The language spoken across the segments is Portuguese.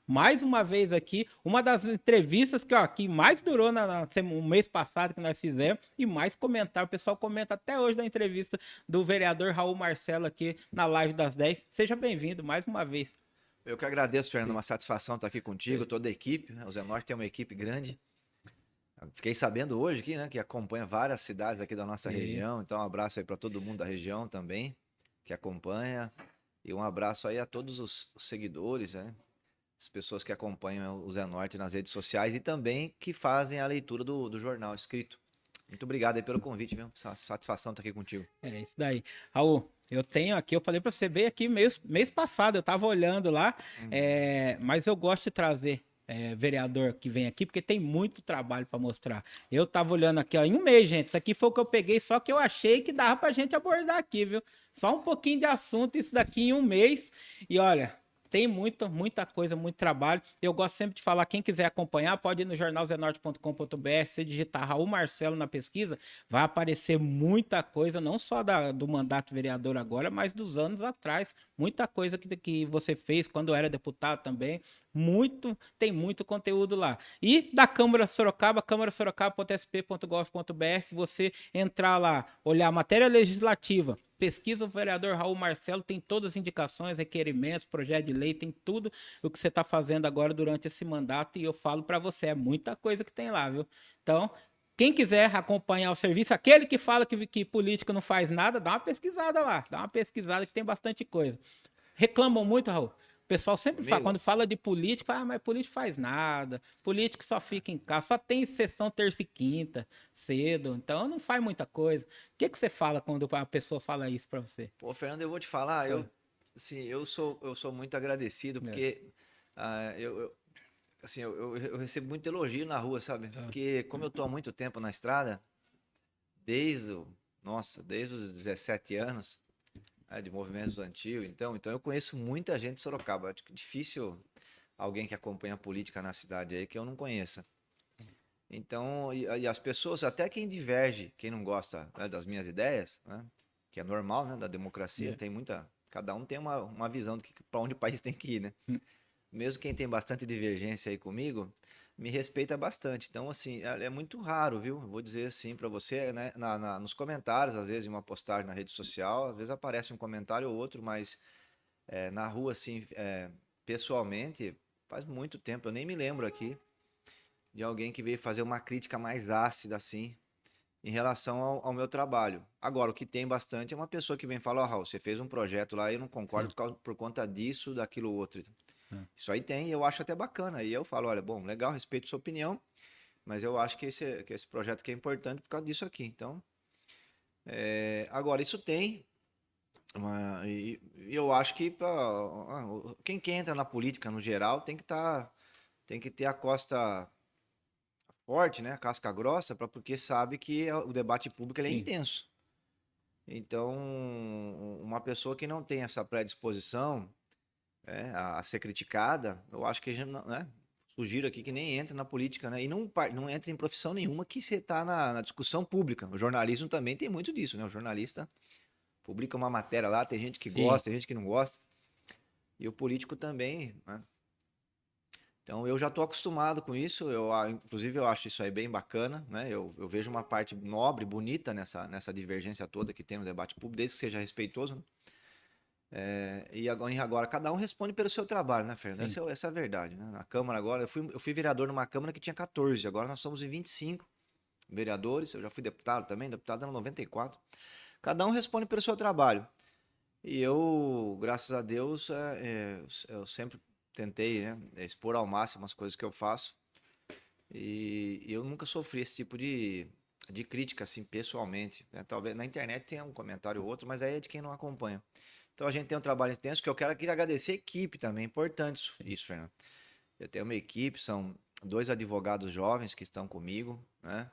mais uma vez aqui, uma das entrevistas que mais durou no mês passado que nós fizemos e mais comentário. O pessoal comenta até hoje da entrevista do vereador Raul Marcelo aqui na live das 10. Seja bem-vindo mais uma vez. Eu que agradeço, Fernando, uma satisfação estar aqui contigo, Sim. toda a equipe, né? O Zenorte tem uma equipe grande. Eu fiquei sabendo hoje aqui, né, que acompanha várias cidades aqui da nossa Sim. região, então um abraço aí para todo mundo da região também, que acompanha, e um abraço aí a todos os seguidores, né, as pessoas que acompanham o Zenorte nas redes sociais e também que fazem a leitura do jornal escrito. Muito obrigado aí pelo convite, viu? Satisfação estar aqui contigo. É isso daí. Raul, eu tenho aqui, eu falei para você, veio aqui mês passado, eu tava olhando lá, Uhum. mas eu gosto de trazer vereador que vem aqui, porque tem muito trabalho para mostrar. Eu tava olhando aqui, ó, em um mês, gente, isso aqui foi o que eu peguei, só que eu achei que dava pra gente abordar aqui, viu? Só um pouquinho de assunto, isso daqui em um mês, e olha. Tem muita coisa, muito trabalho. Eu gosto sempre de falar, quem quiser acompanhar, pode ir no jornalzenorte.com.br, se digitar Raul Marcelo na pesquisa, vai aparecer muita coisa, não só do mandato vereador agora, mas dos anos atrás. Muita coisa que você fez quando era deputado também. Tem muito conteúdo lá. E da Câmara Sorocaba, câmarasorocaba.sp.gov.br, se você entrar lá, olhar a matéria legislativa, pesquisa o vereador Raul Marcelo, tem todas as indicações, requerimentos, projeto de lei, tem tudo o que você está fazendo agora durante esse mandato. E eu falo para você, é muita coisa que tem lá, viu? Então, quem quiser acompanhar o serviço, aquele que fala que político não faz nada, dá uma pesquisada lá. Dá uma pesquisada que tem bastante coisa. Reclamam muito, Raul. O pessoal sempre fala, Comigo? quando fala de político, mas político faz nada. Político só fica em casa, só tem sessão terça e quinta, cedo. Então não faz muita coisa. O que você fala quando a pessoa fala isso pra você? Pô, Fernando, eu vou te falar, Oi. assim, eu sou muito agradecido É. porque assim, eu recebo muito elogio na rua, sabe? Ah, Porque como eu tô há muito tempo na estrada, desde, desde os 17 anos, né, de movimentos antigos, então eu conheço muita gente de Sorocaba. Acho que é difícil alguém que acompanha a política na cidade aí que eu não conheça. Então, e as pessoas, até quem diverge, quem não gosta, né, das minhas ideias, né, que é normal, né, da democracia, é. tem cada um tem uma visão para onde o país tem que ir, né? Mesmo quem tem bastante divergência aí comigo, me respeita bastante. Então, assim, é muito raro, viu? Eu vou dizer assim para você, né? Nos comentários, às vezes, em uma postagem na rede social, às vezes aparece um comentário ou outro, mas na rua, assim, pessoalmente, faz muito tempo, eu nem me lembro aqui de alguém que veio fazer uma crítica mais ácida, assim, em relação ao meu trabalho. Agora, o que tem bastante é uma pessoa que vem falar, ó, Raul, você fez um projeto lá e eu não concordo Sim. por conta disso, daquilo outro. Ah, Isso aí tem, e eu acho até bacana. E eu falo, olha, bom, legal, respeito sua opinião, mas eu acho que esse projeto aqui é importante por causa disso aqui. Então, agora, isso tem, e eu acho que quem entra na política no geral tem que ter a costa forte, né, a casca grossa, porque sabe que o debate público ele é sim. intenso. Então, uma pessoa que não tem essa predisposição a ser criticada, eu acho que a gente, né, sugiro aqui que nem entre na política, né? E não entre em profissão nenhuma que você está na discussão pública. O jornalismo também tem muito disso, né? O jornalista publica uma matéria lá, tem gente que Sim. gosta, tem gente que não gosta. E o político também, né? Então eu já estou acostumado com isso, inclusive eu acho isso aí bem bacana, né? Eu vejo uma parte nobre, bonita nessa divergência toda que tem no debate público, desde que seja respeitoso, né? E agora cada um responde pelo seu trabalho, né, Fernando? Sim. Essa é a verdade, né? Na Câmara agora, eu fui vereador numa Câmara que tinha 14, agora nós somos em 25 vereadores, eu já fui deputado também, deputado era 94. Cada um responde pelo seu trabalho. E eu, graças a Deus, eu sempre tentei, né, expor ao máximo as coisas que eu faço. E eu nunca sofri esse tipo de crítica, assim, pessoalmente, né? Talvez na internet tenha um comentário ou outro, mas aí é de quem não acompanha. Então a gente tem um trabalho intenso que eu queria agradecer a equipe também, é importante Sim. isso, Fernando. Eu tenho uma equipe, são dois advogados jovens que estão comigo, né?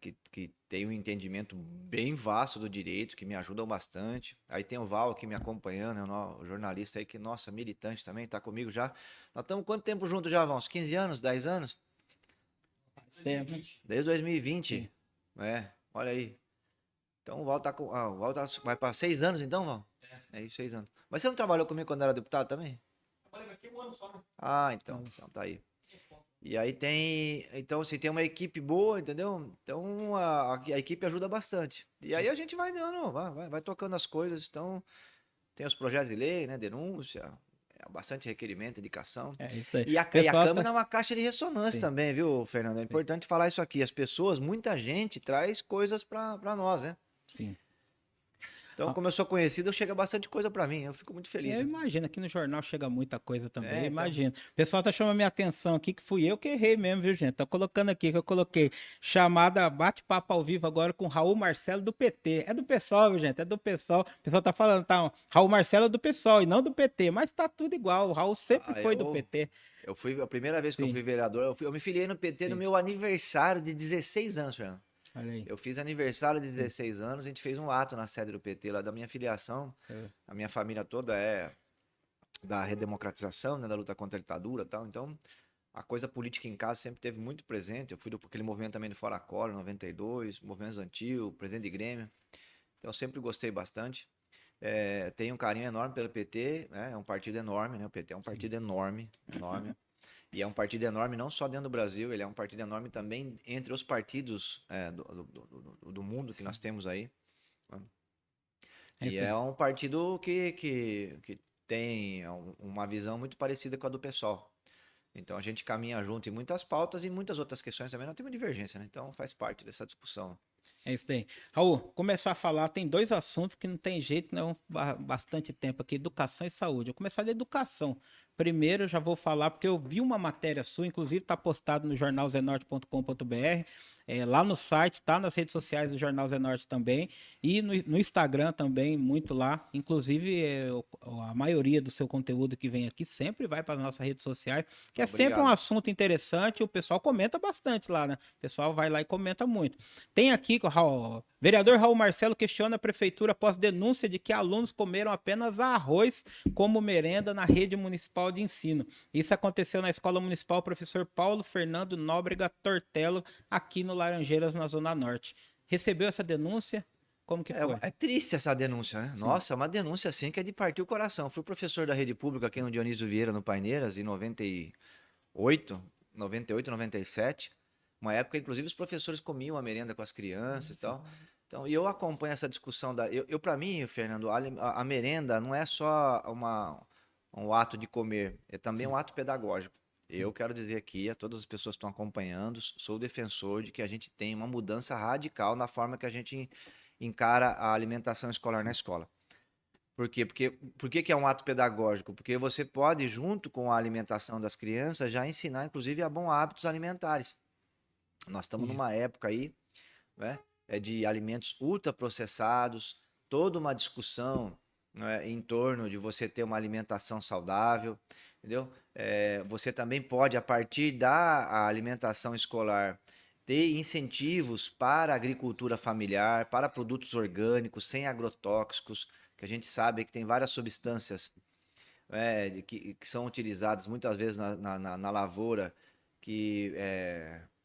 Que tem um entendimento bem vasto do direito, que me ajudam bastante. Aí tem o Val aqui me acompanhando, o jornalista aí que, nossa, militante também, está comigo já. Nós estamos quanto tempo juntos já, Val? Uns 15 anos, 10 anos? Faz tempo. Desde 2020. Sim. Olha aí. Então o Val vai para 6 anos então, Val? É isso, 6 anos. Mas você não trabalhou comigo quando era deputado também? Ah, então tá aí. E aí então assim, tem uma equipe boa, entendeu? Então a equipe ajuda bastante. E aí a gente vai dando, vai tocando as coisas. Então tem os projetos de lei, né? Denúncia, bastante requerimento, indicação. É isso aí. E O a pessoal Câmara tá. é uma caixa de ressonância Sim, também, viu, Fernando? É sim, importante falar isso aqui. As pessoas, muita gente traz coisas para nós, né? sim. Então, como eu sou conhecido, chega bastante coisa para mim. Eu fico muito feliz, Eu né? imagino, aqui no jornal chega muita coisa também, eu É, então. imagino. O pessoal tá chamando minha atenção aqui, que fui eu que errei mesmo, viu, gente? Tô colocando aqui, que eu coloquei chamada bate-papo ao vivo agora com Raul Marcelo do PT. É do PSOL, viu, gente? É do PSOL. O pessoal tá falando, tá? Raul Marcelo é do PSOL e não do PT, mas tá tudo igual. O Raul sempre Ah, foi do PT. eu fui, a primeira vez que eu Sim, fui vereador, eu me filiei no PT no sim. meu aniversário de 16 anos, Fernando. Olha aí. Eu fiz aniversário de Sim. 16 anos, a gente fez um ato na sede do PT lá da minha filiação. É, A minha família toda é da redemocratização, né, da luta contra a ditadura e tal. Então, a coisa política em casa sempre teve muito presente. Eu fui aquele movimento também do Fora Collor, 92, movimentos antigos, presidente de Grêmio. Então, eu sempre gostei bastante. Tenho um carinho enorme pelo PT, né? É um partido enorme, né? O PT é um sim. partido enorme, enorme. E é um partido enorme não só dentro do Brasil, ele é um partido enorme também entre os partidos do mundo que nós Sim. temos aí. Né? É E isso é aí. um partido que tem uma visão muito parecida com a do PSOL. Então a gente caminha junto em muitas pautas e muitas outras questões também. Nós temos divergência, né? Então faz parte dessa discussão. É isso daí. Raul, começar a falar, tem dois assuntos que não tem jeito, não, bastante tempo aqui, educação e saúde. Eu vou começar da educação. Primeiro, eu já vou falar, porque eu vi uma matéria sua, inclusive está postado no jornalzenorte.com.br, lá no site, tá nas redes sociais do Jornal Zenorte também, e no Instagram também, muito lá. Inclusive, a maioria do seu conteúdo que vem aqui sempre vai para as nossas redes sociais, que é sempre um Obrigado. assunto interessante, o pessoal comenta bastante lá, né? O pessoal vai lá e comenta muito. Tem aqui, vereador Raul Marcelo questiona a prefeitura após denúncia de que alunos comeram apenas arroz como merenda na rede municipal de ensino. Isso aconteceu na Escola Municipal Professor Paulo Fernando Nóbrega Tortello, aqui no Laranjeiras, na Zona Norte. Recebeu essa denúncia? Como que foi? É triste essa denúncia, né? Sim, Nossa, é uma denúncia assim que é de partir o coração. Fui professor da rede pública aqui no Dionísio Vieira, no Paineiras, em 98, 98, 97. Uma época, inclusive, os professores comiam a merenda com as crianças e sim, tal. Então, e eu acompanho essa discussão eu para mim, Fernando, a merenda não é só um ato de comer, é também sim, um ato pedagógico. Eu sim. quero dizer aqui a todas as pessoas que estão acompanhando, sou defensor de que a gente tem uma mudança radical na forma que a gente encara a alimentação escolar na escola. Por quê? Por que é um ato pedagógico? Porque você pode, junto com a alimentação das crianças, já ensinar, inclusive, a bons hábitos alimentares. Nós estamos numa Isso. época aí, né, de alimentos ultraprocessados, toda uma discussão, né, em torno de você ter uma alimentação saudável, entendeu? Você também pode, a partir da alimentação escolar, ter incentivos para a agricultura familiar, para produtos orgânicos, sem agrotóxicos, que a gente sabe que tem várias substâncias que são utilizadas muitas vezes na lavoura, que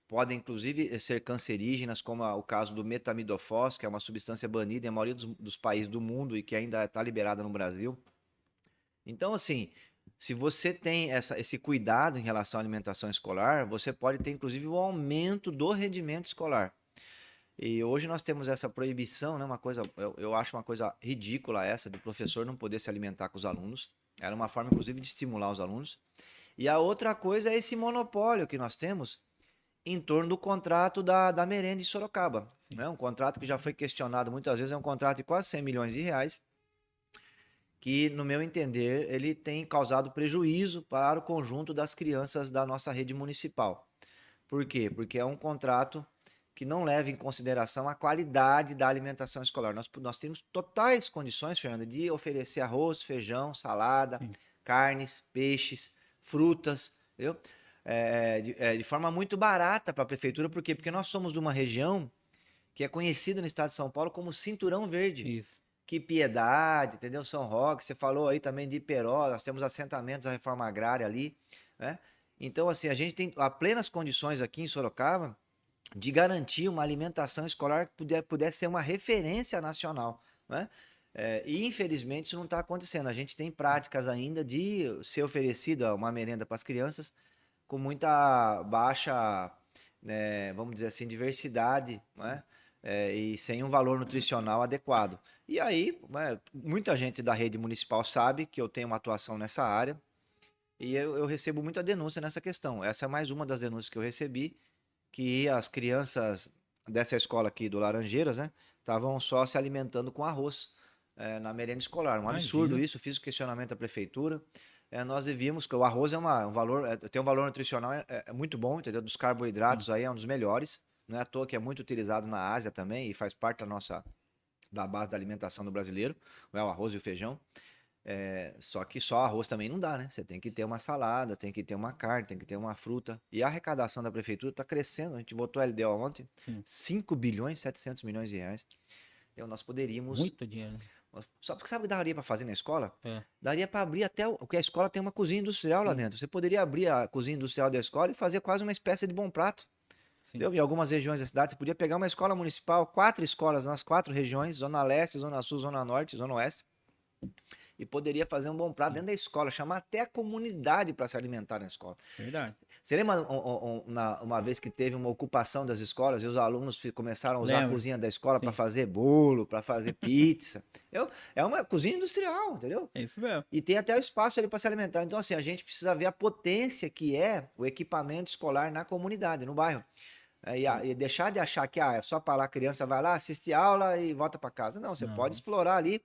podem inclusive ser cancerígenas, como o caso do metamidofós, que é uma substância banida em a maioria dos países do mundo e que ainda está liberada no Brasil. Então, assim, se você tem esse cuidado em relação à alimentação escolar, você pode ter inclusive o aumento do rendimento escolar. E hoje nós temos essa proibição, né? Uma coisa, eu acho uma coisa ridícula essa, do professor não poder se alimentar com os alunos. Era uma forma, inclusive, de estimular os alunos. E a outra coisa é esse monopólio que nós temos em torno do contrato da merenda em Sorocaba. Sim. Né? Um contrato que já foi questionado muitas vezes, é um contrato de quase 100 milhões de reais, que, no meu entender, ele tem causado prejuízo para o conjunto das crianças da nossa rede municipal. Por quê? Porque é um contrato que não leva em consideração a qualidade da alimentação escolar. Nós temos totais condições, Fernanda, de oferecer arroz, feijão, salada, Sim. carnes, peixes, frutas, entendeu? De forma muito barata para a prefeitura, por quê? Porque nós somos de uma região que é conhecida no estado de São Paulo como Cinturão Verde. Isso. Que Piedade, entendeu? São Roque, você falou aí também de Iperó, nós temos assentamentos da reforma agrária ali, né? Então, assim, a gente tem plenas condições aqui em Sorocaba de garantir uma alimentação escolar que pudesse ser uma referência nacional, né? E infelizmente isso não está acontecendo. A gente tem práticas ainda de ser oferecida uma merenda para as crianças com muita baixa, né, vamos dizer assim, diversidade, né? E sem um valor nutricional adequado. E aí, né, muita gente da rede municipal sabe que eu tenho uma atuação nessa área e eu recebo muita denúncia nessa questão. Essa é mais uma das denúncias que eu recebi, que as crianças dessa escola aqui do Laranjeiras, né, estavam só se alimentando com arroz na merenda escolar. Um absurdo Imagina. isso, fiz o questionamento à prefeitura. Nós vimos que o arroz é um valor, tem um valor nutricional muito bom, entendeu? Dos Sim. carboidratos aí é um dos melhores. Não é à toa que é muito utilizado na Ásia também e faz parte da base da alimentação do brasileiro, é o arroz e o feijão. Só que só arroz também não dá, né? Você tem que ter uma salada, tem que ter uma carne, tem que ter uma fruta. E a arrecadação da prefeitura está crescendo. A gente votou LDO ontem, Sim. 5 bilhões e 700 milhões de reais. Então nós poderíamos. Muito dinheiro. Só porque sabe o que daria para fazer na escola? É. Daria para abrir até porque a escola tem uma cozinha industrial lá Sim. dentro. Você poderia abrir a cozinha industrial da escola e fazer quase uma espécie de bom prato. Sim. Entendeu? Em algumas regiões da cidade, você podia pegar uma escola municipal, 4 escolas nas 4 regiões, Zona Leste, Zona Sul, Zona Norte, Zona Oeste, e poderia fazer um bom prato Sim. dentro da escola, chamar até a comunidade para se alimentar na escola. Verdade. Você lembra uma vez que teve uma ocupação das escolas e os alunos começaram a usar a Lembro. cozinha da escola para Sim. fazer bolo, para fazer pizza? É uma cozinha industrial, entendeu? É isso mesmo. E tem até o espaço ali para se alimentar. Então, assim, a gente precisa ver a potência que é o equipamento escolar na comunidade, no bairro. E deixar de achar que é só para lá a criança vai lá, assiste aula e volta para casa. Não, você pode Não. explorar ali.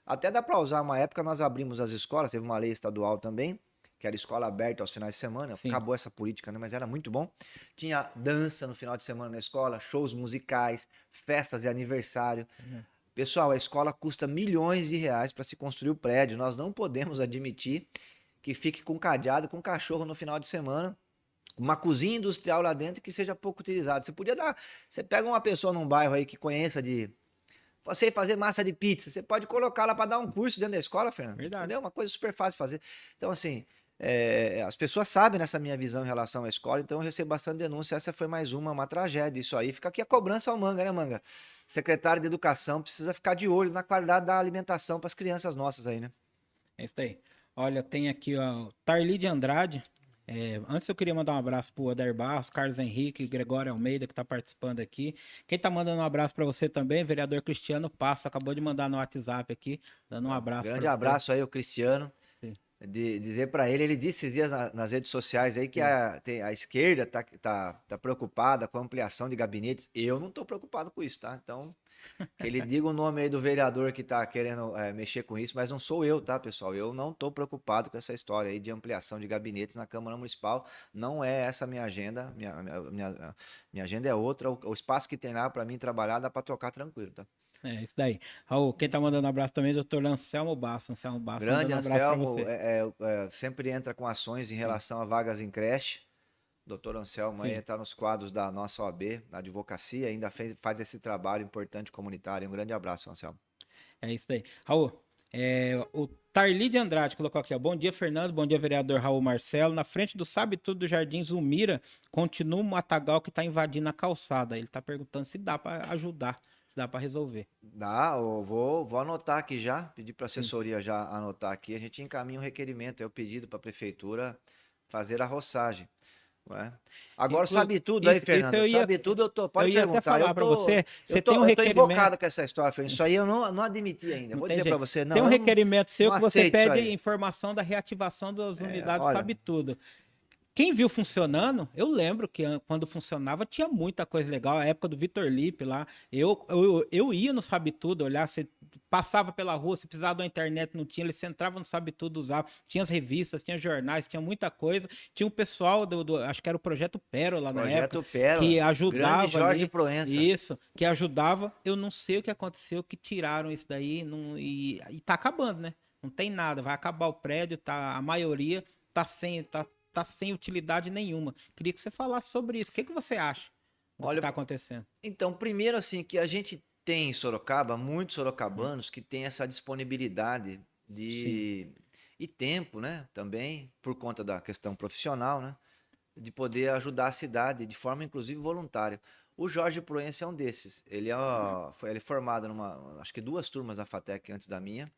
Até dá para usar. Uma época nós abrimos as escolas, teve uma lei estadual também, que era escola aberta aos finais de semana. Sim. Acabou essa política, né? Mas era muito bom. Tinha dança no final de semana na escola, shows musicais, festas de aniversário. Pessoal, a escola custa milhões de reais para se construir o prédio. Nós não podemos admitir que fique com cadeado, com cachorro no final de semana, uma cozinha industrial lá dentro que seja pouco utilizada. Você pega uma pessoa num bairro aí que conheça você fazer massa de pizza, você pode colocar lá para dar um curso dentro da escola, Fernando. Verdade. Entendeu? Uma coisa super fácil de fazer. Então, assim, as pessoas sabem nessa minha visão em relação à escola, então eu recebo bastante denúncia. Essa foi mais uma tragédia. Isso aí fica aqui a cobrança ao Manga, né, Manga? Secretário de Educação precisa ficar de olho na qualidade da alimentação para as crianças nossas aí, né? É isso aí. Olha, tem aqui, ó, Tarli de Andrade. Antes eu queria mandar um abraço pro Odair Barros, Carlos Henrique, Gregório Almeida, que tá participando aqui. Quem tá mandando um abraço para você também, vereador Cristiano Passa, acabou de mandar no WhatsApp aqui, dando um abraço Grande para você. abraço aí ao Cristiano. Sim. De ver para ele disse esses dias nas redes sociais aí que Sim. a esquerda tá preocupada com a ampliação de gabinetes. Eu não tô preocupado com isso, tá? Então, que ele diga o nome aí do vereador que tá querendo mexer com isso, mas não sou eu, tá, pessoal? Eu não tô preocupado com essa história aí de ampliação de gabinetes na Câmara Municipal. Não é essa a minha agenda. Minha agenda é outra. O espaço que tem lá para mim trabalhar dá para trocar tranquilo, tá? É, isso daí. Raul, quem tá mandando um abraço também é o Dr. Anselmo Basso. Anselmo Basso Grande mandando um abraço para Anselmo, você. sempre entra com ações em Sim. relação a vagas em creche. Doutor Anselmo aí Sim. está nos quadros da nossa OAB, da advocacia, ainda faz esse trabalho importante comunitário. Um grande abraço, Anselmo. É isso daí. Raul, o Tarli de Andrade colocou aqui, ó. Bom dia, Fernando. Bom dia, vereador Raul Marcelo. Na frente do Sabe Tudo do Jardim Zulmira, continua um matagal que está invadindo a calçada. Ele está perguntando se dá para ajudar, se dá para resolver. Eu vou anotar aqui já, pedir para a Sim. assessoria já anotar aqui. A gente encaminha um requerimento, é o pedido para a prefeitura fazer a roçagem. Não é? Agora, sabe tudo aí, Isso Fernando? Sabe tudo, eu pode ia até perguntar. falar para você. Você tem um Eu tô requerimento. invocado com essa história, Fernando. Isso aí eu não admiti ainda. Não Vou tem dizer para jeito. você, Tem um não, requerimento seu não que você aceito isso pede aí. informação da reativação das unidades, Olha, sabe tudo. Quem viu funcionando, eu lembro que quando funcionava tinha muita coisa legal. A época do Vitor Lipe lá, eu ia no Sabe Tudo, olhar, você passava pela rua, se precisava da internet, não tinha, você entrava no Sabe Tudo, usava. Tinha as revistas, tinha jornais, tinha muita coisa. Tinha o pessoal acho que era o Projeto Pérola na época, Projeto Pérola, que grande ajudava Jorge ali. Proença. Isso, que ajudava. Eu não sei o que aconteceu, que tiraram isso daí e tá acabando, né? Não tem nada, vai acabar o prédio, tá, a maioria tá sem utilidade nenhuma. Queria que você falasse sobre isso. O que você acha do que Olha, está acontecendo? então, primeiro assim, que a gente tem em Sorocaba, muitos sorocabanos que têm essa disponibilidade Sim, e tempo, né, também, por conta da questão profissional, né, de poder ajudar a cidade de forma inclusive voluntária. O Jorge Proença é um desses. Ele ele é formado acho que 2 turmas da FATEC antes da minha,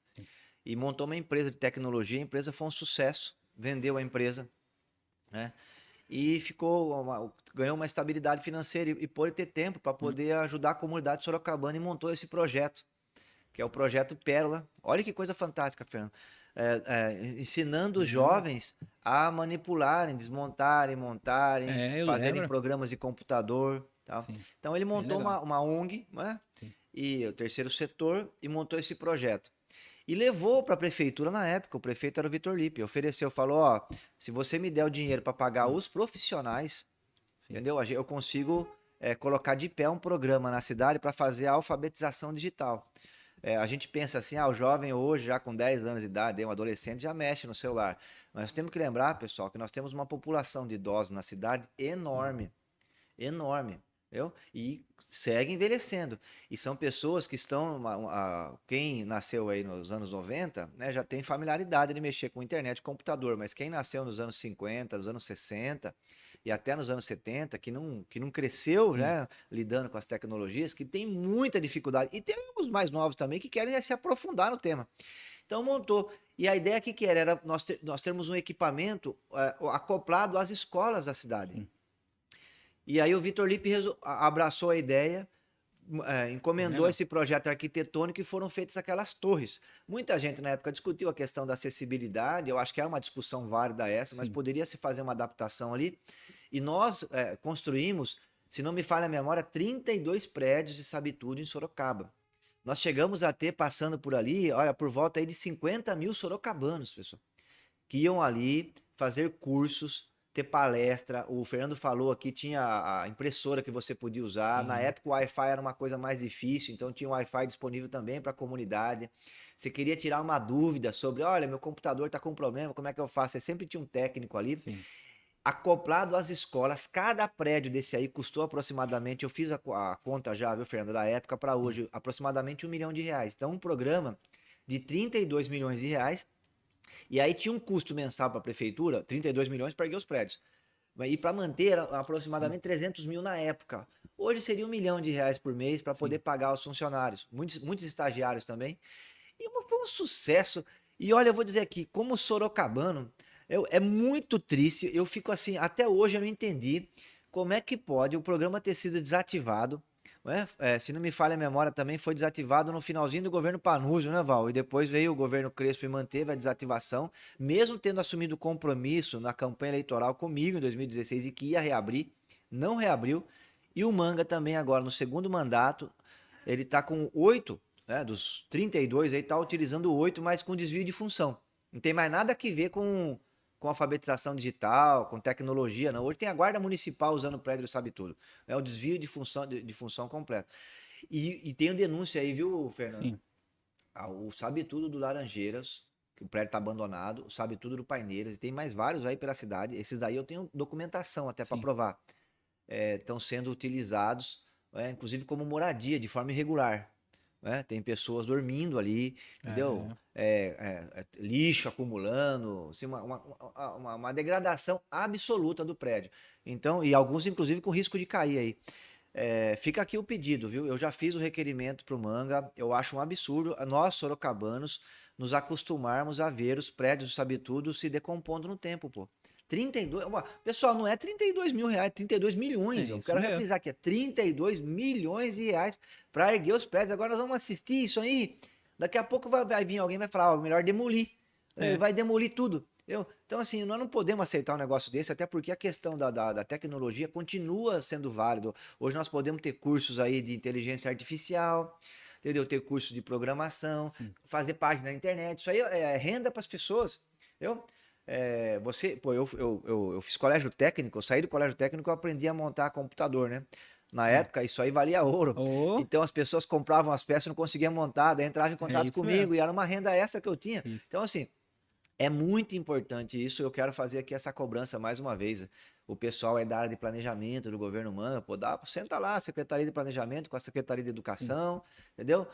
e montou uma empresa de tecnologia. A empresa foi um sucesso, vendeu a empresa, né? E ganhou uma estabilidade financeira e pôde ter tempo para poder ajudar a comunidade sorocabana, e montou esse projeto, que é o projeto Pérola. Olha que coisa fantástica, Fernando. Ensinando os jovens a manipularem, desmontarem, montarem, Eu fazerem lembro. programas de computador, tal. Sim, Então ele bem montou legal. uma ONG, né? Sim. E o terceiro setor, e montou esse projeto. E levou para a prefeitura na época. O prefeito era o Vitor Lippe. Ofereceu, falou: ó, se você me der o dinheiro para pagar os profissionais, Sim. entendeu? Eu consigo colocar de pé um programa na cidade para fazer a alfabetização digital. A gente pensa assim, o jovem hoje, já com 10 anos de idade, um adolescente, já mexe no celular. Mas nós temos que lembrar, pessoal, que nós temos uma população de idosos na cidade enorme, enorme, entendeu? E segue envelhecendo. E são pessoas que estão, quem nasceu aí nos anos 90, né, já tem familiaridade de mexer com internet e computador, mas quem nasceu nos anos 50, nos anos 60 e até nos anos 70, que não cresceu, Sim. né, lidando com as tecnologias, que tem muita dificuldade. E tem os mais novos também que querem se aprofundar no tema. Então montou. E a ideia que era nós termos um equipamento acoplado às escolas da cidade. Sim. E aí o Vitor Lippe abraçou a ideia, encomendou Legal. esse projeto arquitetônico, e foram feitas aquelas torres. Muita gente na época discutiu a questão da acessibilidade. Eu acho que é uma discussão válida essa, mas Sim. poderia se fazer uma adaptação ali. E nós construímos, se não me falha a memória, 32 prédios de Sabe Tudo em Sorocaba. Nós chegamos a ter, passando por ali, olha, por volta aí de 50 mil sorocabanos, pessoal, que iam ali fazer cursos, ter palestra. O Fernando falou aqui, tinha a impressora que você podia usar. Sim. Na época o Wi-Fi era uma coisa mais difícil, então tinha o Wi-Fi disponível também para a comunidade. Você queria tirar uma dúvida sobre, olha, meu computador está com problema, como é que eu faço? Você sempre tinha um técnico ali. Sim. Acoplado às escolas, cada prédio desse aí custou aproximadamente, eu fiz a conta já, viu, Fernando, da época para hoje, aproximadamente R$ 1 milhão. Então, um programa de 32 milhões de reais. E aí tinha um custo mensal para a prefeitura, 32 milhões para erguer os prédios. E para manter aproximadamente 300 mil na época. Hoje seria R$ 1 milhão por mês para poder Sim. pagar os funcionários, muitos estagiários também. E foi um sucesso. E olha, eu vou dizer aqui, como sorocabano, é muito triste. Eu fico assim, até hoje eu não entendi como é que pode o programa ter sido desativado. Né? Se não me falha a memória, também foi desativado no finalzinho do governo Panúzio, né, Val? E depois veio o governo Crespo e manteve a desativação, mesmo tendo assumido compromisso na campanha eleitoral comigo em 2016 e que ia reabrir, não reabriu. E o Manga também agora, no segundo mandato, ele está com 8, né, dos 32 aí, está utilizando 8, mas com desvio de função. Não tem mais nada a ver com alfabetização digital, com tecnologia, não. Hoje tem a guarda municipal usando o prédio do Sabe Tudo. É o desvio de função completo. E tem denúncia aí, viu, Fernando? Sim. O Sabe Tudo do Laranjeiras, que o prédio está abandonado, o Sabe Tudo do Paineiras, e tem mais vários aí pela cidade. Esses daí eu tenho documentação até para Sim. provar. Estão sendo utilizados, inclusive como moradia, de forma irregular. Né? Tem pessoas dormindo ali, entendeu? Lixo acumulando, assim, uma degradação absoluta do prédio. Então, e alguns, inclusive, com risco de cair aí. Fica aqui o pedido, viu? Eu já fiz o requerimento para o Manga. Eu acho um absurdo nós, sorocabanos, nos acostumarmos a ver os prédios do Sabe Tudo se decompondo no tempo, pô. 32, pessoal, não é 32 mil reais, 32 milhões. Eu Isso quero mesmo. refrisar aqui, 32 milhões de reais para erguer os prédios. Agora nós vamos assistir isso aí. Daqui a pouco vai vir alguém e vai falar, melhor demolir. Vai demolir tudo. Então, assim, nós não podemos aceitar um negócio desse, até porque a questão da tecnologia continua sendo válido. Hoje nós podemos ter cursos aí de inteligência artificial, entendeu? Ter cursos de programação, Sim. fazer página na internet. Isso aí é renda para as pessoas, entendeu? Eu fiz colégio técnico, eu saí do colégio técnico, eu aprendi a montar computador, né? Na época, isso aí valia ouro. Oh, Então, as pessoas compravam as peças e não conseguiam montar, daí entravam em contato isso mesmo. comigo e era uma renda extra que eu tinha. Isso. Então, assim, É muito importante isso. Eu quero fazer aqui essa cobrança mais uma vez. O pessoal é da área de planejamento do governo humano, pô, senta lá, Secretaria de Planejamento com a Secretaria de Sim, Educação, entendeu?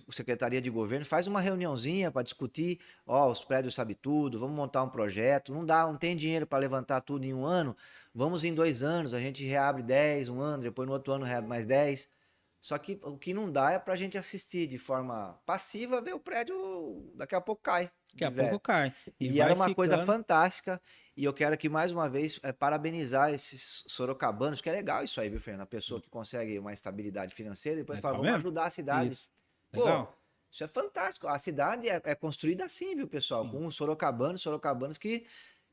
Secretaria de Governo, faz uma reuniãozinha para discutir, ó, os prédios sabe tudo, vamos montar um projeto. Não tem dinheiro para levantar tudo em um ano. Vamos em 2 anos, a gente reabre 10, um ano, depois no outro ano reabre mais 10. Só que o que não dá é para a gente assistir de forma passiva, ver o prédio daqui a pouco cai daqui de a pouco velho. cai. E E era vai uma coisa ficando. fantástica. E eu quero aqui mais uma vez parabenizar esses sorocabanos, que é legal isso aí, viu, Fernando? A pessoa que consegue uma estabilidade financeira e depois fala, Legal vamos mesmo? ajudar a cidade. Isso. Pô, Legal? isso é fantástico. A cidade é construída assim, viu, pessoal? Sim, Com os sorocabanos que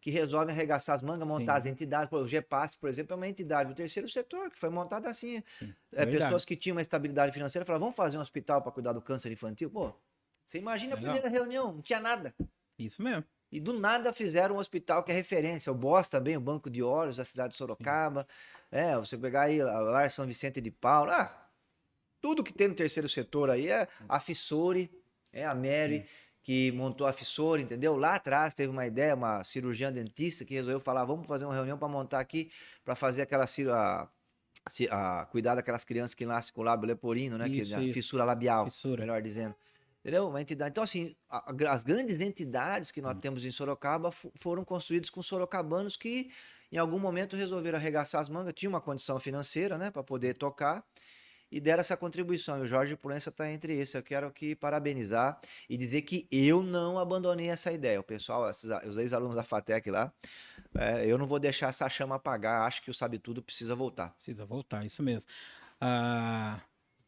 resolvem arregaçar as mangas, montar as sim, entidades. Pô, o GPAS, por exemplo, é uma entidade do terceiro setor que foi montada assim. sim. Pessoas Verdade. que tinham uma estabilidade financeira falaram, vamos fazer um hospital para cuidar do câncer infantil? Pô, você imagina a Legal. primeira reunião, não tinha nada. Isso mesmo. E do nada fizeram um hospital que é referência. O BOS também, o Banco de Olhos da cidade de Sim, Sorocaba. Você pegar aí a Lar São Vicente de Paulo. Tudo que tem no terceiro setor aí é a Fissore, é a Mary sim. que montou a Fissore, entendeu? Lá atrás teve uma ideia, uma cirurgiã dentista que resolveu falar, vamos fazer uma reunião para montar aqui, para fazer aquela cuidar daquelas crianças que nascem com lábio leporino, né? Que Isso, é a isso. fissura labial, Fissura. melhor dizendo. Entendeu? Uma entidade. Então, assim, as grandes entidades que nós Sim. temos em Sorocaba foram construídas com sorocabanos que, em algum momento, resolveram arregaçar as mangas, tinha uma condição financeira, né, para poder tocar, e deram essa contribuição. E o Jorge Pulença está entre esses. Eu quero aqui parabenizar e dizer que eu não abandonei essa ideia. O pessoal, os ex-alunos da FATEC lá, eu não vou deixar essa chama apagar. Acho que o Sabe Tudo precisa voltar. Precisa voltar, isso mesmo. Ah,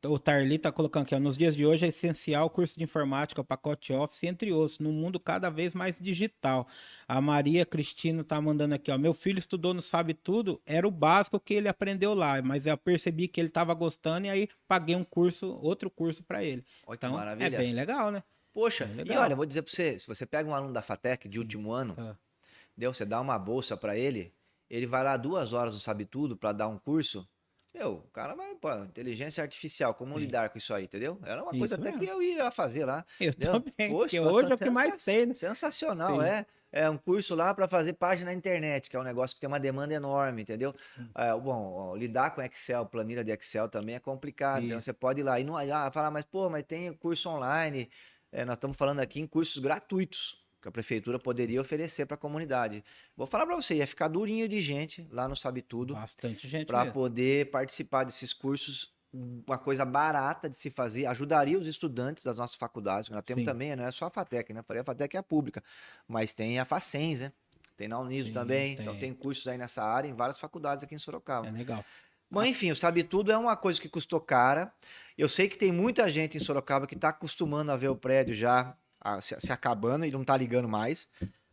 o Tarli tá colocando aqui, ó, nos dias de hoje é essencial o curso de informática, o pacote Office, entre outros, num mundo cada vez mais digital. A Maria Cristina tá mandando aqui, ó, meu filho estudou no Sabe Tudo, era o básico que ele aprendeu lá, mas eu percebi que ele tava gostando e aí paguei um curso, outro curso para ele. Olha que Então, é maravilha. bem legal, né? Poxa, Bem e olha, legal. vou dizer para você, se você pega um aluno da FATEC de Sim. último ano, Ah, você dá uma bolsa para ele vai lá 2 horas no Sabe Tudo para dar um curso. O cara vai, pô, inteligência artificial, como sim. lidar com isso aí, entendeu? Era uma coisa Isso até que mesmo. eu ia fazer lá, Eu entendeu? também, Poxa, porque hoje é o que mais bastante tem, né? sensacional, Sim, é um curso lá para fazer página na internet, que é um negócio que tem uma demanda enorme, entendeu? sim. Bom, lidar com Excel, planilha de Excel também é complicado, entendeu? Você Isso. pode ir lá e não falar, mas pô, mas tem curso online. Nós estamos falando aqui em cursos gratuitos que a prefeitura Sim. poderia oferecer para a comunidade. Vou falar para você, ia ficar durinho de gente lá no Sabe Tudo Bastante gente para mesmo. poder participar desses cursos, uma coisa barata de se fazer, ajudaria os estudantes das nossas faculdades, nós temos Sim, também, não é só a FATEC, né? Falei, a FATEC é a pública, mas tem a Facens, né? Tem na Uniso sim, também, então tem. tem cursos aí nessa área em várias faculdades aqui em Sorocaba. É legal. Bom, enfim, o Sabe Tudo é uma coisa que custou cara. Eu sei que tem muita gente em Sorocaba que está acostumando a ver o prédio já se acabando e não está ligando mais.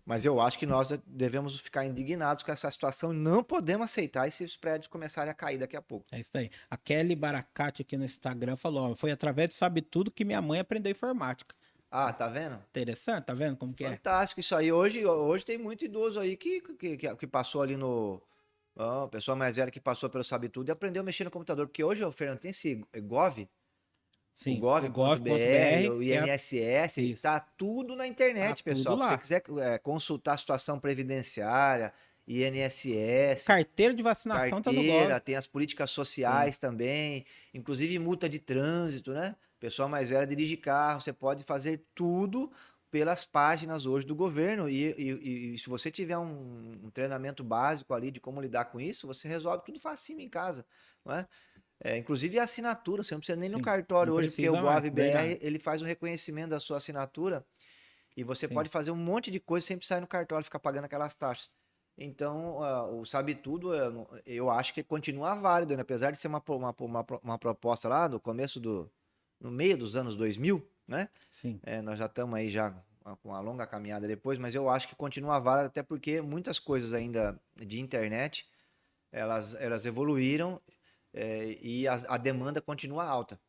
Mas eu acho que nós devemos ficar indignados com essa situação e não podemos aceitar esses prédios começarem a cair daqui a pouco. É isso aí. A Kelly Baracate aqui no Instagram falou: ó, foi através do Sabe Tudo que minha mãe aprendeu informática. Tá vendo? Interessante, tá vendo como que é? Fantástico isso aí. Hoje tem muito idoso aí que passou ali no. Ó, pessoa mais velha que passou pelo Sabe Tudo e aprendeu a mexer no computador. Porque hoje, o Fernando, tem esse o Sim, o gov.br, gov.br, o que é INSS, isso. tá tudo na Tá internet, tudo pessoal. Se você lá. quiser consultar a situação previdenciária, INSS, Carteira de vacinação tá no Gov. carteira, tem as políticas Sim, sociais também, inclusive multa de trânsito, né? Pessoa mais velha dirige carro, você pode fazer tudo pelas páginas hoje do governo e se você tiver um treinamento básico ali de como lidar com isso, você resolve tudo facinho em casa, não é? Inclusive a assinatura, você não precisa nem ir no sim. cartório Não hoje, porque o precisa mais, GovBR verdade. ele faz o reconhecimento da sua assinatura e você Sim, pode fazer um monte de coisa sem precisar ir no cartório e ficar pagando aquelas taxas. Então, o Sabe Tudo, eu acho que continua válido, né? Apesar de ser uma proposta lá no meio dos anos 2000, né? sim. Nós já estamos aí já com uma longa caminhada depois, mas eu acho que continua válido, até porque muitas coisas ainda de internet, elas evoluíram, e a demanda continua alta.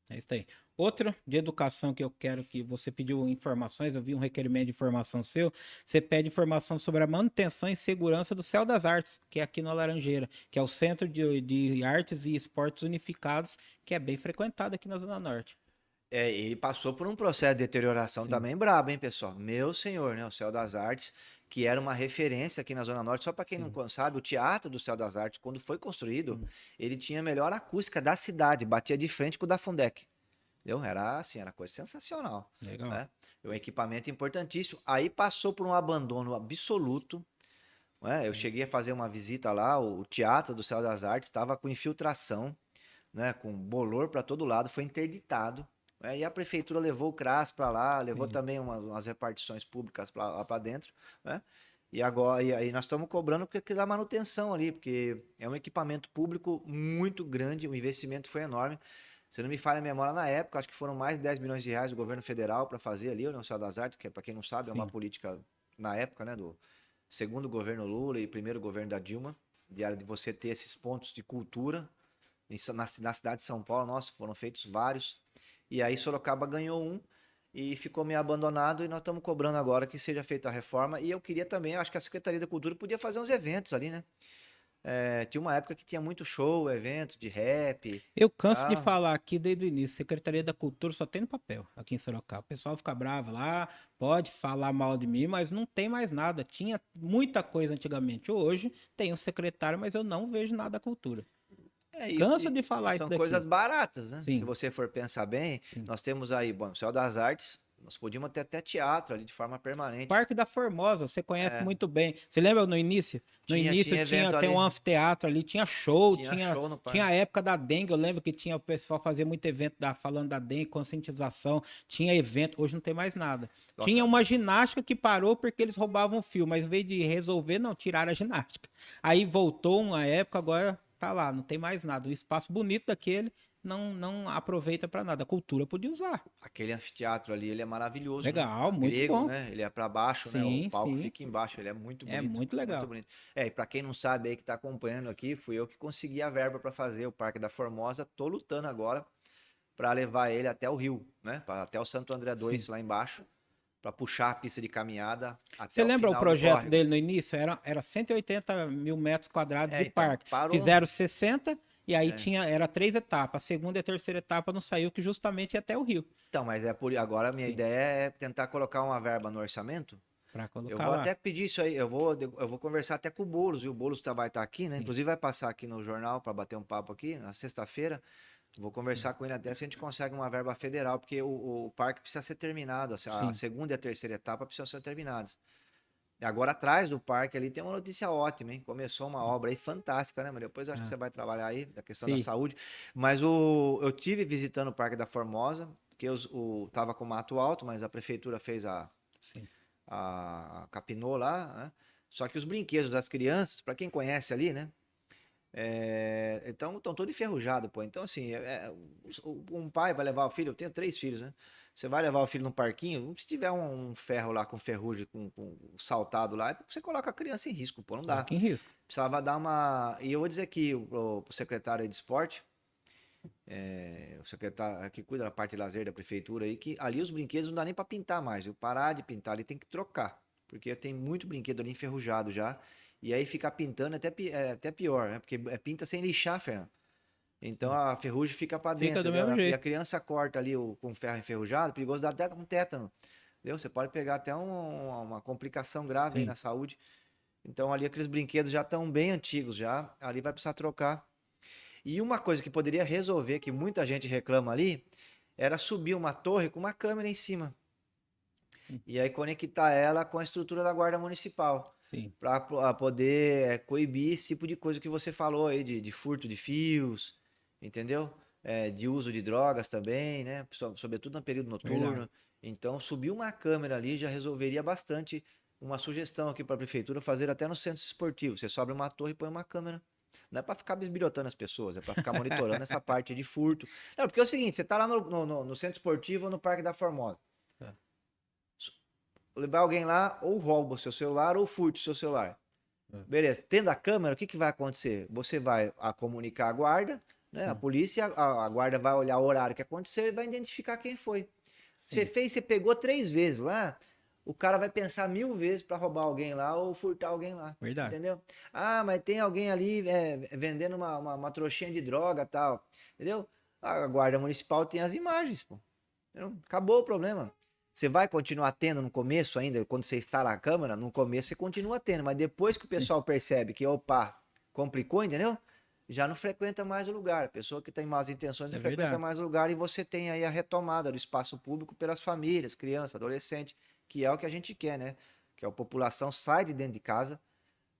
É isso aí. Outro de educação que eu quero que você pediu informações, eu vi um requerimento de informação seu. Você pede informação sobre a manutenção e segurança do Céu das Artes, que é aqui na Laranjeira, que é o Centro de Artes e Esportes Unificados, que é bem frequentado aqui na Zona Norte. Ele passou por um processo de deterioração Sim. também brabo, hein, pessoal? Meu senhor, né? O Céu das Artes, que era uma referência aqui na Zona Norte. Só para quem Sim. não sabe, o Teatro do Céu das Artes, quando foi construído, Hum. ele tinha a melhor acústica da cidade, batia de frente com o da Fundec. Entendeu? Era assim, era coisa sensacional, Legal. né? Um equipamento importantíssimo. Aí passou por um abandono absoluto, né? Eu Sim. cheguei a fazer uma visita lá, o Teatro do Céu das Artes estava com infiltração, né, com bolor para todo lado, foi interditado. Né, e a prefeitura levou o CRAS para lá, levou Sim. também umas repartições públicas lá para dentro. Né? E agora e aí nós estamos cobrando porque dá manutenção ali, porque é um equipamento público muito grande, o investimento foi enorme. Se não me falha a memória, na época, acho que foram mais de 10 milhões de reais do governo federal para fazer ali o Céu das Artes, que para quem não sabe é uma Sim. política na época, né, do segundo governo Lula e primeiro governo da Dilma, de você ter esses pontos de cultura na cidade de São Paulo. Nossa, foram feitos vários. E aí Sorocaba ganhou um e ficou meio abandonado e nós estamos cobrando agora que seja feita a reforma. E eu queria também, acho que a Secretaria da Cultura podia fazer uns eventos ali, né? Tinha uma época que tinha muito show, evento de rap, Eu canso de tal. falar aqui desde o início, Secretaria da Cultura só tem no papel aqui em Sorocaba. O pessoal fica bravo lá, pode falar mal de mim, mas não tem mais nada. Tinha muita coisa antigamente. Hoje tem um secretário, mas eu não vejo nada da cultura. É isso, Canso de e falar isso são coisas daqui. baratas, né? Se Sim, você for pensar bem, sim. nós temos aí, bom, o Céu das Artes, nós podíamos ter até teatro ali de forma permanente. Parque da Formosa, você conhece É, muito bem. Você lembra no início? No início tinha evento tem um ali, anfiteatro ali, tinha show, tinha show no tinha a parque. época da dengue. Eu lembro que tinha o pessoal fazia muito evento falando da dengue, conscientização, tinha evento. Hoje não tem mais nada. Tinha Nossa, uma ginástica que parou porque eles roubavam o fio, mas em vez de resolver, não, tiraram a ginástica. Aí voltou uma época, agora tá lá, não tem mais nada. O espaço bonito daquele não aproveita para nada. A cultura podia usar. aquele anfiteatro ali, ele é maravilhoso, né? Legal, muito Grego, bom. né? Ele é para baixo, né? O Sim, palco sim. fica embaixo, ele é muito É bonito, muito muito legal. bonito. E para quem não sabe aí que tá acompanhando aqui, fui eu que consegui a verba para fazer o Parque da Formosa. Tô lutando agora para levar ele até o Rio, né? Até o Santo André Sim. 2 lá embaixo, para puxar a pista de caminhada Você até o lembra o final do projeto córrego. dele no início? Era 180 mil metros quadrados de Então, parque. parou. Fizeram 60 e aí É. era 3 etapas. A segunda e a terceira etapa não saiu, que justamente ia até o Rio. Então, mas é por agora a minha Sim, ideia é tentar colocar uma verba no orçamento. para Eu colocar vou lá. até pedir isso aí, eu vou conversar até com o Boulos, viu? O Boulos vai estar aqui, né? Sim, Inclusive vai passar aqui no jornal para bater um papo aqui na sexta-feira. Vou sim, conversar com ele até se a gente consegue uma verba federal, porque o parque precisa ser terminado, assim, a sim. segunda e a terceira etapa precisam ser terminadas. E agora atrás do parque ali tem uma notícia ótima, hein? Começou uma obra aí fantástica, né? Mas depois eu acho que Ah, você vai trabalhar aí da questão da sim, saúde. Mas eu tive visitando o Parque da Formosa, que tava com mato alto, mas a prefeitura fez sim. capinou lá, né? Só que os brinquedos das crianças, para quem conhece ali, né? Então estão todo enferrujado, pô. Então, assim, um pai vai levar o filho, eu tenho 3 filhos, né? Você vai levar o filho num parquinho, se tiver um ferro lá com ferrugem, com saltado lá, você coloca a criança em risco, pô, não dá. Coloca em risco. Precisava dar uma. E eu vou dizer aqui pro secretário de esporte, o secretário que cuida da parte de lazer da prefeitura aí, que ali os brinquedos não dá nem para pintar mais, viu? Parar de pintar ali tem que trocar, porque tem muito brinquedo ali enferrujado já, e aí ficar pintando é até pior, né? Porque pinta sem lixar, Fernando. Então Sim. a ferrugem fica para Fica dentro, do entendeu? mesmo E a jeito. criança corta ali com ferro enferrujado, perigoso dar até um tétano, entendeu? Você pode pegar até uma complicação grave aí Sim. na saúde. Então ali aqueles brinquedos já estão bem antigos já, ali vai precisar trocar. E uma coisa que poderia resolver, que muita gente reclama ali, era subir uma torre com uma câmera em cima. E aí conectar ela com a estrutura da Guarda Municipal. Sim. Para poder coibir esse tipo de coisa que você falou aí, de furto de fios, entendeu? De uso de drogas também, né? Sobretudo no período Verdade. noturno. Então, subir uma câmera ali já resolveria bastante. Uma sugestão aqui para a prefeitura fazer até no centro esportivo. Você sobe uma torre e põe uma câmera. Não é para ficar bisbilhotando as pessoas, é para ficar monitorando essa parte de furto. Não, porque é o seguinte, você está lá no centro esportivo ou no Parque da Formosa. Tá. Levar alguém lá, ou rouba o seu celular, ou furta o seu celular. É. Beleza, tendo a câmera, o que vai acontecer? Você vai comunicar a guarda, né? A Sim. polícia, a guarda vai olhar o horário que aconteceu e vai identificar quem foi. Sim. Você pegou 3 vezes lá, o cara vai pensar 1000 vezes para roubar alguém lá ou furtar alguém lá. Verdade. Entendeu? Ah, mas tem alguém ali vendendo uma trouxinha de droga tal. Entendeu? A guarda municipal tem as imagens, pô. Entendeu? Acabou o problema. Você vai continuar tendo no começo ainda, quando você instala a câmera, no começo você continua tendo, mas depois que o Sim, pessoal percebe que, opa, complicou, entendeu? Já não frequenta mais o lugar. A pessoa que tem más intenções isso não é frequenta verdade. mais o lugar e você tem aí a retomada do espaço público pelas famílias, crianças, adolescentes, que é o que a gente quer, né? Que a população sai de dentro de casa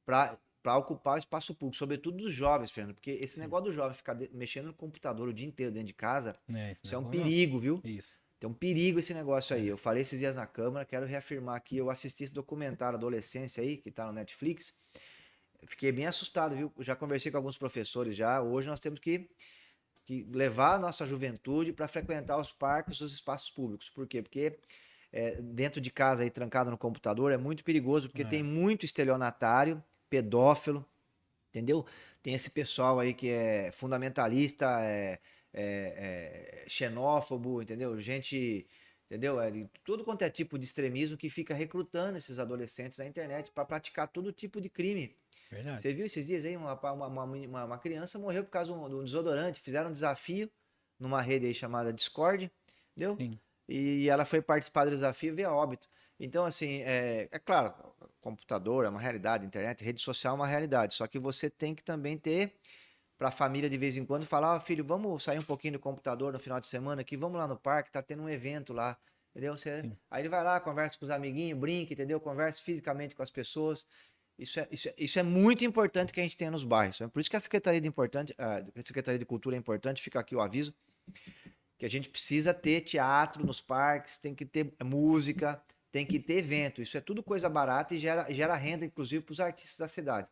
para ocupar o espaço público, sobretudo dos jovens, Fernando, porque esse Sim. negócio do jovem ficar mexendo no computador o dia inteiro dentro de casa, É, isso não isso é é um bom, não. perigo, viu? Isso. Tem um perigo esse negócio aí. É. Eu falei esses dias na Câmara, quero reafirmar aqui. Eu assisti esse documentário Adolescência aí, que tá no Netflix. Fiquei bem assustado, viu? Já conversei com alguns professores já. Hoje nós temos que levar a nossa juventude para frequentar os parques, os espaços públicos. Por quê? Porque dentro de casa aí, trancado no computador, é muito perigoso, porque tem É, muito estelionatário, pedófilo, entendeu? Tem esse pessoal aí que é fundamentalista, xenófobo, entendeu? Gente, entendeu? De tudo quanto é tipo de extremismo que fica recrutando esses adolescentes na internet para praticar todo tipo de crime. verdade. Você viu esses dias aí, uma criança morreu por causa de um desodorante, fizeram um desafio numa rede aí chamada Discord, entendeu? Sim. E ela foi participar do desafio e veio a óbito. Então, assim, é claro, computador é uma realidade, internet, rede social é uma realidade, só que você tem que também ter para a família de vez em quando falar, ó, filho, vamos sair um pouquinho do computador no final de semana aqui, vamos lá no parque, tá tendo um evento lá, entendeu? Sim. Aí ele vai lá, conversa com os amiguinhos, brinca, entendeu? Conversa fisicamente com as pessoas. Isso é muito importante que a gente tenha nos bairros. É por isso que a Secretaria de Cultura é importante, fica aqui o aviso, que a gente precisa ter teatro nos parques, tem que ter música, tem que ter evento. Isso é tudo coisa barata e gera renda, inclusive, para os artistas da cidade,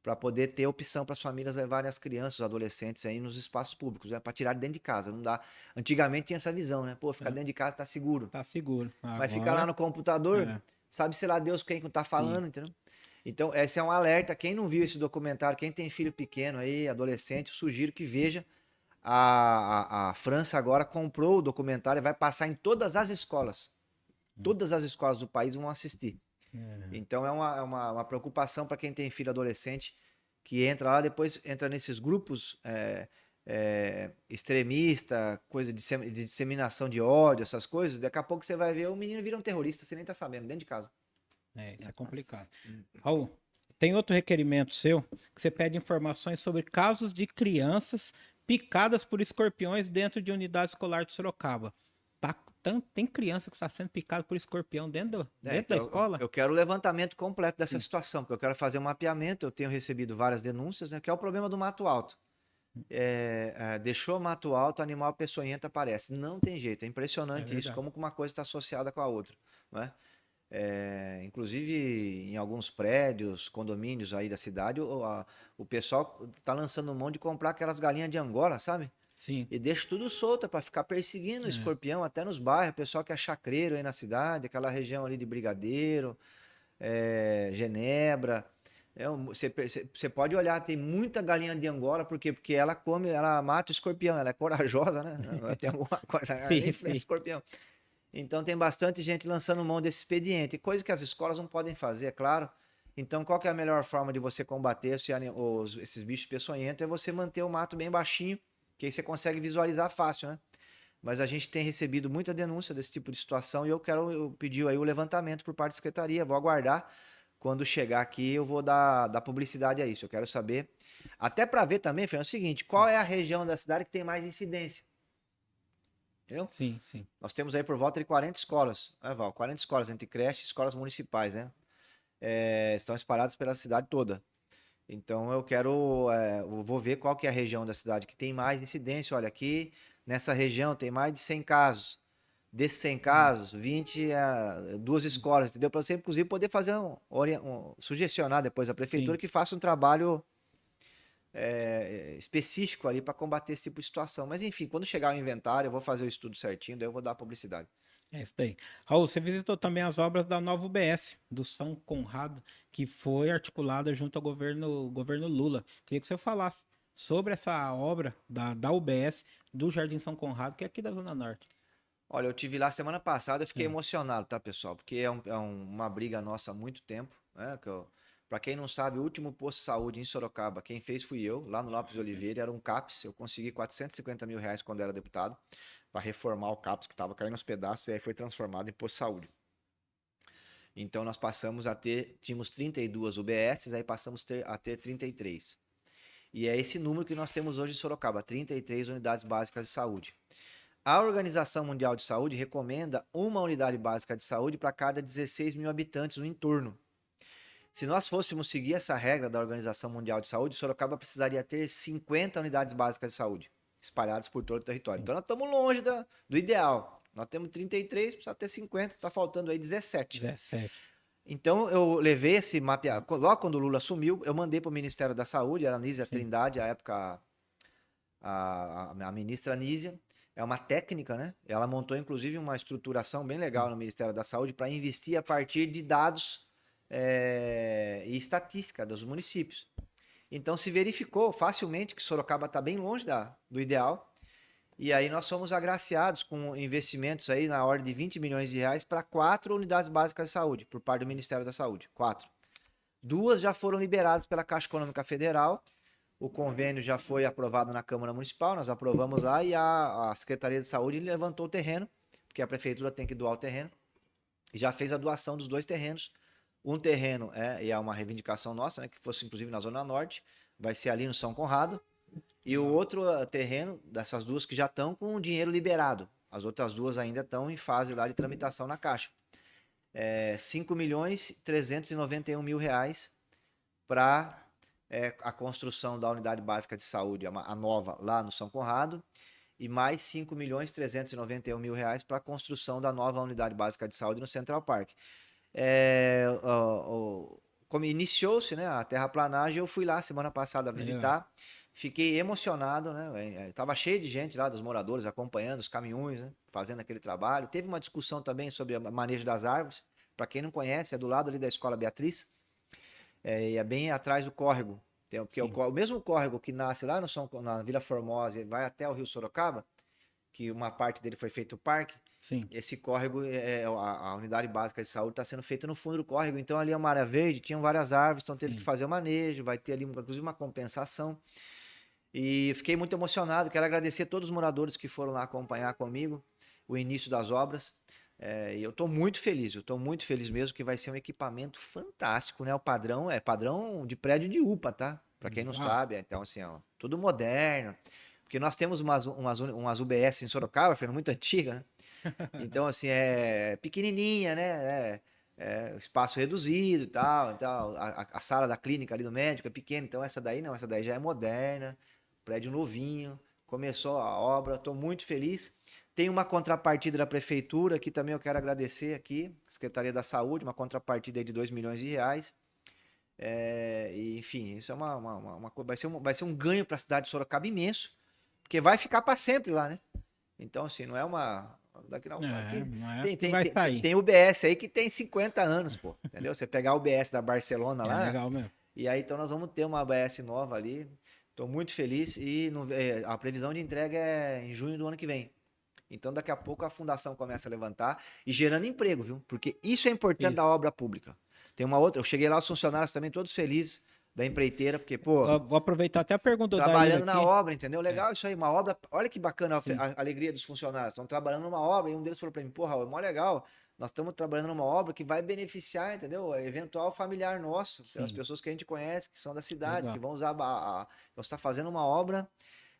para poder ter opção para as famílias levarem as crianças, os adolescentes aí nos espaços públicos, né? Para tirar de dentro de casa. Não dá. Antigamente tinha essa visão, né? Pô, ficar É, dentro de casa tá seguro. tá seguro. Mas ficar lá Agora, no computador, é, sabe se lá Deus quem tá sim. falando, entendeu? Então, esse é um alerta. Quem não viu esse documentário, quem tem filho pequeno aí, adolescente, eu sugiro que veja. A França agora comprou o documentário e vai passar em todas as escolas. Todas as escolas do país vão assistir. É, Então é uma preocupação para quem tem filho adolescente que entra lá, depois entra nesses grupos extremista, coisa de disseminação de ódio, essas coisas. Daqui a pouco você vai ver o menino vira um terrorista, você nem tá sabendo, dentro de casa. isso é complicado. Raul, tem outro requerimento seu que você pede informações sobre casos de crianças picadas por escorpiões dentro de unidade escolar de Sorocaba. Tá, tem criança que está sendo picada por escorpião dentro da Então escola? eu quero o levantamento completo dessa Sim. situação, porque eu quero fazer um mapeamento. Eu tenho recebido várias denúncias, né, que é o problema do mato alto. Deixou mato alto, animal peçonhento aparece. Não tem jeito, é É impressionante isso, verdade. como que uma coisa está associada com a outra, né? Inclusive em alguns prédios, condomínios aí da cidade, o pessoal tá lançando mão de comprar aquelas galinhas de Angola, sabe? Sim. E deixa tudo solta para ficar perseguindo o É. escorpião até nos bairros, o pessoal que é chacreiro aí na cidade, aquela região ali de Brigadeiro, Genebra. Você pode olhar, tem muita galinha de Angola, por quê? Porque ela come, ela mata o escorpião, ela é corajosa, né? Ela tem alguma coisa, ela Sim, enfrenta o sim. escorpião. Então tem bastante gente lançando mão desse expediente, coisa que as escolas não podem fazer, é claro. Então qual que é a melhor forma de você combater esses bichos peçonhentos? É você manter o mato bem baixinho, que aí você consegue visualizar fácil, né? Mas a gente tem recebido muita denúncia desse tipo de situação e eu pedi aí o levantamento por parte da secretaria. Vou aguardar. Quando chegar aqui, eu vou dar publicidade a isso. Eu quero saber. Até para ver também, Fernando, é o seguinte: qual Sim, é a região da cidade que tem mais incidência? Entendeu? sim, sim. Nós temos aí por volta de 40 escolas, né, Val? 40 escolas entre creches e escolas municipais, né? Estão espalhadas pela cidade toda. Então eu vou ver qual que é a região da cidade que tem mais incidência. Olha, aqui nessa região tem mais de 100 casos. Desses 100 Hum, casos, 20 duas escolas, entendeu? Para você, inclusive, poder fazer sugestionar depois a prefeitura sim. que faça um trabalho específico ali para combater esse tipo de situação. Mas enfim, quando chegar o inventário, eu vou fazer o estudo certinho, daí eu vou dar publicidade. É isso daí. Raul, você visitou também as obras da nova UBS, do São Conrado, que foi articulada junto ao governo Lula. Queria que você falasse sobre essa obra da UBS do Jardim São Conrado, que é aqui da Zona Norte. Olha, eu tive lá semana passada, eu fiquei É, emocionado, tá, pessoal? Porque uma briga nossa há muito tempo, né? Para quem não sabe, o último posto de saúde em Sorocaba, quem fez fui eu, lá no Lopes de Oliveira, era um CAPS, eu consegui R$ 450 mil quando era deputado. para reformar o CAPS que estava caindo aos pedaços e aí foi transformado em posto de saúde. Então nós passamos a ter, tínhamos 32 UBSs, aí passamos a ter 33. E é esse número que nós temos hoje em Sorocaba, 33 unidades básicas de saúde. A Organização Mundial de Saúde recomenda uma unidade básica de saúde para cada 16 mil habitantes no entorno. Se nós fôssemos seguir essa regra da Organização Mundial de Saúde, Sorocaba precisaria ter 50 unidades básicas de saúde, espalhadas por todo o território. Sim. Então nós estamos longe do ideal. Nós temos 33, precisa ter 50, está faltando aí 17. 17. Então eu levei esse mapeamento, logo quando o Lula assumiu, eu mandei para o Ministério da Saúde, era a Nízia Trindade, à época a ministra Nízia, é uma técnica, né? Ela montou inclusive uma estruturação bem legal no Ministério da Saúde para investir a partir de dados e estatística dos municípios. Então se verificou facilmente que Sorocaba está bem longe do ideal. E aí nós fomos agraciados com investimentos aí na ordem de 20 milhões de reais para 4 unidades básicas de saúde, por parte do Ministério da Saúde. 4. 2 já foram liberadas pela Caixa Econômica Federal. O convênio já foi aprovado na Câmara Municipal, nós aprovamos lá e a Secretaria de Saúde levantou o terreno, porque a Prefeitura tem que doar o terreno, e já fez a doação dos 2 terrenos. Um terreno é uma reivindicação nossa, né, que fosse inclusive na Zona Norte, vai ser ali no São Conrado. E o outro terreno, dessas 2 que já estão com o dinheiro liberado. As outras 2 ainda estão em fase lá de tramitação na Caixa. 5.391.000 reais para a construção da unidade básica de saúde, a nova, lá no São Conrado. E mais 5.391.000 reais para a construção da nova unidade básica de saúde no Central Park. Como iniciou-se, né, a terraplanagem, eu fui lá semana passada visitar. Fiquei emocionado, né? Tava cheio de gente lá, dos moradores, acompanhando os caminhões, né? Fazendo aquele trabalho. Teve uma discussão também sobre o manejo das árvores. Para quem não conhece, é do lado ali da Escola Beatriz. E é bem atrás do córrego. Porque o mesmo córrego que nasce lá na Vila Formosa e vai até o Rio Sorocaba, que uma parte dele foi feito parque. Sim. Esse córrego, a unidade básica de saúde está sendo feita no fundo do córrego. Então ali é uma área verde, tinham várias árvores, então teve que fazer o manejo, vai ter ali inclusive uma compensação. E fiquei muito emocionado, quero agradecer a todos os moradores que foram lá acompanhar comigo o início das obras. E eu estou muito feliz mesmo, que vai ser um equipamento fantástico, né? O padrão é padrão de prédio de UPA, tá? Para quem não sabe, então assim, ó, tudo moderno. Porque nós temos umas UBS em Sorocaba, foi muito antiga, né? Então assim, é pequenininha, né? Espaço reduzido e tal. Então, a sala da clínica ali do médico é pequena, então essa daí não, essa daí já é moderna. Prédio novinho, começou a obra, estou muito feliz. Tem uma contrapartida da Prefeitura, que também eu quero agradecer aqui, Secretaria da Saúde, uma contrapartida aí de 2 milhões de reais. E, enfim, isso é vai ser um ganho para a cidade de Sorocaba imenso, porque vai ficar para sempre lá, né? Então, assim, não é uma... Daqui não, tem UBS aí que tem 50 anos, pô, entendeu? Você pegar o UBS da Barcelona lá, legal mesmo. E aí então nós vamos ter uma UBS nova ali. Estou muito feliz e a previsão de entrega é em junho do ano que vem. Então daqui a pouco a fundação começa a levantar e gerando emprego, viu? Porque isso é importante da obra pública. Tem uma outra, eu cheguei lá, os funcionários também todos felizes da empreiteira, porque, pô... Vou aproveitar até a pergunta da trabalhando na obra, entendeu? Legal isso aí, uma obra... Olha que bacana a alegria dos funcionários. Estão trabalhando numa obra e um deles falou para mim, porra, é mó legal, nós estamos trabalhando numa obra que vai beneficiar, entendeu? Eventual familiar nosso, as pessoas que a gente conhece, que são da cidade, que vão usar... Você está fazendo uma obra...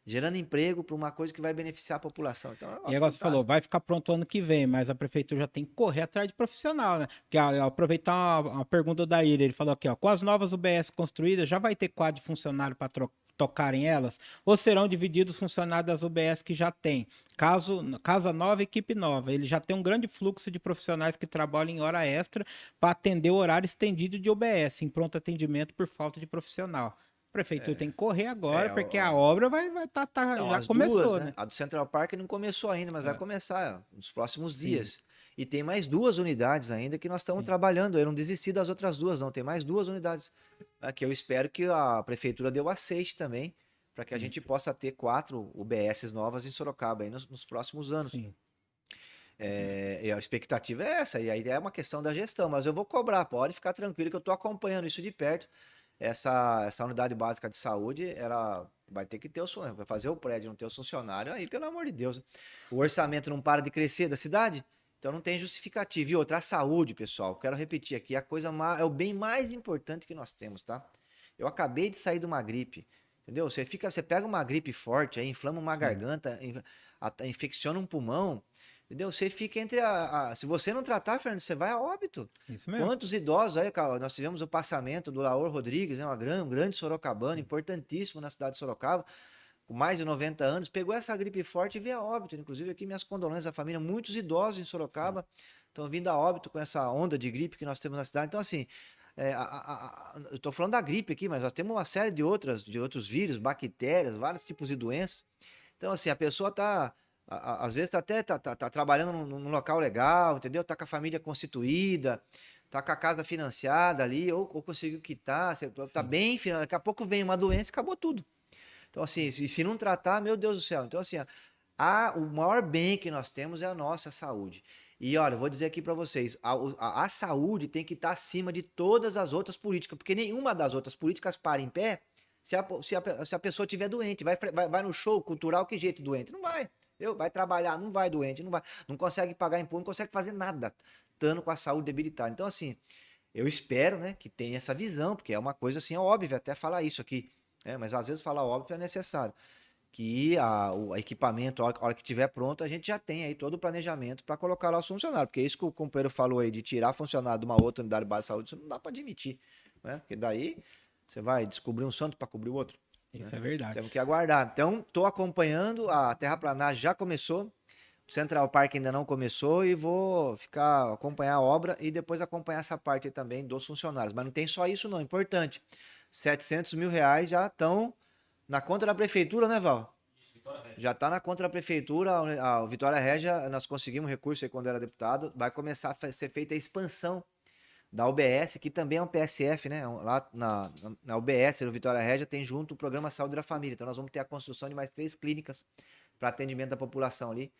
gerando emprego para uma coisa que vai beneficiar a população. Então, e agora você falou, vai ficar pronto ano que vem, mas a prefeitura já tem que correr atrás de profissional, né? Porque aproveitar uma pergunta da Ira, ele falou aqui, ó, com as novas UBS construídas, já vai ter quadro de funcionário para tocarem elas? Ou serão divididos os funcionários das UBS que já tem? Casa nova, equipe nova. Ele já tem um grande fluxo de profissionais que trabalham em hora extra para atender o horário estendido de UBS, em pronto atendimento por falta de profissional. A prefeitura tem que correr agora, porque a obra já começou, né? A do Central Park não começou ainda, mas vai começar nos próximos dias. E tem mais 2 unidades ainda que nós estamos trabalhando. Eu não desisti das outras 2, não. Tem mais 2 unidades. Que eu espero que a prefeitura dê o aceite também, para que a gente possa ter 4 UBSs novas em Sorocaba aí nos próximos anos. Sim. E a expectativa é essa, e aí é uma questão da gestão, mas eu vou cobrar, pode ficar tranquilo que eu estou acompanhando isso de perto. essa unidade básica de saúde, ela vai ter que ter vai fazer o prédio, não ter os funcionários, aí, pelo amor de Deus. O orçamento não para de crescer da cidade, então não tem justificativa. E outra, a saúde, pessoal, quero repetir aqui, é o bem mais importante que nós temos, tá? Eu acabei de sair de uma gripe, entendeu? Você pega uma gripe forte, aí inflama uma garganta, infecciona um pulmão, entendeu? Você fica entre se você não tratar, Fernando, você vai a óbito. Isso mesmo. Quantos idosos aí, cara, nós tivemos o passamento do Laor Rodrigues, né, um grande sorocabano, importantíssimo na cidade de Sorocaba, com mais de 90 anos, pegou essa gripe forte e veio a óbito. Inclusive aqui minhas condolências à família, muitos idosos em Sorocaba estão vindo a óbito com essa onda de gripe que nós temos na cidade. Então assim, eu estou falando da gripe aqui, mas nós temos uma série de outros vírus, bactérias, vários tipos de doenças. Então assim, a pessoa está às vezes tá trabalhando num local legal, entendeu? Tá com a família constituída, tá com a casa financiada ali, ou conseguiu quitar, tá bem, daqui a pouco vem uma doença e acabou tudo. Então, assim, se não tratar, meu Deus do céu. Então, assim, o maior bem que nós temos é a nossa saúde. E olha, eu vou dizer aqui para vocês, a saúde tem que estar acima de todas as outras políticas, porque nenhuma das outras políticas para em pé se a pessoa estiver doente. Vai no show cultural, que jeito doente? Não vai. Vai trabalhar, não vai doente, não consegue pagar imposto, não consegue fazer nada, estando com a saúde debilitada. Então, assim, eu espero, né, que tenha essa visão, porque é uma coisa assim óbvia até falar isso aqui, mas às vezes falar óbvio é necessário. Que o equipamento, a hora que estiver pronto, a gente já tem aí todo o planejamento para colocar lá os funcionários. Porque isso que o companheiro falou aí, de tirar funcionário de uma outra unidade básica de saúde, isso não dá para admitir. Né? Porque daí você vai descobrir um santo para cobrir o outro. Isso é verdade. Temos que aguardar. Então, estou acompanhando, a terraplanagem já começou, o Central Park ainda não começou e vou acompanhar a obra e depois acompanhar essa parte aí também dos funcionários. Mas não tem só isso não, importante. 700 mil reais já estão na conta da prefeitura, né, Val? Isso, Vitória Regia. Já está na conta da prefeitura, a Vitória Regia, nós conseguimos recurso aí quando era deputado, vai começar a ser feita a expansão da UBS, que também é um PSF, né? Lá na UBS, no Vitória Regia, tem junto o programa Saúde da Família. Então nós vamos ter a construção de mais 3 clínicas para atendimento da população ali.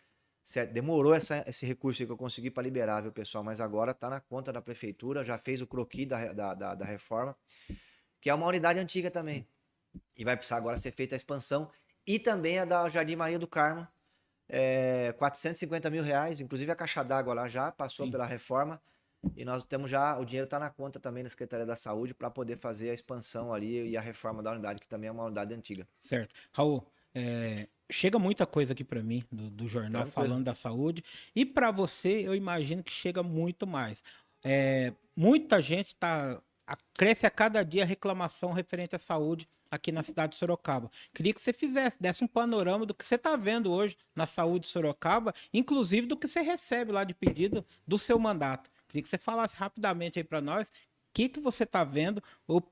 Demorou esse recurso aí que eu consegui para liberar, viu, pessoal? Mas agora está na conta da prefeitura, já fez o croquis da reforma, que é uma unidade antiga também. E vai precisar agora ser feita a expansão. E também a da Jardim Maria do Carmo, 450 mil reais, inclusive a caixa d'água lá já passou pela reforma. E nós temos já, o dinheiro está na conta também da Secretaria da Saúde para poder fazer a expansão ali e a reforma da unidade, que também é uma unidade antiga. Certo. Raul, chega muita coisa aqui para mim do jornal falando da saúde. E para você, eu imagino que chega muito mais. Muita gente cresce a cada dia a reclamação referente à saúde aqui na cidade de Sorocaba. Queria que você desse um panorama do que você está vendo hoje na saúde de Sorocaba, inclusive do que você recebe lá de pedido do seu mandato. Queria que você falasse rapidamente aí para nós o que você está vendo.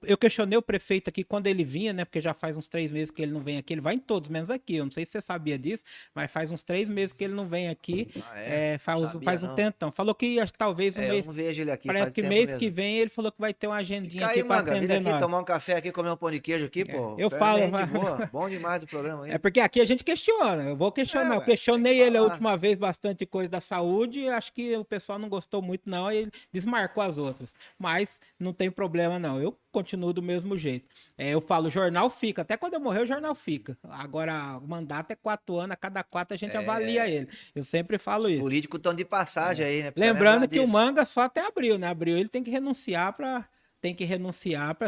Eu questionei o prefeito aqui quando ele vinha, né? Porque já faz uns 3 meses que ele não vem aqui. Ele vai em todos, menos aqui. Eu não sei se você sabia disso, mas faz uns 3 meses que ele não vem aqui. Faz um tentão. Falou que talvez um mês. Eu não vejo ele aqui. Parece que mês que vem ele falou que vai ter uma agendinha aqui para atender aqui, tomar um café aqui, comer um pão de queijo aqui, pô. Eu falo, boa. Bom demais o programa aí. É porque aqui a gente questiona. Eu vou questionar. Eu questionei ele a última vez bastante coisa da saúde. Acho que o pessoal não gostou muito, não. E ele desmarcou as outras. Mas não tem problema, não. Eu continuo do mesmo jeito. Eu falo, o jornal fica. Até quando eu morrer, o jornal fica. Agora, o mandato é 4 anos. A cada 4 a gente avalia ele. Eu sempre falo isso. Os políticos estão de passagem aí, né? Lembrando que o Manga só até abril, né? Abril ele tem que renunciar para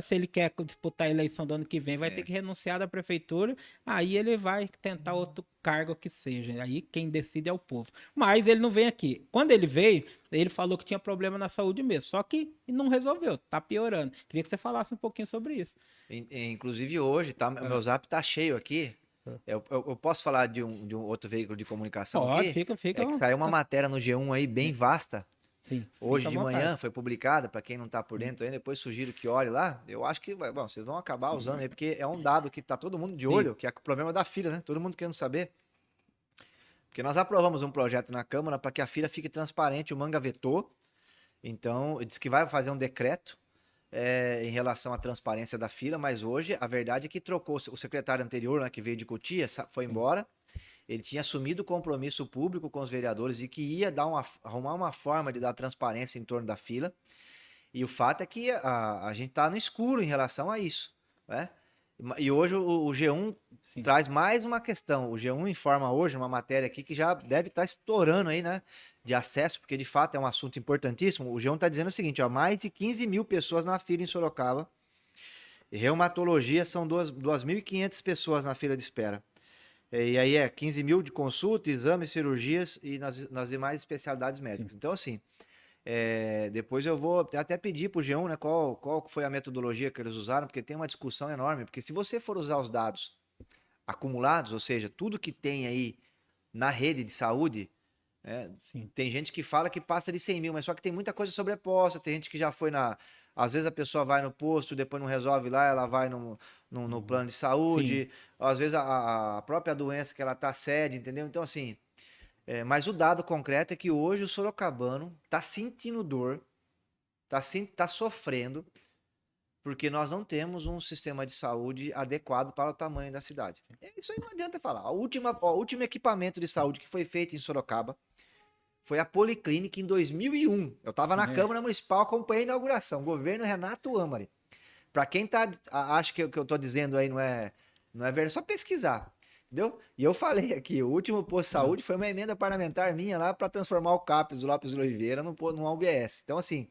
se ele quer disputar a eleição do ano que vem, vai ter que renunciar da prefeitura, aí ele vai tentar outro cargo que seja, aí quem decide é o povo. Mas ele não vem aqui. Quando ele veio, ele falou que tinha problema na saúde mesmo, só que não resolveu, tá piorando. Queria que você falasse um pouquinho sobre isso. Inclusive hoje, meu zap tá cheio aqui. Eu posso falar de um outro veículo de comunicação aqui? Fica. Que saiu uma matéria no G1 aí bem vasta. Sim, hoje de manhã foi publicada, para quem não está por dentro aí, depois sugiro que olhe lá. Eu acho que vocês vão acabar usando aí, porque é um dado que tá todo mundo de olho, que é o problema da fila, né? Todo mundo querendo saber. Porque nós aprovamos um projeto na Câmara para que a fila fique transparente, o Manga vetou. Então, diz que vai fazer um decreto em relação à transparência da fila, mas hoje a verdade é que trocou o secretário anterior, né, que veio de Cotia, foi embora. Ele tinha assumido o compromisso público com os vereadores e que ia arrumar uma forma de dar transparência em torno da fila. E o fato é que a gente está no escuro em relação a isso, né? E hoje o G1 Sim. traz mais uma questão. O G1 informa hoje uma matéria aqui que já deve estar estourando aí, né? De acesso, porque de fato é um assunto importantíssimo. O G1 está dizendo o seguinte, ó, mais de 15 mil pessoas na fila em Sorocaba. Reumatologia são 2.500 pessoas na fila de espera. E aí é 15 mil de consulta, exames, cirurgias e nas demais especialidades Sim. médicas. Então, assim, depois eu vou até pedir para o G1, né, qual foi a metodologia que eles usaram, porque tem uma discussão enorme. Porque se você for usar os dados acumulados, ou seja, tudo que tem aí na rede de saúde, Sim. tem gente que fala que passa de 100 mil, mas só que tem muita coisa sobreposta. Tem gente que já foi na. Às vezes a pessoa vai no posto, depois não resolve lá, ela vai no plano de Sim. saúde. Às vezes a própria doença que ela tá cede, entendeu? Então, assim. Mas o dado concreto é que hoje o sorocabano tá sentindo dor, tá sofrendo, porque nós não temos um sistema de saúde adequado para o tamanho da cidade. Isso aí não adianta falar. O último equipamento de saúde que foi feito em Sorocaba foi a Policlínica em 2001. Eu estava na É. Câmara Municipal, acompanhei a inauguração. Governo Renato Amari. Para quem acha que o que eu estou dizendo aí não é verdade, é só pesquisar. Entendeu? E eu falei aqui, o último posto de Ah, saúde foi uma emenda parlamentar minha lá para transformar o CAPES, do Lopes de Oliveira, num UBS. Então, assim,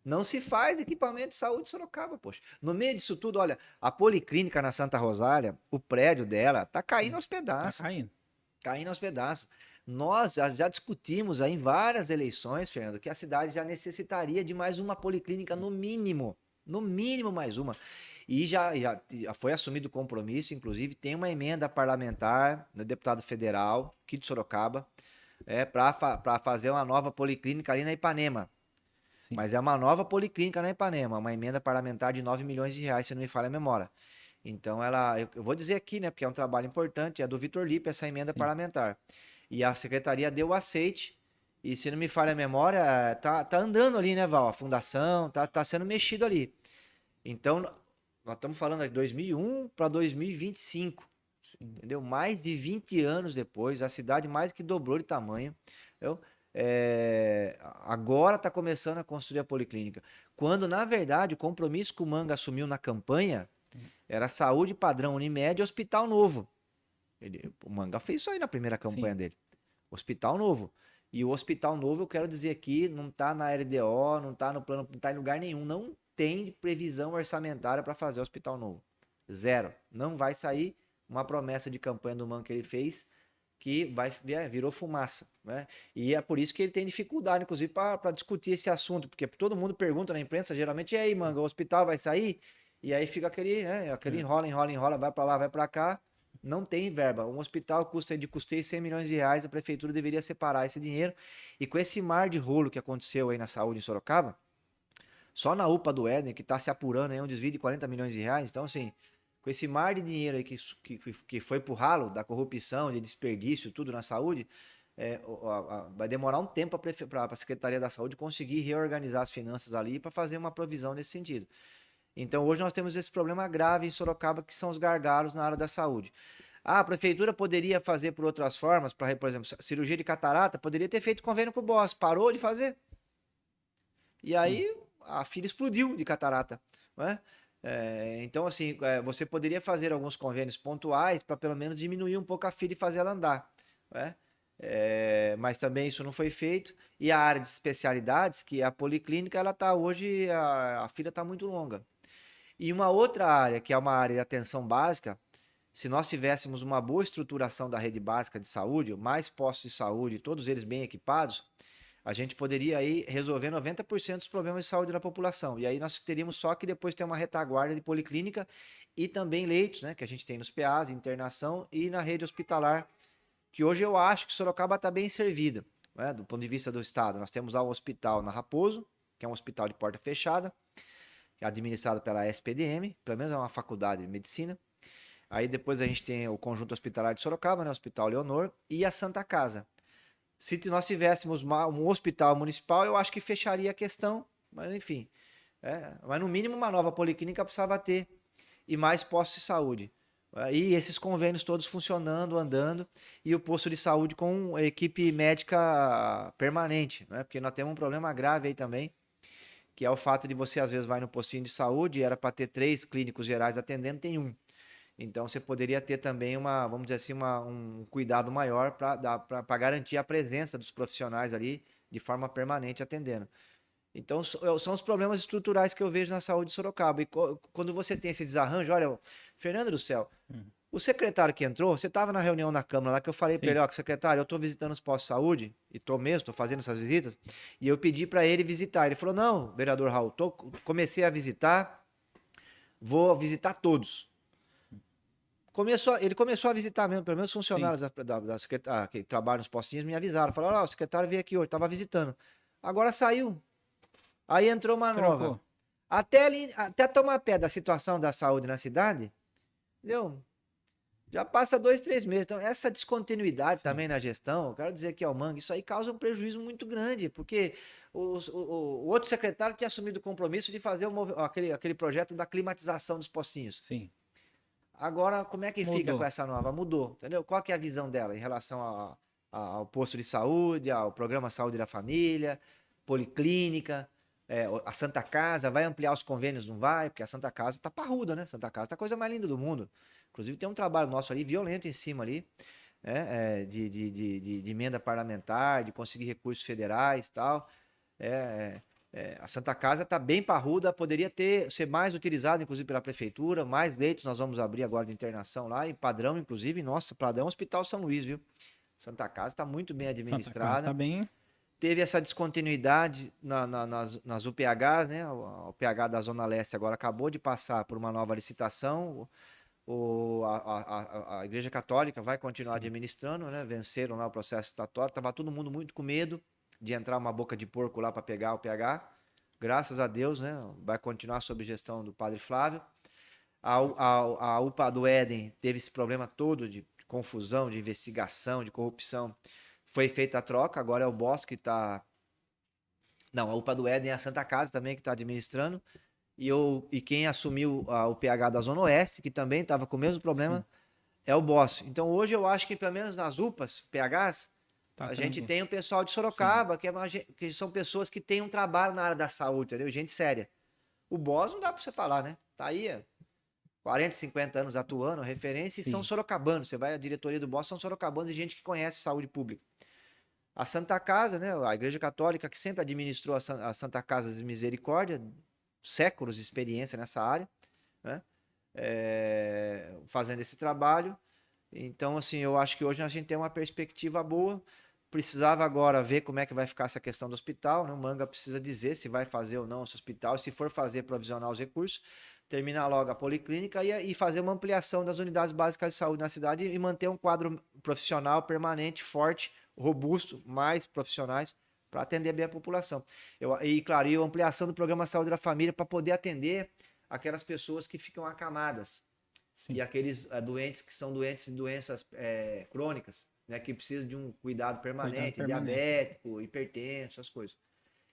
não se faz equipamento de saúde em Sorocaba, poxa. No meio disso tudo, olha, a Policlínica na Santa Rosália, o prédio dela, tá caindo aos tá pedaços. caindo. Caindo aos pedaços. Nós já discutimos aí em várias eleições, Fernando, que a cidade já necessitaria de mais uma policlínica no mínimo. No mínimo mais uma. E já foi assumido o compromisso, inclusive, tem uma emenda parlamentar da deputado federal, aqui de Sorocaba, para fazer uma nova policlínica ali na Ipanema. Sim. Mas é uma nova policlínica na Ipanema, uma emenda parlamentar de 9 milhões de reais, se não me falha a memória. Então, eu vou dizer aqui, né, porque é um trabalho importante, é do Vitor Lipe, essa emenda Sim. parlamentar. E a secretaria deu o aceite, e se não me falha a memória, tá andando ali, né, Val? A fundação, tá sendo mexido ali. Então, nós estamos falando de 2001 para 2025, Sim. entendeu? Mais de 20 anos depois, a cidade mais que dobrou de tamanho, entendeu? Agora está começando a construir a policlínica. Quando, na verdade, o compromisso que o Manga assumiu na campanha era saúde padrão Unimed e hospital novo. O Manga fez isso aí na primeira Sim. campanha dele. Hospital novo. E o hospital novo, eu quero dizer aqui, não está na LDO, não está no plano, não está em lugar nenhum. Não tem previsão orçamentária para fazer o hospital novo. Zero. Não vai sair uma promessa de campanha do Manga que ele fez que virou fumaça, né? E é por isso que ele tem dificuldade, inclusive, para discutir esse assunto, porque todo mundo pergunta na imprensa, geralmente, e aí, Manga, o hospital vai sair? E aí fica aquele É. enrola, vai para lá, vai para cá, não tem verba. Um hospital de custeio 100 milhões de reais, a prefeitura deveria separar esse dinheiro. E com esse mar de rolo que aconteceu aí na saúde em Sorocaba, só na UPA do Éden, que está se apurando aí um desvio de 40 milhões de reais, então assim, com esse mar de dinheiro aí que foi pro ralo da corrupção, de desperdício, tudo na saúde, vai demorar um tempo para a Secretaria da Saúde conseguir reorganizar as finanças ali para fazer uma provisão nesse sentido. Então hoje nós temos esse problema grave em Sorocaba, que são os gargalos na área da saúde. Ah, a prefeitura poderia fazer por outras formas, por exemplo, cirurgia de catarata, poderia ter feito convênio com o BOS, parou de fazer. E Sim. aí a filha explodiu de catarata, né? Então, assim, você poderia fazer alguns convênios pontuais para pelo menos diminuir um pouco a fila e fazer ela andar, né? Mas também isso não foi feito. E a área de especialidades, que é a policlínica, ela tá hoje, a fila está muito longa. E uma outra área, que é uma área de atenção básica, se nós tivéssemos uma boa estruturação da rede básica de saúde, mais postos de saúde, todos eles bem equipados, a gente poderia aí resolver 90% dos problemas de saúde da população. E aí nós teríamos só que depois ter uma retaguarda de policlínica e também leitos, né, que a gente tem nos PAs, internação e na rede hospitalar, que hoje eu acho que Sorocaba está bem servida, né, do ponto de vista do estado. Nós temos lá o hospital na Raposo, que é um hospital de porta fechada, que é administrado pela SPDM, pelo menos é uma faculdade de medicina. Aí depois a gente tem o conjunto hospitalar de Sorocaba, né, o Hospital Leonor, e a Santa Casa. Se nós tivéssemos um hospital municipal, eu acho que fecharia a questão, mas enfim. Mas no mínimo uma nova policlínica precisava ter e mais postos de saúde. E esses convênios todos funcionando, andando, e o posto de saúde com equipe médica permanente, né? Porque nós temos um problema grave aí também, que é o fato de você, às vezes, vai no postinho de saúde e era para ter 3 clínicos gerais atendendo, tem um. Então, você poderia ter também vamos dizer assim, um cuidado maior para garantir a presença dos profissionais ali de forma permanente atendendo. Então, são os problemas estruturais que eu vejo na saúde de Sorocaba. E quando você tem esse desarranjo, olha, Fernando do céu, o secretário que entrou, você estava na reunião na Câmara lá que eu falei para ele, ó, secretário, eu estou visitando os postos de saúde, e estou mesmo, estou fazendo essas visitas, e eu pedi para ele visitar. Ele falou, não, vereador Raul, comecei a visitar, vou visitar todos. Ele começou a visitar mesmo, pelo menos os funcionários da secretaria que trabalham nos postinhos me avisaram, falaram, ó, o secretário veio aqui hoje, estava visitando. Agora saiu. Aí entrou uma nova. Até tomar pé da situação da saúde na cidade, entendeu? Já passa 2, 3 meses. Então, essa descontinuidade também na gestão, eu quero dizer que ao Mangue, isso aí causa um prejuízo muito grande, porque o outro secretário tinha assumido o compromisso de fazer aquele projeto da climatização dos postinhos. Sim. Agora, como é que fica com essa nova? Mudou, entendeu? Qual que é a visão dela em relação ao posto de saúde, ao programa Saúde da Família, policlínica, a Santa Casa, vai ampliar os convênios, não vai? Porque a Santa Casa tá parruda, né? Santa Casa tá a coisa mais linda do mundo. Inclusive tem um trabalho nosso ali, violento em cima ali, né? De emenda parlamentar, de conseguir recursos federais e tal. A Santa Casa está bem parruda, poderia ser mais utilizada, inclusive, pela prefeitura, mais leitos nós vamos abrir agora de internação lá, e padrão, inclusive, nossa, padrão Hospital São Luís, viu? Santa Casa está muito bem administrada. Santa Casa tá bem... Teve essa descontinuidade nas UPHs, né? O UPH da Zona Leste agora acabou de passar por uma nova licitação, a Igreja Católica vai continuar administrando, né? Venceram lá o processo estatório, estava todo mundo muito com medo de entrar uma boca de porco lá para pegar o PH. Graças a Deus, né? Vai continuar sob gestão do Padre Flávio. A UPA do Éden teve esse problema todo de confusão, de investigação, de corrupção. Foi feita a troca, agora é o Boss que está... Não, a UPA do Éden é a Santa Casa também que está administrando. E quem assumiu o PH da Zona Oeste, que também estava com o mesmo problema, é o Boss. Então hoje eu acho que pelo menos nas UPAs, PHs, a gente tem o pessoal de Sorocaba, que são pessoas que têm um trabalho na área da saúde, entendeu? Gente séria. O Boss não dá para você falar, né? Tá aí 40, 50 anos atuando, referência, e são sorocabanos. Você vai à diretoria do Boss, são sorocabanos e gente que conhece saúde pública. A Santa Casa, né? A Igreja Católica, que sempre administrou a Santa Casa de Misericórdia, séculos de experiência nessa área, né? Fazendo esse trabalho. Então, assim, eu acho que hoje a gente tem uma perspectiva boa. Precisava agora ver como é que vai ficar essa questão do hospital, né? O Manga precisa dizer se vai fazer ou não esse hospital, se for fazer, provisionar os recursos, terminar logo a policlínica e fazer uma ampliação das unidades básicas de saúde na cidade e manter um quadro profissional permanente, forte, robusto, mais profissionais para atender bem a população. Claro, e a ampliação do programa Saúde da Família para poder atender aquelas pessoas que ficam acamadas. E aqueles doentes que são doentes de doenças crônicas, né, que precisam de um cuidado permanente, diabético, hipertenso, essas coisas.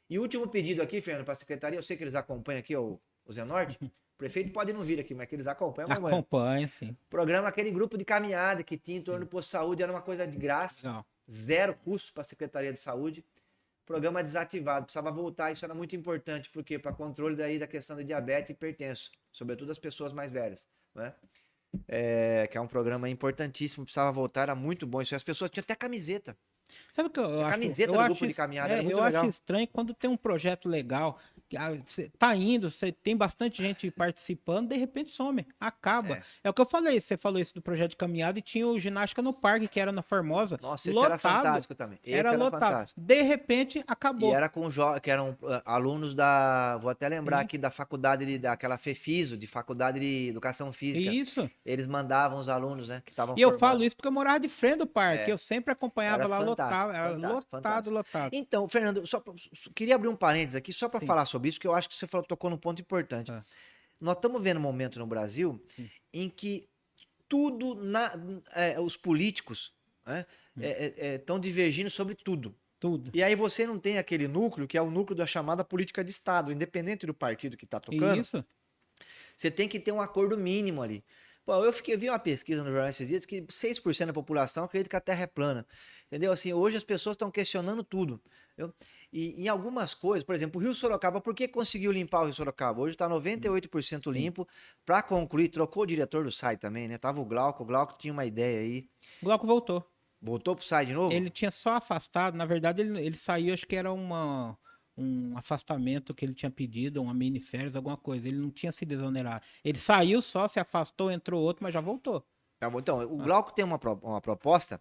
E o último pedido aqui, Fernando, para a secretaria, eu sei que eles acompanham aqui o Zenorte, o prefeito pode não vir aqui, mas que eles acompanham. Acompanha, sim. Programa, aquele grupo de caminhada que tinha em torno do posto de saúde, era uma coisa de graça, zero custo para a Secretaria de Saúde. Programa desativado, precisava voltar, isso era muito importante, porque para controle da questão de diabetes e hipertenso, sobretudo as pessoas mais velhas, né? Que é um programa importantíssimo, precisava voltar, era muito bom isso. As pessoas tinham até camiseta. Sabe o que eu acho? Camiseta do grupo de caminhada, era muito legal. Acho estranho quando tem um projeto legal, você tá indo, você tem bastante gente participando, de repente some, acaba. É o que eu falei, você falou isso do projeto de caminhada e tinha o ginástica no parque, que era na Formosa. Nossa, esse era fantástico também. Era lotado. Fantástico. De repente, acabou. E era com que eram alunos vou até lembrar aqui da faculdade, daquela FEFISO, de Faculdade de Educação Física. Isso. Eles mandavam os alunos, né, que estavam formados. Eu falo isso porque eu morava de frente do parque, eu sempre acompanhava lá, era lotado. Então, Fernando, queria abrir um parênteses aqui só para falar sobre isso, que eu acho que você tocou num ponto importante. Nós estamos vendo um momento no Brasil em que tudo, os políticos estão divergindo sobre tudo. E aí você não tem aquele núcleo, que é o núcleo da chamada política de Estado, independente do partido que está tocando. Isso. Você tem que ter um acordo mínimo ali. Pô, eu vi uma pesquisa no jornal esses dias que 6% da população acredita que a Terra é plana. Entendeu? Assim, hoje as pessoas estão questionando tudo. Entendeu? E em algumas coisas, por exemplo, o Rio Sorocaba, por que conseguiu limpar o Rio Sorocaba? Hoje está 98% Sim. limpo. Para concluir, trocou o diretor do SAI também, né? Tava o Glauco tinha uma ideia aí. O Glauco voltou. Voltou pro SAI de novo? Ele tinha só afastado, na verdade ele saiu, acho que era um afastamento que ele tinha pedido, uma mini férias, alguma coisa. Ele não tinha se desonerado. Ele saiu só, se afastou, entrou outro, mas já voltou. Tá bom. Então, o Ah, Glauco tem uma proposta,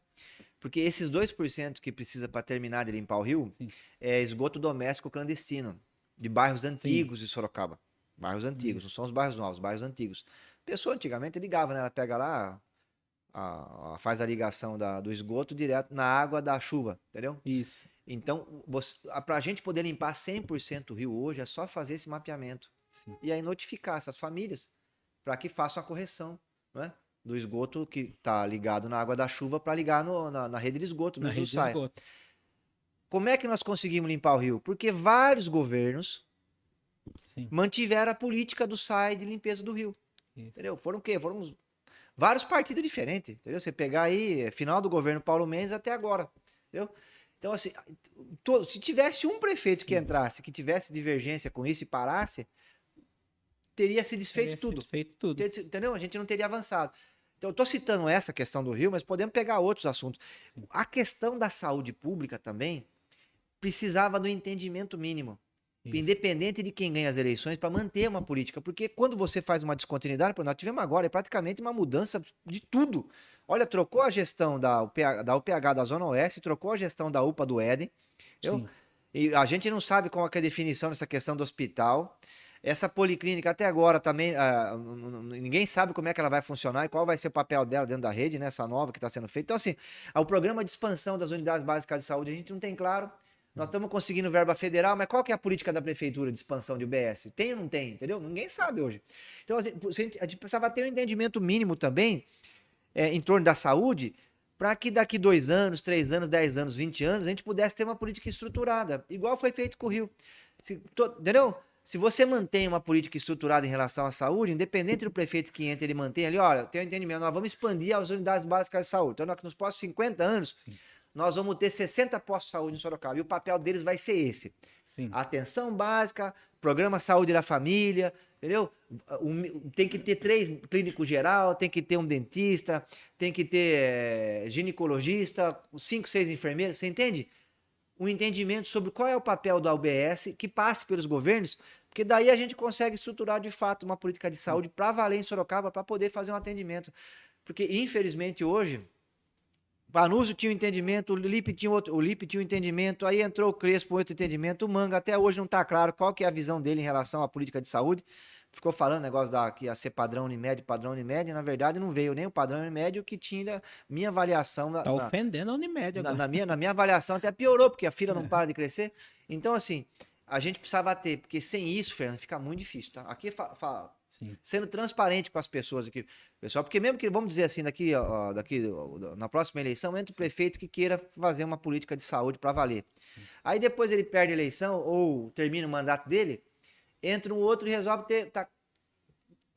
porque esses 2% que precisa para terminar de limpar o rio sim, é esgoto doméstico clandestino, de bairros sim, antigos de Sorocaba. Bairros antigos, não isso. são os bairros novos, bairros antigos. A pessoa antigamente ligava, né? Ela pega lá, faz a ligação do esgoto direto na água da chuva, entendeu? Isso. Então, para a gente poder limpar 100% o rio hoje, é só fazer esse mapeamento. Sim. E aí notificar essas famílias para que façam a correção, né? Do esgoto que está ligado na água da chuva para ligar na rede de esgoto, no Na Rio rede de Saia. esgoto. Como é que nós conseguimos limpar o rio? Porque vários governos Sim, mantiveram a política do SAI de limpeza do rio. isso. Entendeu? Foram o quê? Foram vários partidos diferentes. Entendeu? Você pegar aí, final do governo Paulo Mendes até agora. Entendeu? Então, assim, se tivesse um prefeito que Sim. entrasse, que tivesse divergência com isso e parasse, teria se Teria desfeito sido tudo. feito tudo. Entendeu? A gente não teria avançado. Então, eu estou citando essa questão do Rio, mas podemos pegar outros assuntos. Sim. A questão da saúde pública também precisava do entendimento mínimo, Isso. independente de quem ganha as eleições, para manter uma política. Porque quando você faz uma descontinuidade, nós tivemos agora praticamente uma mudança de tudo. Olha, trocou a gestão UPH da Zona Oeste, trocou a gestão da UPA do Éden. Entendeu? Sim. E a gente não sabe qual é a definição dessa questão do hospital. Essa policlínica até agora também, ninguém sabe como é que ela vai funcionar e qual vai ser o papel dela dentro da rede, né, essa nova que está sendo feita. Então, assim, o programa de expansão das unidades básicas de saúde a gente não tem claro. Nós estamos conseguindo verba federal, mas qual que é a política da prefeitura de expansão de UBS? Tem ou não tem? Entendeu? Ninguém sabe hoje. Então, assim, a gente precisava ter um entendimento mínimo também em torno da saúde, para que daqui 2 anos, 3 anos, 10 anos, 20 anos, a gente pudesse ter uma política estruturada, igual foi feito com o Rio. Entendeu? Se você mantém uma política estruturada em relação à saúde, independente do prefeito que entra, ele mantém ali, olha, tem um entendimento, nós vamos expandir as unidades básicas de saúde. Então, nos próximos 50 anos, Sim. nós vamos ter 60 postos de saúde em Sorocaba. E o papel deles vai ser esse. Sim. Atenção básica, programa saúde da família, entendeu? Tem que ter 3 clínicos geral, tem que ter um dentista, tem que ter ginecologista, 5, 6 enfermeiros, você entende? Um entendimento sobre qual é o papel da UBS, que passe pelos governos, porque daí a gente consegue estruturar de fato uma política de saúde para valer em Sorocaba, para poder fazer um atendimento. Porque, infelizmente, hoje, o Panúzio tinha um entendimento, o Lipe tinha um entendimento, aí entrou o Crespo, outro entendimento, o Manga até hoje não está claro qual que é a visão dele em relação à política de saúde. Ficou falando negócio que ia ser padrão Unimed, na verdade não veio nem o padrão Unimed, o que tinha minha avaliação Tá ofendendo a Unimed agora. na minha avaliação até piorou, porque a fila não para de crescer. Então, assim, a gente precisava ter, porque sem isso, Fernando, fica muito difícil, tá? Aqui, Sim. sendo transparente com as pessoas aqui, pessoal, porque mesmo que, vamos dizer assim, na próxima eleição, entra o prefeito que queira fazer uma política de saúde para valer. Aí depois ele perde a eleição ou termina o mandato dele, entra um outro e resolve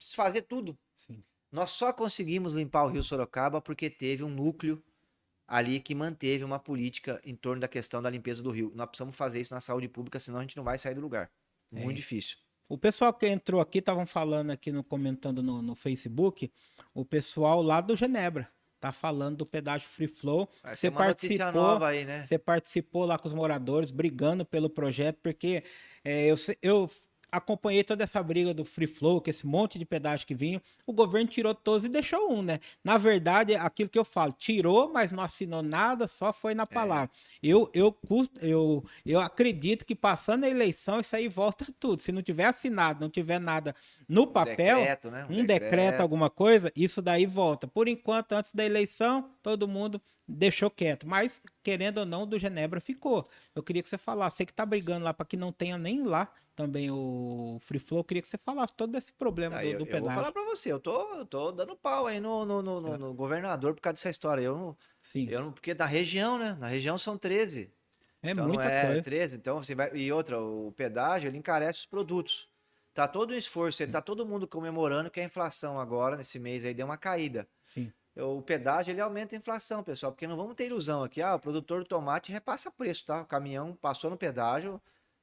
fazer tudo. Sim. Nós só conseguimos limpar o Rio Sorocaba porque teve um núcleo ali que manteve uma política em torno da questão da limpeza do rio. Nós precisamos fazer isso na saúde pública, senão a gente não vai sair do lugar. Muito difícil. O pessoal que entrou aqui estavam falando aqui comentando no Facebook, o pessoal lá do Genebra tá falando do pedágio Free Flow. Vai ser Você uma notícia participou, nova aí, né? você participou lá com os moradores, brigando pelo projeto, porque eu acompanhei toda essa briga do Free Flow, que esse monte de pedágio que vinha, o governo tirou todos e deixou um, né? Na verdade, aquilo que eu falo, tirou, mas não assinou nada, só foi na palavra. Eu acredito que passando a eleição, isso aí volta tudo. Se não tiver assinado, não tiver nada no papel, Decreto, né? um decreto, alguma coisa, isso daí volta. Por enquanto, antes da eleição, todo mundo deixou quieto, mas querendo ou não, do Genebra ficou. Eu queria que você falasse, você que tá brigando lá para que não tenha nem lá também o Free Flow, eu queria que você falasse todo esse problema Aí do eu vou pedágio. falar pra você, eu tô dando pau aí no governador por causa dessa história. Sim, Porque na região, né? Na região são 13. é Então não muita é coisa. 13, então você vai. E outra, o pedágio ele encarece os produtos. Tá todo um esforço, tá todo mundo comemorando que a inflação agora, nesse mês aí, deu uma caída. Sim, o pedágio ele aumenta a inflação, pessoal, porque não vamos ter ilusão aqui. O produtor do tomate repassa preço, tá? O caminhão passou no pedágio,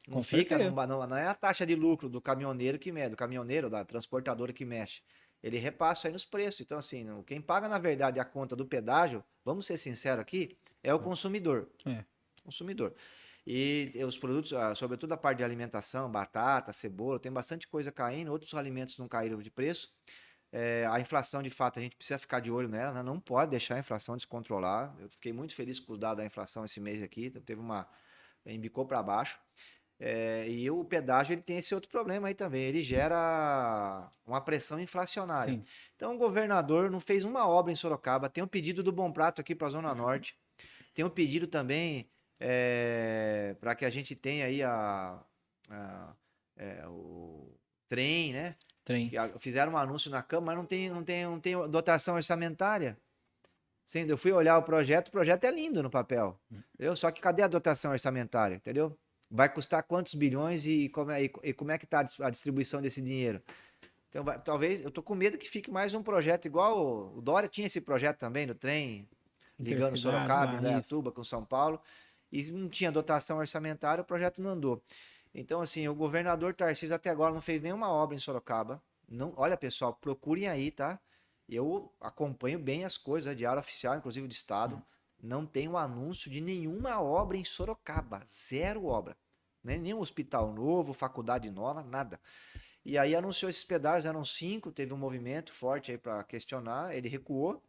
não Com fica, certeza. não é a taxa de lucro do caminhoneiro que mexe, do caminhoneiro, da transportadora que mexe. Ele repassa aí nos preços. Então, assim, quem paga, na verdade, a conta do pedágio, vamos ser sinceros aqui, é o consumidor. É. Consumidor. E os produtos, sobretudo a parte de alimentação, batata, cebola, tem bastante coisa caindo, outros alimentos não caíram de preço. A inflação, de fato, a gente precisa ficar de olho nela, né? Não pode deixar a inflação descontrolar. Eu fiquei muito feliz com os dados da inflação esse mês aqui, teve embicou para baixo. E o pedágio ele tem esse outro problema aí também, ele gera uma pressão inflacionária. Sim. Então o governador não fez uma obra em Sorocaba, tem um pedido do Bom Prato aqui para a Zona Norte, tem um pedido também para que a gente tenha aí o trem, né? Trem. Fizeram um anúncio na Câmara, mas não tem dotação orçamentária. Eu fui olhar o projeto é lindo no papel, entendeu? Só que cadê a dotação orçamentária, entendeu? Vai custar quantos bilhões e como é que está a distribuição desse dinheiro? Então, talvez, eu tô com medo que fique mais um projeto igual o Dória tinha esse projeto também no trem, ligando Intercidade Sorocaba, lá, Indaiatuba com São Paulo, e não tinha dotação orçamentária, o projeto não andou. Então, assim, o governador Tarcísio até agora não fez nenhuma obra em Sorocaba. Não, olha, pessoal, procurem aí, tá? Eu acompanho bem as coisas, Diário Oficial, inclusive do Estado. Não tem um anúncio de nenhuma obra em Sorocaba. Zero obra. Nenhum hospital novo, faculdade nova, nada. E aí anunciou esses pedágios, eram 5, teve um movimento forte aí para questionar, ele recuou.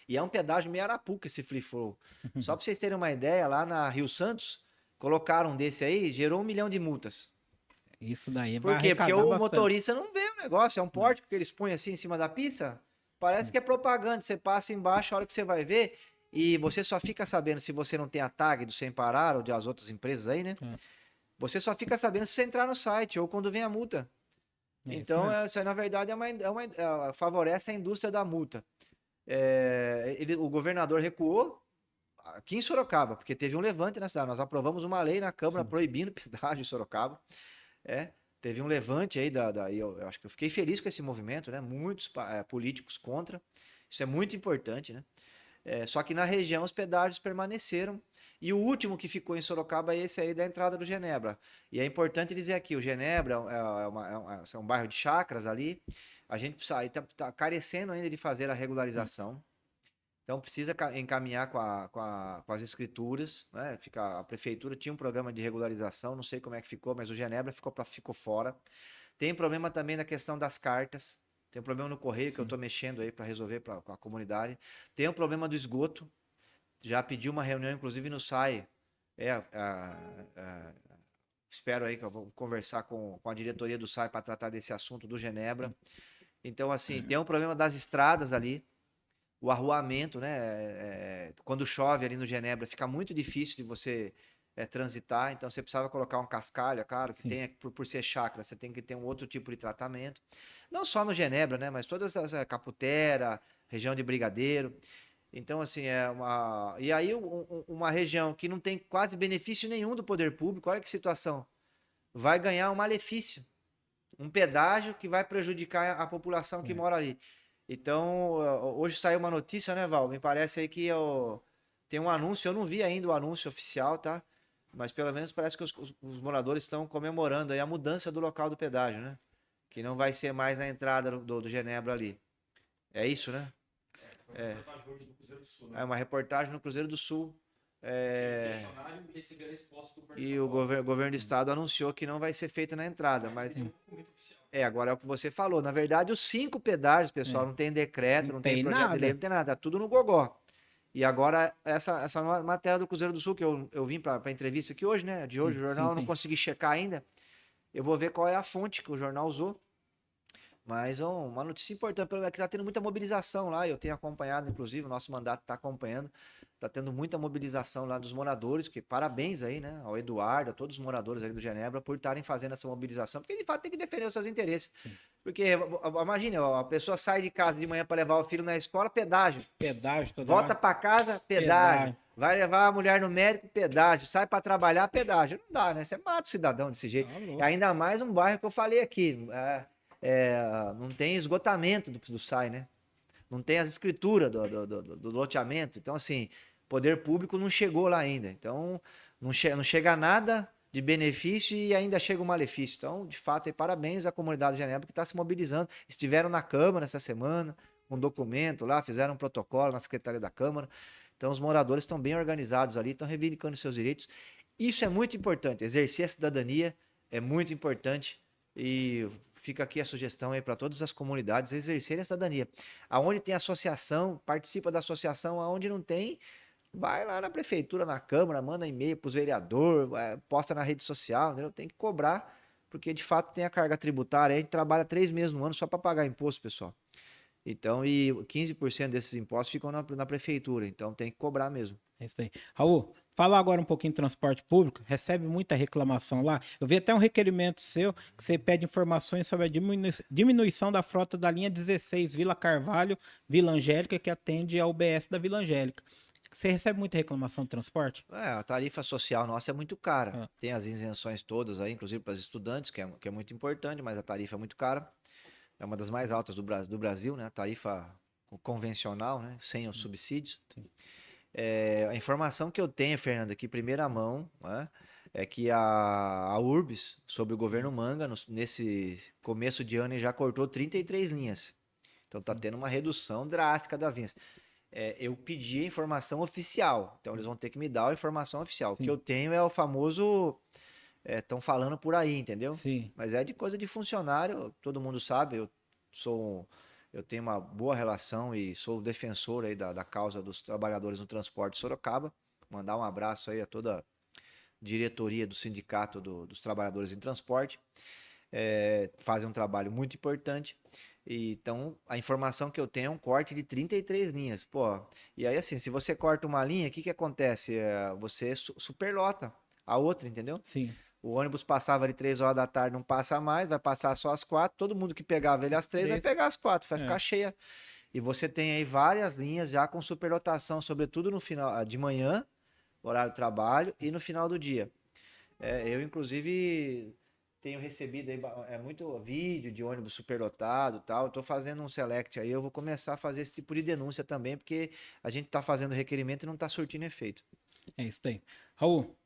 E é um pedágio meio arapuca esse free flow. Só para vocês terem uma ideia, lá na Rio Santos, colocaram um desse aí, gerou 1 milhão de multas. Isso daí vai Por quê? Porque arrecadar o bastante. motorista não vê o negócio, é um pórtico que eles põem assim em cima da pista. Parece que é propaganda, você passa embaixo, a hora que você vai ver, e você só fica sabendo se você não tem a tag do Sem Parar ou das outras empresas aí, né? Você só fica sabendo se você entrar no site ou quando vem a multa. Então, isso aí, na verdade, favorece a indústria da multa. O governador recuou aqui em Sorocaba, porque teve um levante na cidade. Nós aprovamos uma lei na Câmara proibindo pedágio em Sorocaba. Teve um levante aí, eu acho que eu fiquei feliz com esse movimento, né? Muitos políticos contra. Isso é muito importante, né? Só que na região os pedágios permaneceram. E o último que ficou em Sorocaba é esse aí da entrada do Genebra. E é importante dizer aqui, o Genebra é um bairro de chácaras ali. A gente está carecendo ainda de fazer a regularização. Então precisa encaminhar com as escrituras, né? A prefeitura tinha um programa de regularização, não sei como é que ficou, mas o Genebra ficou fora. Tem problema também na questão das cartas. Tem um problema no correio que eu estou mexendo aí para resolver com a comunidade. Tem um problema do esgoto. Já pedi uma reunião, inclusive no SAI. Espero aí que eu vou conversar com a diretoria do SAI para tratar desse assunto do Genebra. Então, assim, tem um problema das estradas ali. O arruamento, né? Quando chove ali no Genebra, fica muito difícil de você transitar. Então, você precisava colocar um cascalho, claro, que tem, por ser chácara, você tem que ter um outro tipo de tratamento. Não só no Genebra, né? Mas todas as Caputera, região de Brigadeiro. Então, assim, E aí, uma região que não tem quase benefício nenhum do poder público, olha que situação. Vai ganhar um malefício. Um pedágio que vai prejudicar a população que mora ali. Então, hoje saiu uma notícia, né, Val? Me parece aí que tem um anúncio, eu não vi ainda o anúncio oficial, tá? Mas pelo menos parece que os moradores estão comemorando aí a mudança do local do pedágio, né? Que não vai ser mais na entrada do Genebra ali. É isso, né? É uma reportagem no Cruzeiro do Sul. E o governo do estado anunciou que não vai ser feita na entrada, mas agora é o que você falou. Na verdade, os 5 pedágios, pessoal, não tem decreto, não tem projeto de lei, não tem nada, tá tudo no gogó. E agora, essa matéria do Cruzeiro do Sul, que eu vim para a entrevista aqui hoje, né? De hoje, o jornal, eu não consegui checar ainda. Eu vou ver qual é a fonte que o jornal usou. Mas uma notícia importante, é que está tendo muita mobilização lá, eu tenho acompanhado, inclusive, o nosso mandato está acompanhando, está tendo muita mobilização lá dos moradores, que parabéns aí, né, ao Eduardo, a todos os moradores ali do Genebra, por estarem fazendo essa mobilização, porque de fato tem que defender os seus interesses. Sim. Porque, imagine, a pessoa sai de casa de manhã para levar o filho na escola, pedágio. Volta para casa, pedágio. Vai levar a mulher no médico, pedágio. Sai para trabalhar, pedágio. Não dá, né? Você mata o cidadão desse jeito. Ainda mais um bairro que eu falei aqui, não tem esgotamento do SAI, né? não tem as escrituras do loteamento. Então, assim, poder público não chegou lá ainda. Então, não chega nada de benefício e ainda chega o malefício. Então, de fato, parabéns à comunidade de Genebra que está se mobilizando. Estiveram na Câmara essa semana, com um documento lá, fizeram um protocolo na Secretaria da Câmara. Então, os moradores estão bem organizados ali, estão reivindicando seus direitos. Isso é muito importante. Exercer a cidadania é muito importante. E fica aqui a sugestão aí para todas as comunidades exercerem a cidadania. Aonde tem associação, participa da associação. Aonde não tem, vai lá na prefeitura, na Câmara, manda e-mail para os vereadores, posta na rede social, entendeu? Tem que cobrar, porque de fato tem a carga tributária. A gente trabalha 3 meses no ano só para pagar imposto, pessoal. Então, e 15% desses impostos ficam na prefeitura. Então, tem que cobrar mesmo. É isso aí. Raul, fala agora um pouquinho de transporte público. Recebe muita reclamação lá. Eu vi até um requerimento seu que você pede informações sobre a diminuição da frota da linha 16, Vila Carvalho, Vila Angélica, que atende ao UBS da Vila Angélica. Você recebe muita reclamação de transporte? A tarifa social nossa é muito cara. Ah. Tem as isenções todas aí, inclusive para os estudantes, que é muito importante, mas a tarifa é muito cara. É uma das mais altas do Brasil, né? A tarifa convencional, né? Sem os subsídios. A informação que eu tenho, Fernando, aqui, primeira mão, né? É que a Urbis, sob o governo Manga, nesse começo de ano, já cortou 33 linhas. Então tá tendo uma redução drástica das linhas. Eu pedi a informação oficial, então eles vão ter que me dar a informação oficial. Sim. O que eu tenho é o famoso... Estão falando por aí, entendeu? Sim. Mas é de coisa de funcionário, todo mundo sabe. Eu tenho uma boa relação e sou defensor aí da causa dos trabalhadores no transporte de Sorocaba. Mandar um abraço aí a toda a diretoria do sindicato dos trabalhadores em transporte. Fazem um trabalho muito importante. Então, a informação que eu tenho é um corte de 33 linhas. Pô, e aí assim, se você corta uma linha, o que acontece? Você superlota a outra, entendeu? Sim. O ônibus passava ali 3 horas da tarde, não passa mais, vai passar só às 4. Todo mundo que pegava ele às 3 vai pegar às 4, vai ficar cheia. E você tem aí várias linhas já com superlotação, sobretudo no final de manhã, horário de trabalho, e no final do dia. Eu, inclusive, tenho recebido aí muito vídeo de ônibus superlotado e tal. Estou fazendo um select aí, eu vou começar a fazer esse tipo de denúncia também, porque a gente está fazendo requerimento e não está surtindo efeito. É isso aí. Raul,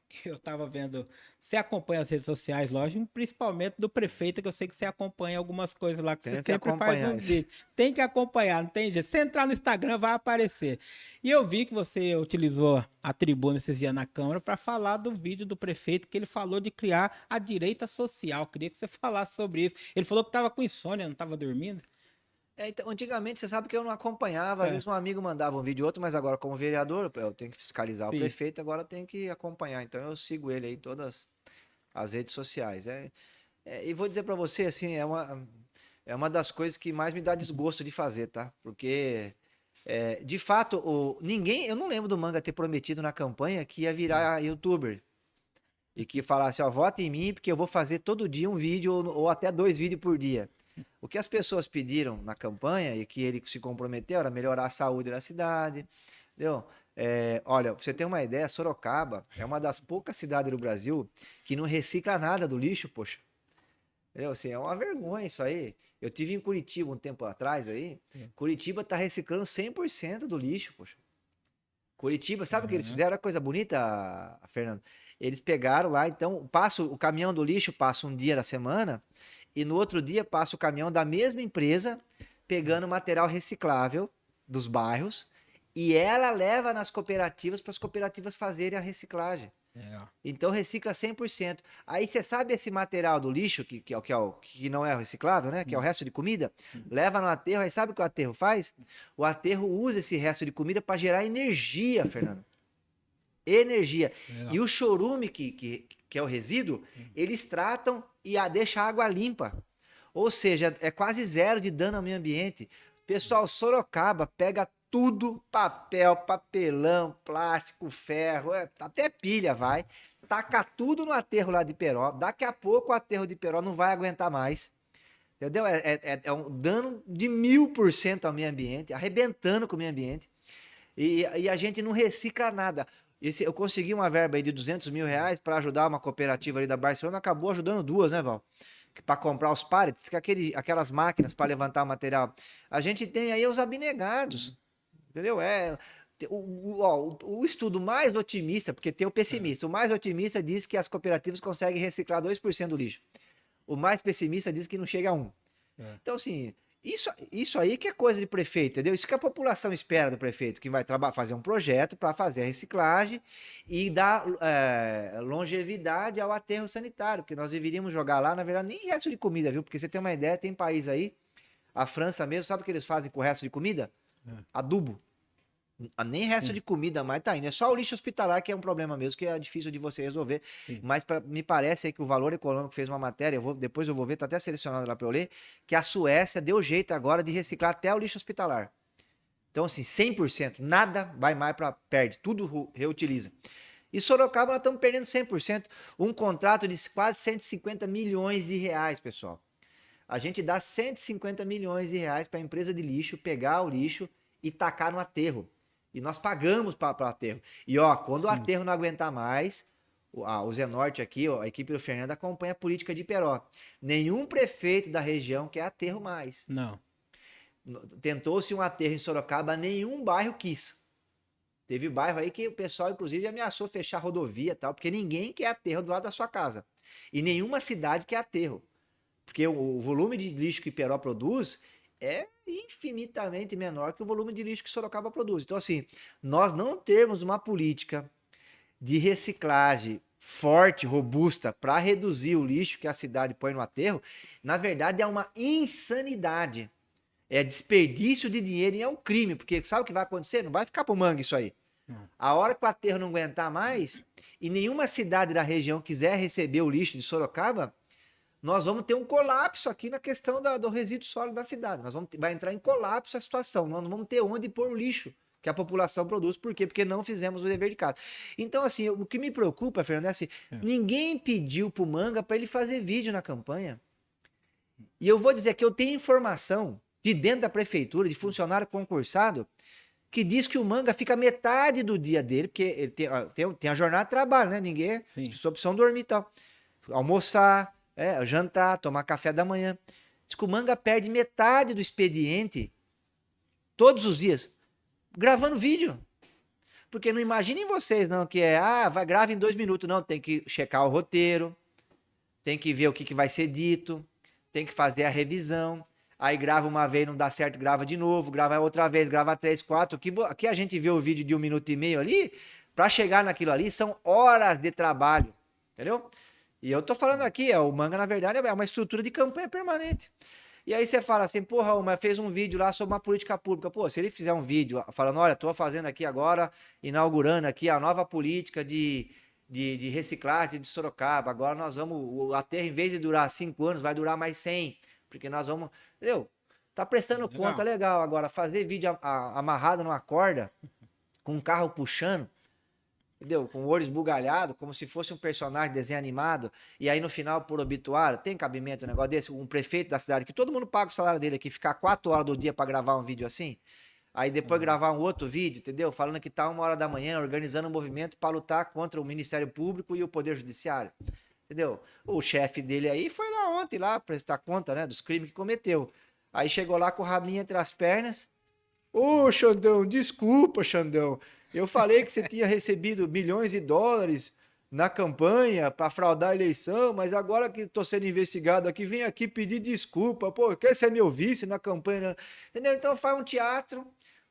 que eu tava vendo, você acompanha as redes sociais, lógico, principalmente do prefeito, que eu sei que você acompanha algumas coisas lá, que você sempre faz uns vídeos. Tem que acompanhar, não tem jeito. Se entrar no Instagram, vai aparecer. E eu vi que você utilizou a tribuna esses dias na Câmara para falar do vídeo do prefeito, que ele falou de criar a direita social. Queria que você falasse sobre isso. Ele falou que tava com insônia, não tava dormindo. Então, antigamente, você sabe que eu não acompanhava, às vezes um amigo mandava um vídeo ou outro, mas agora como vereador, eu tenho que fiscalizar o prefeito, agora eu tenho que acompanhar, então eu sigo ele aí em todas as redes sociais. E vou dizer para você, assim, é uma das coisas que mais me dá desgosto de fazer, tá? Porque, de fato, eu não lembro do Manga ter prometido na campanha que ia virar youtuber. E que falasse, ó, vota em mim porque eu vou fazer todo dia um vídeo ou até 2 vídeos por dia. O que as pessoas pediram na campanha e que ele se comprometeu era melhorar a saúde da cidade, entendeu? Olha, pra você ter uma ideia, Sorocaba é uma das poucas cidades do Brasil que não recicla nada do lixo, poxa. Entendeu? Assim, é uma vergonha isso aí. Eu tive em Curitiba um tempo atrás aí, Curitiba tá reciclando 100% do lixo, poxa. Curitiba, sabe o que eles fizeram? Olha que coisa bonita, Fernando. Eles pegaram lá, então, o caminhão do lixo passa um dia na semana, e no outro dia passa o caminhão da mesma empresa pegando material reciclável dos bairros e ela leva nas cooperativas para as cooperativas fazerem a reciclagem. Então recicla 100%. Aí você sabe esse material do lixo, que não é reciclável, né? Que é o resto de comida, leva no aterro, aí sabe o que o aterro faz? O aterro usa esse resto de comida para gerar energia, Fernando. Energia. E o chorume, que é o resíduo, eles tratam e deixam a água limpa. Ou seja, é quase zero de dano ao meio ambiente. Pessoal, Sorocaba pega tudo, papel, papelão, plástico, ferro, até pilha vai, taca tudo no aterro lá de Peró. Daqui a pouco o aterro de Peró não vai aguentar mais. Entendeu? É um dano de 1000% ao meio ambiente, arrebentando com o meio ambiente. E a gente não recicla nada. Eu consegui uma verba aí de R$200 mil para ajudar uma cooperativa ali da Barcelona, acabou ajudando 2, né, Val? para comprar os pallets, que aquelas máquinas para levantar o material. A gente tem aí os abnegados, entendeu? O estudo mais otimista, porque tem o pessimista, o mais otimista diz que as cooperativas conseguem reciclar 2% do lixo. O mais pessimista diz que não chega a 1%. Então, assim, isso aí que é coisa de prefeito, entendeu? Isso que a população espera do prefeito, que vai fazer um projeto para fazer a reciclagem e dar longevidade ao aterro sanitário, porque nós deveríamos jogar lá, na verdade, nem resto de comida, viu? Porque você tem uma ideia, tem país aí, a França mesmo, sabe o que eles fazem com o resto de comida? Adubo. Nem resto de comida mais tá indo. É só o lixo hospitalar que é um problema mesmo, que é difícil de você resolver. Sim. Mas me parece aí que o Valor Econômico fez uma matéria, depois eu vou ver, tá até selecionado lá para eu ler, que a Suécia deu jeito agora de reciclar até o lixo hospitalar. Então, assim, 100%, nada vai mais para perde, tudo reutiliza. E Sorocaba nós estamos perdendo 100%. Um contrato de quase 150 milhões de reais, pessoal. A gente dá 150 milhões de reais para a empresa de lixo pegar o lixo e tacar no aterro. E nós pagamos para o aterro. E ó, quando o aterro não aguentar mais, o Zenorte aqui, ó, a equipe do Fernando acompanha a política de Iperó. Nenhum prefeito da região quer aterro mais. Não. Tentou-se um aterro em Sorocaba, nenhum bairro quis. Teve bairro aí que o pessoal, inclusive, ameaçou fechar a rodovia e tal, porque ninguém quer aterro do lado da sua casa. E nenhuma cidade quer aterro. Porque o volume de lixo que Iperó produz é infinitamente menor que o volume de lixo que Sorocaba produz. Então, assim, nós não termos uma política de reciclagem forte, robusta, para reduzir o lixo que a cidade põe no aterro, na verdade é uma insanidade. É desperdício de dinheiro e é um crime, porque sabe o que vai acontecer? Não vai ficar pro mangue isso aí. A hora que o aterro não aguentar mais e nenhuma cidade da região quiser receber o lixo de Sorocaba, nós vamos ter um colapso aqui na questão do resíduo sólido da cidade. Vai entrar em colapso a situação. Nós não vamos ter onde pôr o lixo que a população produz. Por quê? Porque não fizemos o dever de casa. Então, assim, o que me preocupa, Fernando, é assim, ninguém pediu pro Manga para ele fazer vídeo na campanha. E eu vou dizer que eu tenho informação de dentro da prefeitura, de funcionário concursado, que diz que o Manga fica metade do dia dele, porque ele tem a jornada de trabalho, né? Ninguém, sua opção dormir e tal. Almoçar, jantar, tomar café da manhã. Diz que o Manga perde metade do expediente todos os dias gravando vídeo. Porque não imaginem vocês, não, que grava em 2 minutos. Não, tem que checar o roteiro, tem que ver o que vai ser dito, tem que fazer a revisão. Aí grava uma vez, não dá certo, grava de novo, grava outra vez, grava 3, 4. Aqui a gente vê o vídeo de 1 minuto e meio ali, para chegar naquilo ali são horas de trabalho, entendeu? E eu tô falando aqui, o Manga, na verdade, é uma estrutura de campanha permanente. E aí você fala assim, porra, mas fez um vídeo lá sobre uma política pública. Pô, se ele fizer um vídeo falando, olha, tô fazendo aqui agora, inaugurando aqui a nova política de reciclagem de Sorocaba, agora nós vamos, o aterro, em vez de durar 5 anos, vai durar mais 100, porque nós vamos, entendeu? Tá prestando conta, legal. Agora, fazer vídeo amarrado numa corda, com um carro puxando, entendeu? Com o olho esbugalhado, como se fosse um personagem de desenho animado, e aí no final, por obituário, tem cabimento um negócio desse? Um prefeito da cidade, que todo mundo paga o salário dele aqui, ficar 4 horas do dia para gravar um vídeo assim, aí depois gravar um outro vídeo, entendeu? Falando que tá 1 hora da manhã, organizando um movimento para lutar contra o Ministério Público e o Poder Judiciário, entendeu? O chefe dele aí foi lá ontem, lá, prestar conta, né, dos crimes que cometeu. Aí chegou lá com o rabinho entre as pernas. Ô, Xandão, desculpa, Xandão. Eu falei que você tinha recebido milhões de dólares na campanha para fraudar a eleição, mas agora que estou sendo investigado aqui, vem aqui pedir desculpa. Pô, quer ser meu vice na campanha? Entendeu? Então faz um teatro.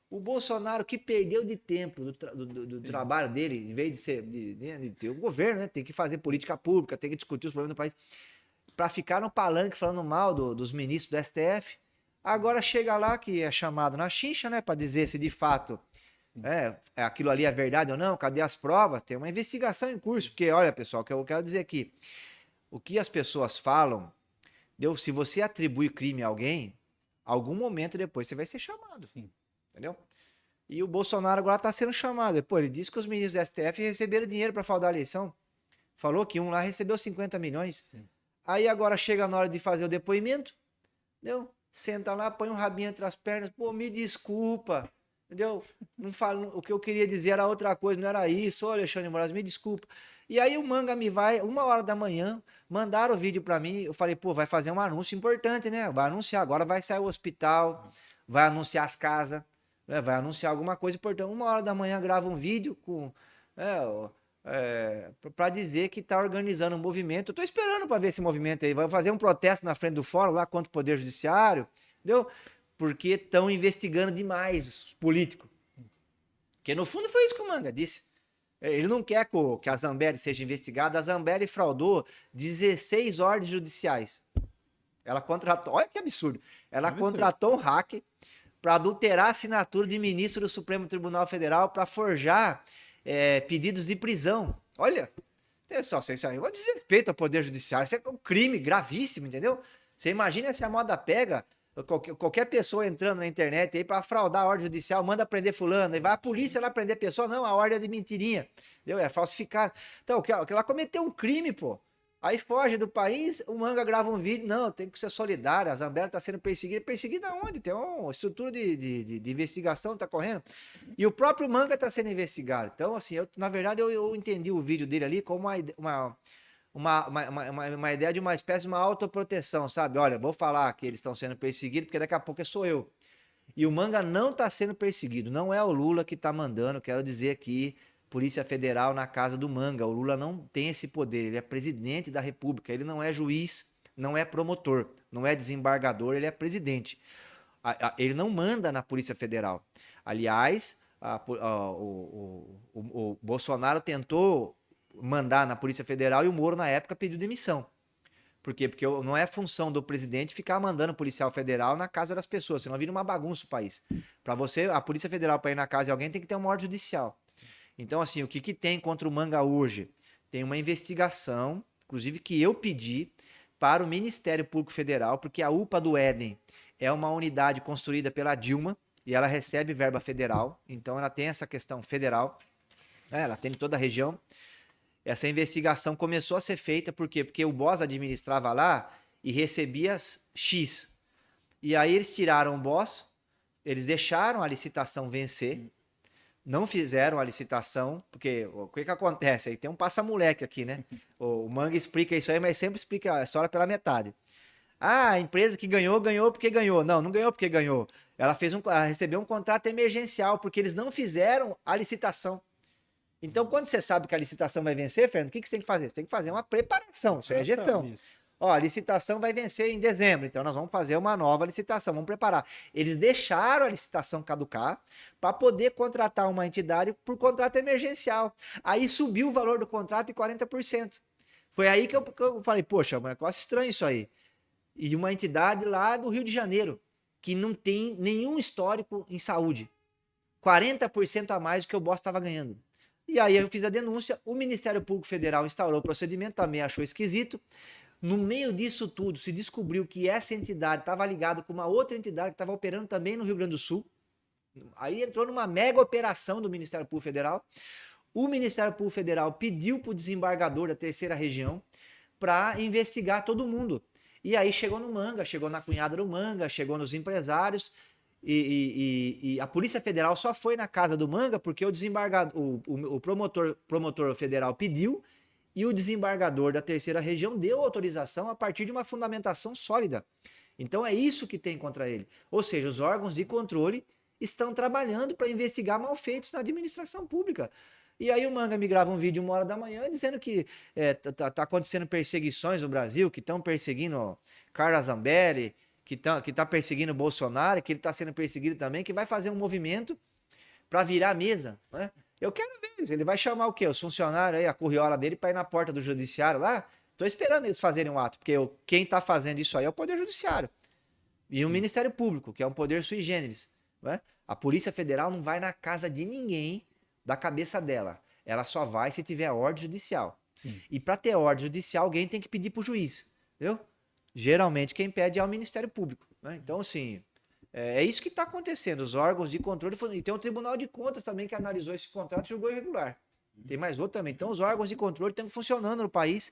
O Bolsonaro, que perdeu de tempo do trabalho dele, em vez de ser de ter o governo, né? Tem que fazer política pública, tem que discutir os problemas do país, para ficar no palanque falando mal dos ministros do STF. Agora chega lá, que é chamado na xixa, né, para dizer se de fato aquilo ali é verdade ou não, cadê as provas? Tem uma investigação em curso, porque, olha, pessoal, o que eu quero dizer aqui, o que as pessoas falam, se você atribui crime a alguém, algum momento depois você vai ser chamado, entendeu? E o Bolsonaro agora está sendo chamado. Pô, ele disse que os ministros do STF receberam dinheiro para fraudar a eleição, falou que um lá recebeu 50 milhões, aí agora chega na hora de fazer o depoimento, entendeu? Senta lá, põe um rabinho entre as pernas, pô, me desculpa, entendeu? Não falo, o que eu queria dizer era outra coisa, não era isso. Ô, Alexandre Moraes, me desculpa. E aí o Manga me vai, 1 hora da manhã, mandaram o vídeo pra mim, eu falei, pô, vai fazer um anúncio importante, né? Vai anunciar, agora vai sair o hospital, vai anunciar as casas, né? Vai anunciar alguma coisa importante. 1 hora da manhã grava um vídeo com, pra dizer que tá organizando um movimento. Eu tô esperando pra ver esse movimento aí, vai fazer um protesto na frente do fórum lá contra o Poder Judiciário, entendeu? Porque estão investigando demais os políticos. Porque no fundo foi isso que o Manga disse. Ele não quer que a Zambelli seja investigada. A Zambelli fraudou 16 ordens judiciais. Ela contratou, olha que absurdo. Ela contratou um hacker para adulterar a assinatura de ministro do Supremo Tribunal Federal para forjar pedidos de prisão. Olha, pessoal, isso aí é um desrespeito ao Poder Judiciário. Isso é um crime gravíssimo, entendeu? Você imagina se a moda pega qualquer pessoa entrando na internet aí para fraudar a ordem judicial, manda prender fulano, e vai a polícia lá prender a pessoa, não, a ordem é de mentirinha, entendeu? É falsificado. Então, que ela cometeu um crime, pô. Aí foge do país, o Manga grava um vídeo, não, tem que ser solidário, a Zambelli tá sendo perseguida. Perseguida onde? Tem uma estrutura de investigação, tá correndo. E o próprio Manga tá sendo investigado. Então, assim, na verdade, eu entendi o vídeo dele ali como uma ideia de uma espécie de uma autoproteção, sabe? Olha, vou falar que eles estão sendo perseguidos, porque daqui a pouco sou eu. E o Manga não está sendo perseguido. Não é o Lula que está mandando, quero dizer aqui, Polícia Federal na casa do Manga. O Lula não tem esse poder, ele é presidente da República, ele não é juiz, não é promotor, não é desembargador, ele é presidente. Ele não manda na Polícia Federal. Aliás, o Bolsonaro tentou mandar na Polícia Federal e o Moro, na época, pediu demissão. Por quê? Porque não é função do presidente ficar mandando policial federal na casa das pessoas, senão vira uma bagunça o país. Para você, a Polícia Federal, para ir na casa de alguém, tem que ter uma ordem judicial. Então, assim, o que tem contra o Manga hoje? Tem uma investigação, inclusive que eu pedi para o Ministério Público Federal, porque a UPA do Éden é uma unidade construída pela Dilma e ela recebe verba federal, então ela tem essa questão federal, ela tem em toda a região. Essa investigação começou a ser feita, por quê? Porque o Boss administrava lá e recebia X. E aí eles tiraram o Boss, eles deixaram a licitação vencer, não fizeram a licitação, porque o que acontece? Aí tem um passa-moleque aqui, né? O Manga explica isso aí, mas sempre explica a história pela metade. Ah, a empresa que ganhou, ganhou porque ganhou. Não, não ganhou porque ganhou. Ela recebeu um contrato emergencial, porque eles não fizeram a licitação. Então, quando você sabe que a licitação vai vencer, Fernando, o que você tem que fazer? Você tem que fazer uma preparação, isso é gestão. Ó, a licitação vai vencer em dezembro, então nós vamos fazer uma nova licitação, vamos preparar. Eles deixaram a licitação caducar para poder contratar uma entidade por contrato emergencial. Aí subiu o valor do contrato em 40%. Foi aí que eu falei, poxa, mas negócio estranho isso aí. E uma entidade lá do Rio de Janeiro, que não tem nenhum histórico em saúde. 40% a mais do que o Boss estava ganhando. E aí eu fiz a denúncia, o Ministério Público Federal instaurou o procedimento, também achou esquisito. No meio disso tudo, se descobriu que essa entidade estava ligada com uma outra entidade que estava operando também no Rio Grande do Sul. Aí entrou numa mega operação do Ministério Público Federal. O Ministério Público Federal pediu para o desembargador da terceira região para investigar todo mundo. E aí chegou no Manga, chegou na cunhada do Manga, chegou nos empresários. E a Polícia Federal só foi na casa do Manga porque o desembargador, o promotor federal pediu e o desembargador da terceira região deu autorização a partir de uma fundamentação sólida. Então é isso que tem contra ele. Ou seja, os órgãos de controle estão trabalhando para investigar malfeitos na administração pública. E aí o Manga me grava um vídeo 1 hora da manhã dizendo que tá acontecendo perseguições no Brasil, que estão perseguindo Carla Zambelli, que tá perseguindo o Bolsonaro, que ele está sendo perseguido também, que vai fazer um movimento para virar a mesa, né? Eu quero ver, ele vai chamar o quê? Os funcionários aí, a curriola dele, para ir na porta do judiciário lá. Tô esperando eles fazerem um ato, porque quem está fazendo isso aí é o Poder Judiciário. E o Ministério Público, que é um poder sui generis, né? A Polícia Federal não vai na casa de ninguém da cabeça dela. Ela só vai se tiver ordem judicial. Sim. E para ter ordem judicial, alguém tem que pedir para o juiz, entendeu? Geralmente quem pede é o Ministério Público, né? Então, assim, é isso que está acontecendo. Os órgãos de controle, e tem o Tribunal de Contas também que analisou esse contrato e julgou irregular. Tem mais outro também. Então, os órgãos de controle estão funcionando no país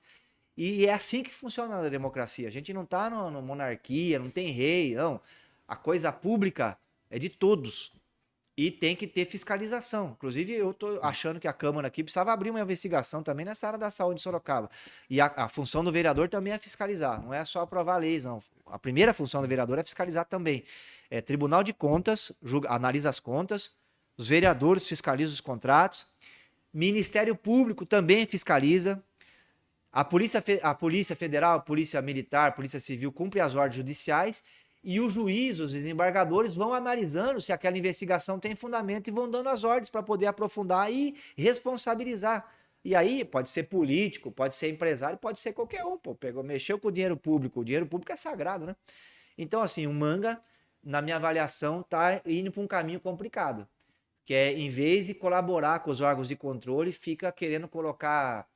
e é assim que funciona a democracia. A gente não está na monarquia, não tem rei, não. A coisa pública é de todos. E tem que ter fiscalização. Inclusive, eu estou achando que a Câmara aqui precisava abrir uma investigação também nessa área da saúde de Sorocaba. E a função do vereador também é fiscalizar, não é só aprovar leis, não. A primeira função do vereador é fiscalizar também. Tribunal de Contas analisa as contas, os vereadores fiscalizam os contratos, Ministério Público também fiscaliza, a Polícia Federal, a Polícia Militar, a Polícia Civil cumpre as ordens judiciais e os juízes, os desembargadores vão analisando se aquela investigação tem fundamento e vão dando as ordens para poder aprofundar e responsabilizar. E aí pode ser político, pode ser empresário, pode ser qualquer um. Pô, mexeu com o dinheiro público é sagrado, né? Então, assim, o Manga, na minha avaliação, está indo para um caminho complicado. Que é, em vez de colaborar com os órgãos de controle, fica querendo colocar,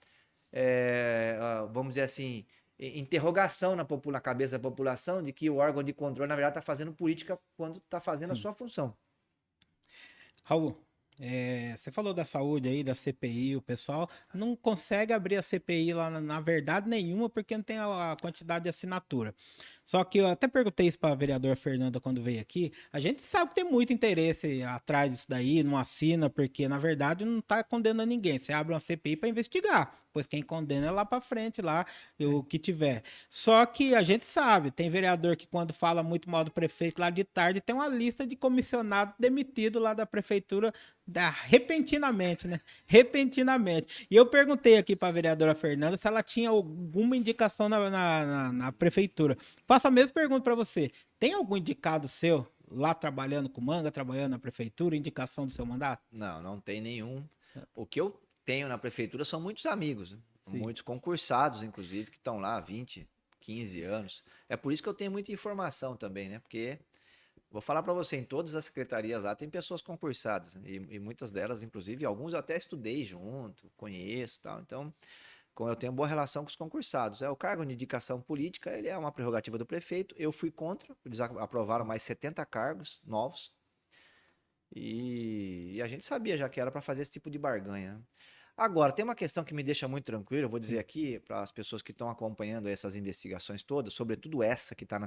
vamos dizer assim, interrogação na cabeça da população de que o órgão de controle, na verdade, está fazendo política quando está fazendo a sua função. Raul, você falou da saúde aí, da CPI, o pessoal não consegue abrir a CPI lá, na verdade nenhuma, porque não tem a quantidade de assinatura. Só que eu até perguntei isso para a vereadora Fernanda quando veio aqui. A gente sabe que tem muito interesse atrás disso daí, não assina, porque na verdade não está condenando ninguém. Você abre uma CPI para investigar, pois quem condena é lá para frente, lá, o que tiver. Só que a gente sabe, tem vereador que quando fala muito mal do prefeito lá de tarde, tem uma lista de comissionado demitido lá da prefeitura repentinamente, né? Repentinamente. E eu perguntei aqui para a vereadora Fernanda se ela tinha alguma indicação na prefeitura. Faço a mesma pergunta para você. Tem algum indicado seu lá trabalhando com Manga, trabalhando na prefeitura, indicação do seu mandato? Não, não tem nenhum. O que eu tenho na prefeitura são muitos amigos, né? Sim. Muitos concursados, inclusive, que estão lá há 20, 15 anos. É por isso que eu tenho muita informação também, né? Porque, vou falar para você, em todas as secretarias lá tem pessoas concursadas, né? E muitas delas, inclusive, alguns eu até estudei junto, conheço e tal. Então, como eu tenho boa relação com os concursados. O cargo de indicação política, ele é uma prerrogativa do prefeito. Eu fui contra, eles aprovaram mais 70 cargos novos. E a gente sabia já que era para fazer esse tipo de barganha. Agora, tem uma questão que me deixa muito tranquilo, eu vou dizer aqui para as pessoas que estão acompanhando essas investigações todas, sobretudo essa que está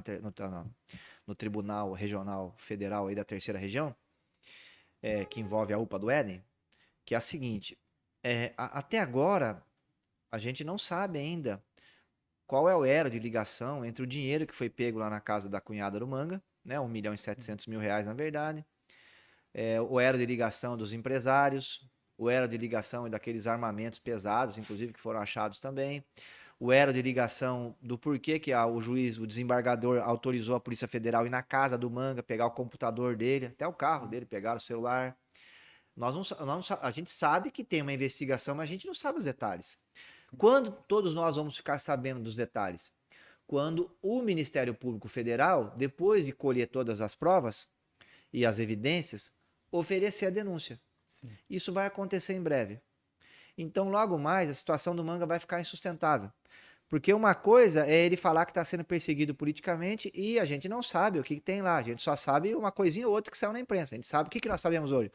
no Tribunal Regional Federal aí da Terceira Região, que envolve a UPA do Éden, que é a seguinte, até agora a gente não sabe ainda qual é o elo de ligação entre o dinheiro que foi pego lá na casa da cunhada do Manga, né, 1.700.000 na verdade, o elo de ligação dos empresários, o elo de ligação daqueles armamentos pesados, inclusive, que foram achados também, o elo de ligação do porquê que o juiz, o desembargador, autorizou a Polícia Federal ir na casa do Manga, pegar o computador dele, até o carro dele, pegar o celular. A gente sabe que tem uma investigação, mas a gente não sabe os detalhes. Quando todos nós vamos ficar sabendo dos detalhes? Quando o Ministério Público Federal, depois de colher todas as provas e as evidências, oferecer a denúncia. Sim. Isso vai acontecer em breve. Então, logo mais, a situação do Manga vai ficar insustentável. Porque uma coisa é ele falar que está sendo perseguido politicamente e a gente não sabe o que tem lá. A gente só sabe uma coisinha ou outra que saiu na imprensa. A gente sabe o que nós sabemos hoje.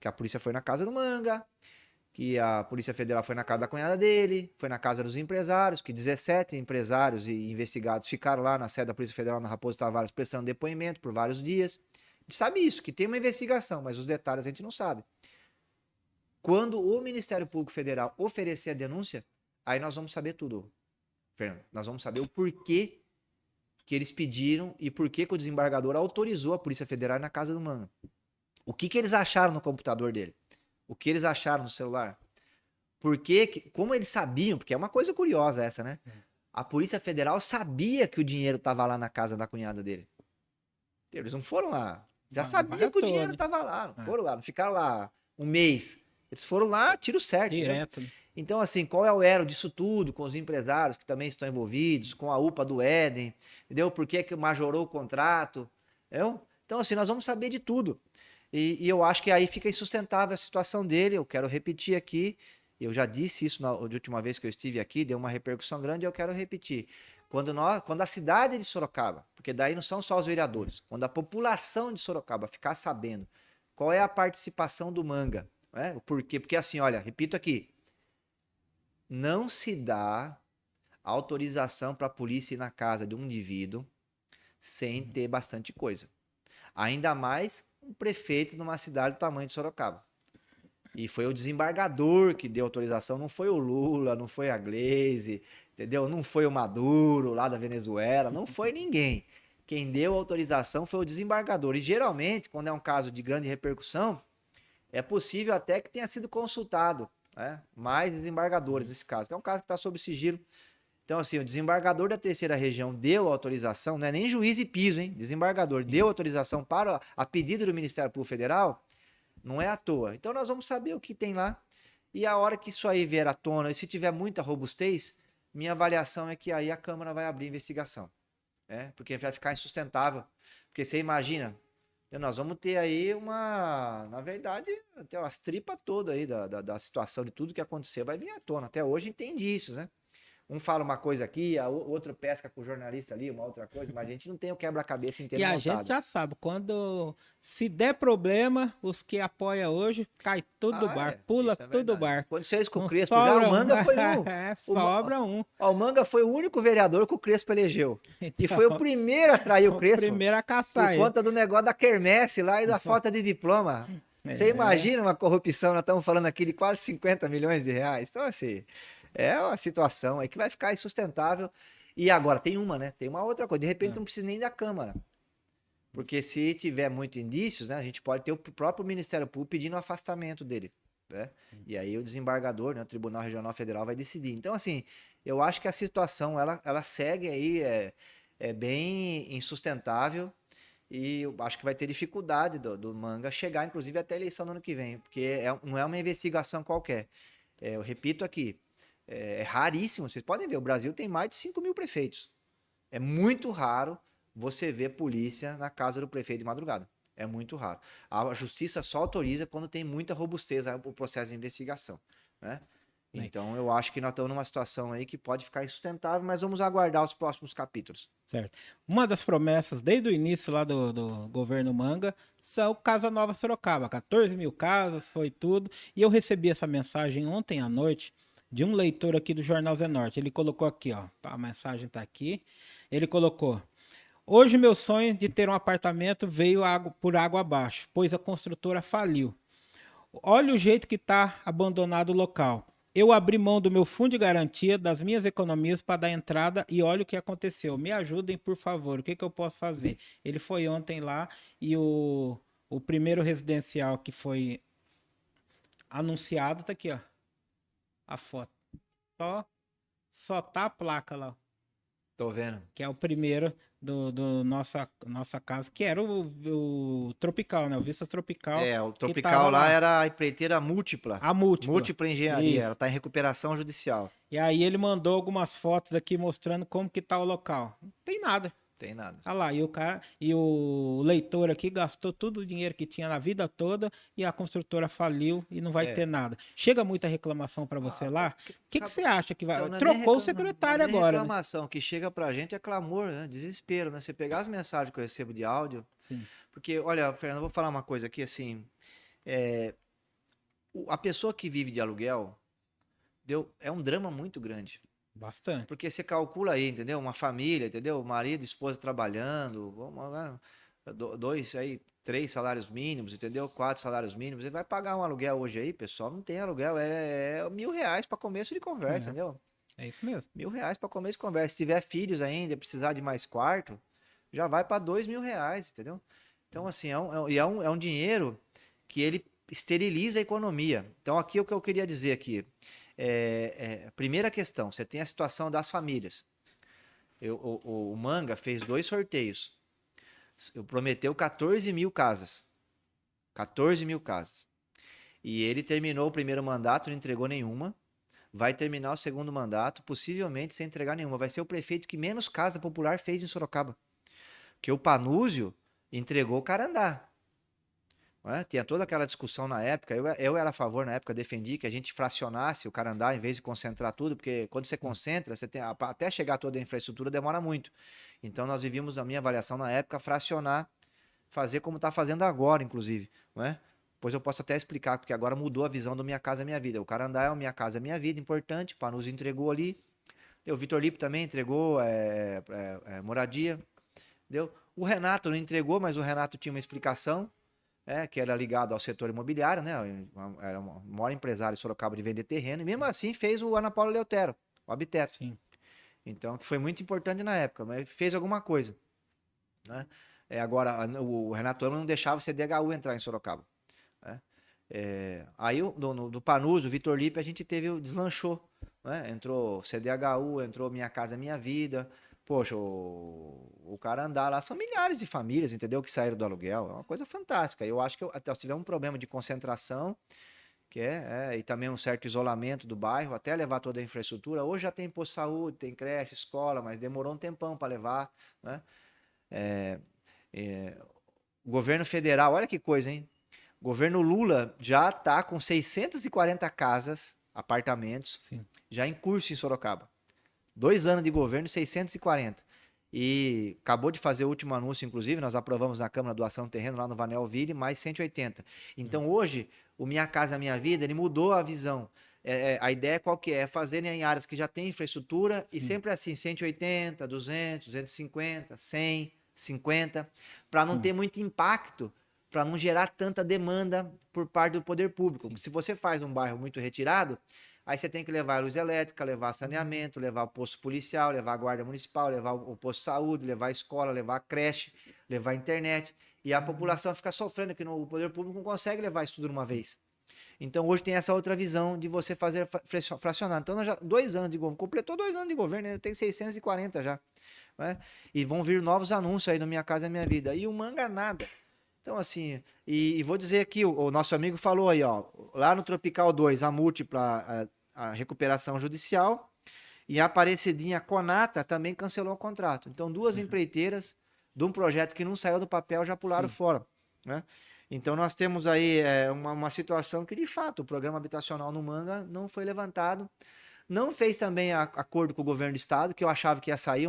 Que a polícia foi na casa do Manga, que a Polícia Federal foi na casa da cunhada dele, foi na casa dos empresários, que 17 empresários e investigados ficaram lá na sede da Polícia Federal na Raposo Tavares prestando depoimento por vários dias. A gente sabe isso, que tem uma investigação, mas os detalhes a gente não sabe. Quando o Ministério Público Federal oferecer a denúncia, aí nós vamos saber tudo, Fernando. Nós vamos saber o porquê que eles pediram e porquê que o desembargador autorizou a Polícia Federal na casa do Manga. O que eles acharam no computador dele? O que eles acharam no celular? Como eles sabiam, porque é uma coisa curiosa essa, né? A Polícia Federal sabia que o dinheiro estava lá na casa da cunhada dele. Eles não foram lá. Já sabiam que o dinheiro estava lá. Não foram lá, não ficaram lá um mês. Eles foram lá, tiro certo. Direto. Né? Então, assim, qual é o elo disso tudo com os empresários que também estão envolvidos, com a UPA do Éden, entendeu? Por que majorou o contrato? Entendeu? Então, assim, nós vamos saber de tudo. E eu acho que aí fica insustentável a situação dele. Eu quero repetir aqui, eu já disse isso na última vez que eu estive aqui, deu uma repercussão grande e eu quero repetir. Quando a cidade de Sorocaba, porque daí não são só os vereadores, quando a população de Sorocaba ficar sabendo qual é a participação do Manga, né? Por quê? Porque assim, olha, repito aqui, não se dá autorização para a polícia ir na casa de um indivíduo sem ter bastante coisa. Ainda mais um prefeito numa cidade do tamanho de Sorocaba. E foi o desembargador que deu autorização, não foi o Lula, não foi a Gleisi, entendeu? Não foi o Maduro lá da Venezuela, não foi ninguém. Quem deu autorização foi o desembargador. E geralmente, quando é um caso de grande repercussão, é possível até que tenha sido consultado, né, mais desembargadores nesse caso, que é um caso que está sob sigilo. Então, assim, o desembargador da terceira região deu autorização, não é nem juiz e piso, hein? Desembargador Sim. deu autorização para a pedido do Ministério Público Federal, não é à toa. Então, nós vamos saber o que tem lá. E a hora que isso aí vier à tona, e se tiver muita robustez, minha avaliação é que aí a Câmara vai abrir investigação, né? Porque vai ficar insustentável. Porque você imagina, nós vamos ter aí na verdade, até as tripas todas aí da situação de tudo que aconteceu vai vir à tona. Até hoje a gente tem indícios, né? Um fala uma coisa aqui, o outro pesca com o jornalista ali, uma outra coisa, mas a gente não tem o quebra-cabeça E inteiro a gente montado. já sabe, quando se der problema, os que apoiam hoje, cai tudo do barco, pula Isso é tudo do verdade. barco. Aconteceu isso com o Não Crespo já, o sobra um. Manga foi um. É, O, Ma- sobra um. ó, o Manga foi o único vereador que o Crespo elegeu. E Então, foi o primeiro a trair o o Crespo primeiro a por caçar ele. conta do negócio da quermesse lá e da falta de diploma. Você É, imagina uma corrupção, nós estamos falando aqui de quase 50 milhões de reais. Então, assim, é uma situação aí que vai ficar insustentável. E agora, tem uma, né? Tem uma outra coisa. De repente, é, não precisa nem da Câmara. Porque se tiver muito indícios, né, a gente pode ter o próprio Ministério Público pedindo o afastamento dele, né? E aí o desembargador, né, o Tribunal Regional Federal vai decidir. Então, assim, eu acho que a situação, ela segue aí, é bem insustentável e eu acho que vai ter dificuldade do Manga chegar, inclusive, até a eleição do ano que vem, porque não é uma investigação qualquer. Eu repito aqui, é raríssimo, vocês podem ver, o Brasil tem mais de 5 mil prefeitos. É muito raro você ver polícia na casa do prefeito de madrugada. É muito raro. A justiça só autoriza quando tem muita robustez o processo de investigação, né? né? Então eu acho que nós estamos numa situação aí que pode ficar insustentável, mas vamos aguardar os próximos capítulos. Certo. Uma das promessas desde o início lá do governo Manga são Casa Nova Sorocaba. 14 mil casas, foi tudo. E eu recebi essa mensagem ontem à noite de um leitor aqui do Jornal Zenorte. Ele colocou aqui, ó. A mensagem tá aqui. Ele colocou: hoje meu sonho de ter um apartamento veio por água abaixo, pois a construtora faliu. Olha o jeito que está abandonado o local. Eu abri mão do meu fundo de garantia, das minhas economias para dar entrada e olha o que aconteceu. Me ajudem, por favor. O que, que eu posso fazer? Ele foi ontem lá e o primeiro residencial que foi anunciado tá aqui, ó. A foto. Só, só tá a placa lá, Tô vendo. que é o primeiro do nossa casa, que era o Tropical, né? O Vista Tropical, O que Tropical tava lá lá. era a empreiteira múltipla. A múltipla. Múltipla engenharia. Ela Isso. está em recuperação judicial. E aí ele mandou algumas fotos aqui mostrando como que tá o local. Não tem nada. Tem nada. Olha lá, e o leitor aqui gastou todo o dinheiro que tinha na vida toda e a construtora faliu e não vai ter nada. Chega muita reclamação para você lá. O que, que Sabe, você acha que vai? então, não é nem Trocou o não é secretário nem agora, né? reclamação. O que chega pra gente é clamor, né? Desespero, né? Você pegar as mensagens que eu recebo de áudio. Sim, Porque, olha, Fernando, eu vou falar uma coisa aqui, assim. A pessoa que vive de aluguel é um drama muito grande. bastante. Porque você calcula aí, entendeu? Uma família, entendeu? Marido, esposa trabalhando, dois aí, 3 salários mínimos, entendeu? 4 salários mínimos. Ele vai pagar um aluguel hoje aí, pessoal. Não tem aluguel, é R$ 1.000 para começo de conversa, entendeu? É isso mesmo. R$ 1.000 para começo de conversa. Se tiver filhos ainda, precisar de mais quarto, já vai para R$ 2.000, entendeu? Então, assim, é um dinheiro que ele esteriliza a economia. Então, aqui o que eu queria dizer aqui. Primeira questão, você tem a situação das famílias. O Manga fez 2 sorteios. Prometeu 14 mil casas. 14 mil casas. E ele terminou o primeiro mandato, não entregou nenhuma. Vai terminar o segundo mandato, possivelmente sem entregar nenhuma. Vai ser o prefeito que menos casa popular fez em Sorocaba. Porque o Panúzio entregou o Carandá. Tinha toda aquela discussão na época. Eu era a favor na época, defendi que a gente fracionasse o Carandá em vez de concentrar tudo, porque quando você concentra, você tem, até chegar toda a infraestrutura demora muito. Então nós vivíamos, na minha avaliação na época, fracionar, fazer como está fazendo agora, inclusive. Pois eu posso até explicar, porque agora mudou a visão do Minha Casa Minha Vida. O Carandá é o Minha Casa Minha Vida, importante. O Panúzio entregou ali. O Vitor Lipe também entregou moradia. Entendeu? O Renato não entregou, mas o Renato tinha uma explicação. que era ligado ao setor imobiliário, né? Era o maior empresário de Sorocaba de vender terreno, e mesmo assim fez o Ana Paula Leotero, o Habiteto. Sim. Então, que foi muito importante na época, mas fez alguma coisa, né? Agora, o Renato Amo não deixava o CDHU entrar em Sorocaba, né? Aí do Panus, o Vitor Lipe, a gente deslanchou, né? Entrou CDHU, entrou Minha Casa Minha Vida. Poxa, o cara andar lá, são milhares de famílias, entendeu? Que saíram do aluguel, é uma coisa fantástica. Eu acho que até se tiver um problema de concentração, e também um certo isolamento do bairro, até levar toda a infraestrutura. Hoje já tem posto de saúde, tem creche, escola, mas demorou um tempão para levar, né? O governo federal, olha que coisa, hein? O governo Lula já está com 640 casas, apartamentos, Sim. já em curso em Sorocaba. 2 anos de governo, 640. E acabou de fazer o último anúncio, inclusive, nós aprovamos na Câmara a doação de terreno lá no Vanelville, mais 180. Então, hoje, o Minha Casa Minha Vida, ele mudou a visão. A ideia qual que é? É fazer em áreas que já tem infraestrutura e sempre assim, 180, 200, 250, 100, 50, para não ter muito impacto, para não gerar tanta demanda por parte do poder público. Se você faz um bairro muito retirado, aí você tem que levar luz elétrica, levar saneamento, levar o posto policial, levar a guarda municipal, levar o posto de saúde, levar a escola, levar a creche, levar a internet. E a população fica sofrendo, que o poder público não consegue levar isso tudo de uma vez. Então hoje tem essa outra visão de você fazer fracionado. Então nós já 2 anos de governo, completou 2 anos de governo, ainda tem 640 já. Né? E vão vir novos anúncios aí no Minha Casa Minha Vida. E o Manga nada. Então, assim, e vou dizer aqui, o nosso amigo falou aí, ó, lá no Tropical 2, a múltipla a recuperação judicial, e a Aparecidinha Conata também cancelou o contrato. Então, 2 empreiteiras de um projeto que não saiu do papel já pularam fora, né? Então, nós temos aí uma situação que, de fato, o programa habitacional no Manga não foi levantado. Não fez também acordo com o governo do estado, que eu achava que ia sair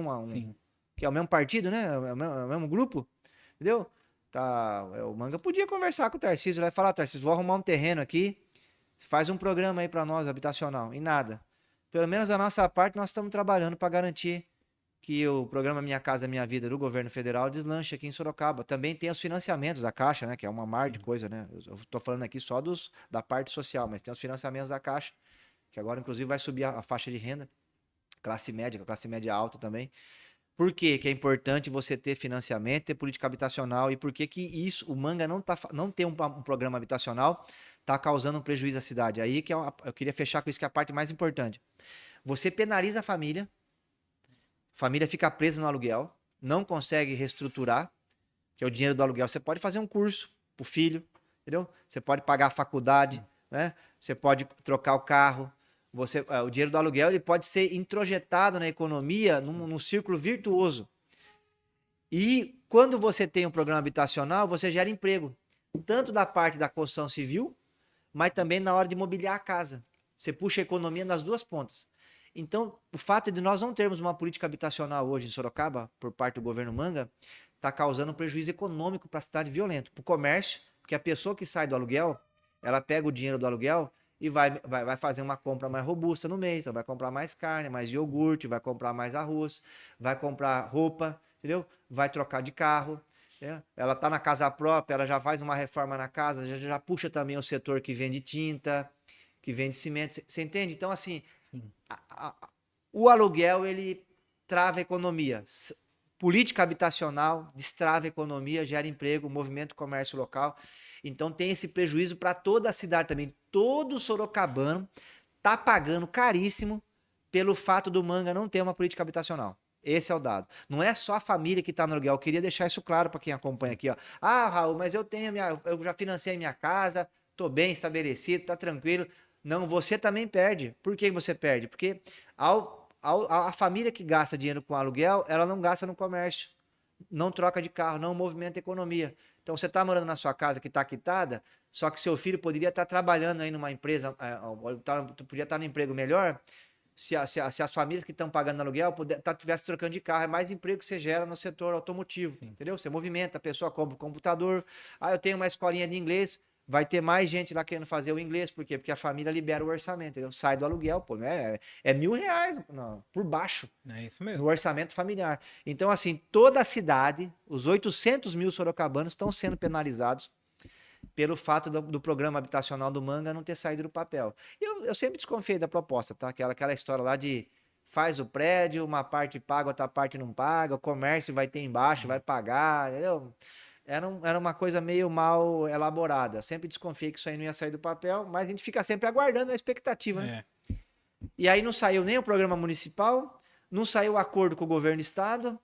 que é o mesmo partido, né? É o mesmo grupo, entendeu? O Manga podia conversar com o Tarcísio, vai falar, Tarcísio, vou arrumar um terreno aqui, faz um programa aí para nós, habitacional, e nada. Pelo menos a nossa parte, nós estamos trabalhando para garantir que o programa Minha Casa Minha Vida do governo federal deslanche aqui em Sorocaba. Também tem os financiamentos da Caixa, né, que é uma mar de coisa, né? Eu estou falando aqui só da parte social, mas tem os financiamentos da Caixa, que agora, inclusive, vai subir a faixa de renda, classe média alta também. Por que é importante você ter financiamento, ter política habitacional e por que isso, o Manga não ter um programa habitacional está causando um prejuízo à cidade? Aí que eu queria fechar com isso, que é a parte mais importante. Você penaliza a família fica presa no aluguel, não consegue reestruturar, que é o dinheiro do aluguel. Você pode fazer um curso para o filho, entendeu? Você pode pagar a faculdade, né? Você pode trocar o carro. O dinheiro do aluguel ele pode ser introjetado na economia num círculo virtuoso. E quando você tem um programa habitacional, você gera emprego, tanto da parte da construção civil, mas também na hora de mobiliar a casa. Você puxa a economia nas duas pontas. Então, o fato de nós não termos uma política habitacional hoje em Sorocaba, por parte do governo Manga, está causando um prejuízo econômico para a cidade violento, para o comércio, porque a pessoa que sai do aluguel, ela pega o dinheiro do aluguel e vai fazer uma compra mais robusta no mês, vai comprar mais carne, mais iogurte, vai comprar mais arroz, vai comprar roupa, entendeu? Vai trocar de carro. Entendeu? Ela está na casa própria, ela já faz uma reforma na casa, já puxa também o setor que vende tinta, que vende cimento. Você entende? Então, assim, o aluguel, ele trava a economia. Política habitacional destrava a economia, gera emprego, movimento comércio local. Então tem esse prejuízo para toda a cidade também. Todo sorocabano tá pagando caríssimo pelo fato do Manga não ter uma política habitacional. Esse é o dado. Não é só a família que está no aluguel. Eu queria deixar isso claro para quem acompanha aqui. Ó. Ah, Raul, mas eu já financei minha casa, estou bem estabelecido, está tranquilo. Não, você também perde. Por que você perde? Porque a família que gasta dinheiro com aluguel, ela não gasta no comércio, não troca de carro, não movimenta a economia. Então, você está morando na sua casa que está quitada, só que seu filho poderia estar trabalhando aí numa empresa, podia estar no emprego melhor, se as famílias que estão pagando aluguel estivessem trocando de carro. É mais emprego que você gera no setor automotivo, entendeu? Você movimenta, a pessoa compra o computador, eu tenho uma escolinha de inglês, vai ter mais gente lá querendo fazer o inglês. Por quê? Porque a família libera o orçamento, entendeu? Sai do aluguel, pô, né? É R$1.000 por baixo. É isso mesmo. No orçamento familiar. Então, assim, toda a cidade, os 800 mil sorocabanos estão sendo penalizados pelo fato do programa habitacional do Manga não ter saído do papel. Eu sempre desconfiei da proposta, tá? Aquela história lá de faz o prédio, uma parte paga, outra parte não paga, o comércio vai ter embaixo, vai pagar, entendeu? Era uma coisa meio mal elaborada. Eu sempre desconfiei que isso aí não ia sair do papel, mas a gente fica sempre aguardando a expectativa, né? E aí não saiu nem o programa municipal, não saiu o acordo com o governo do estado,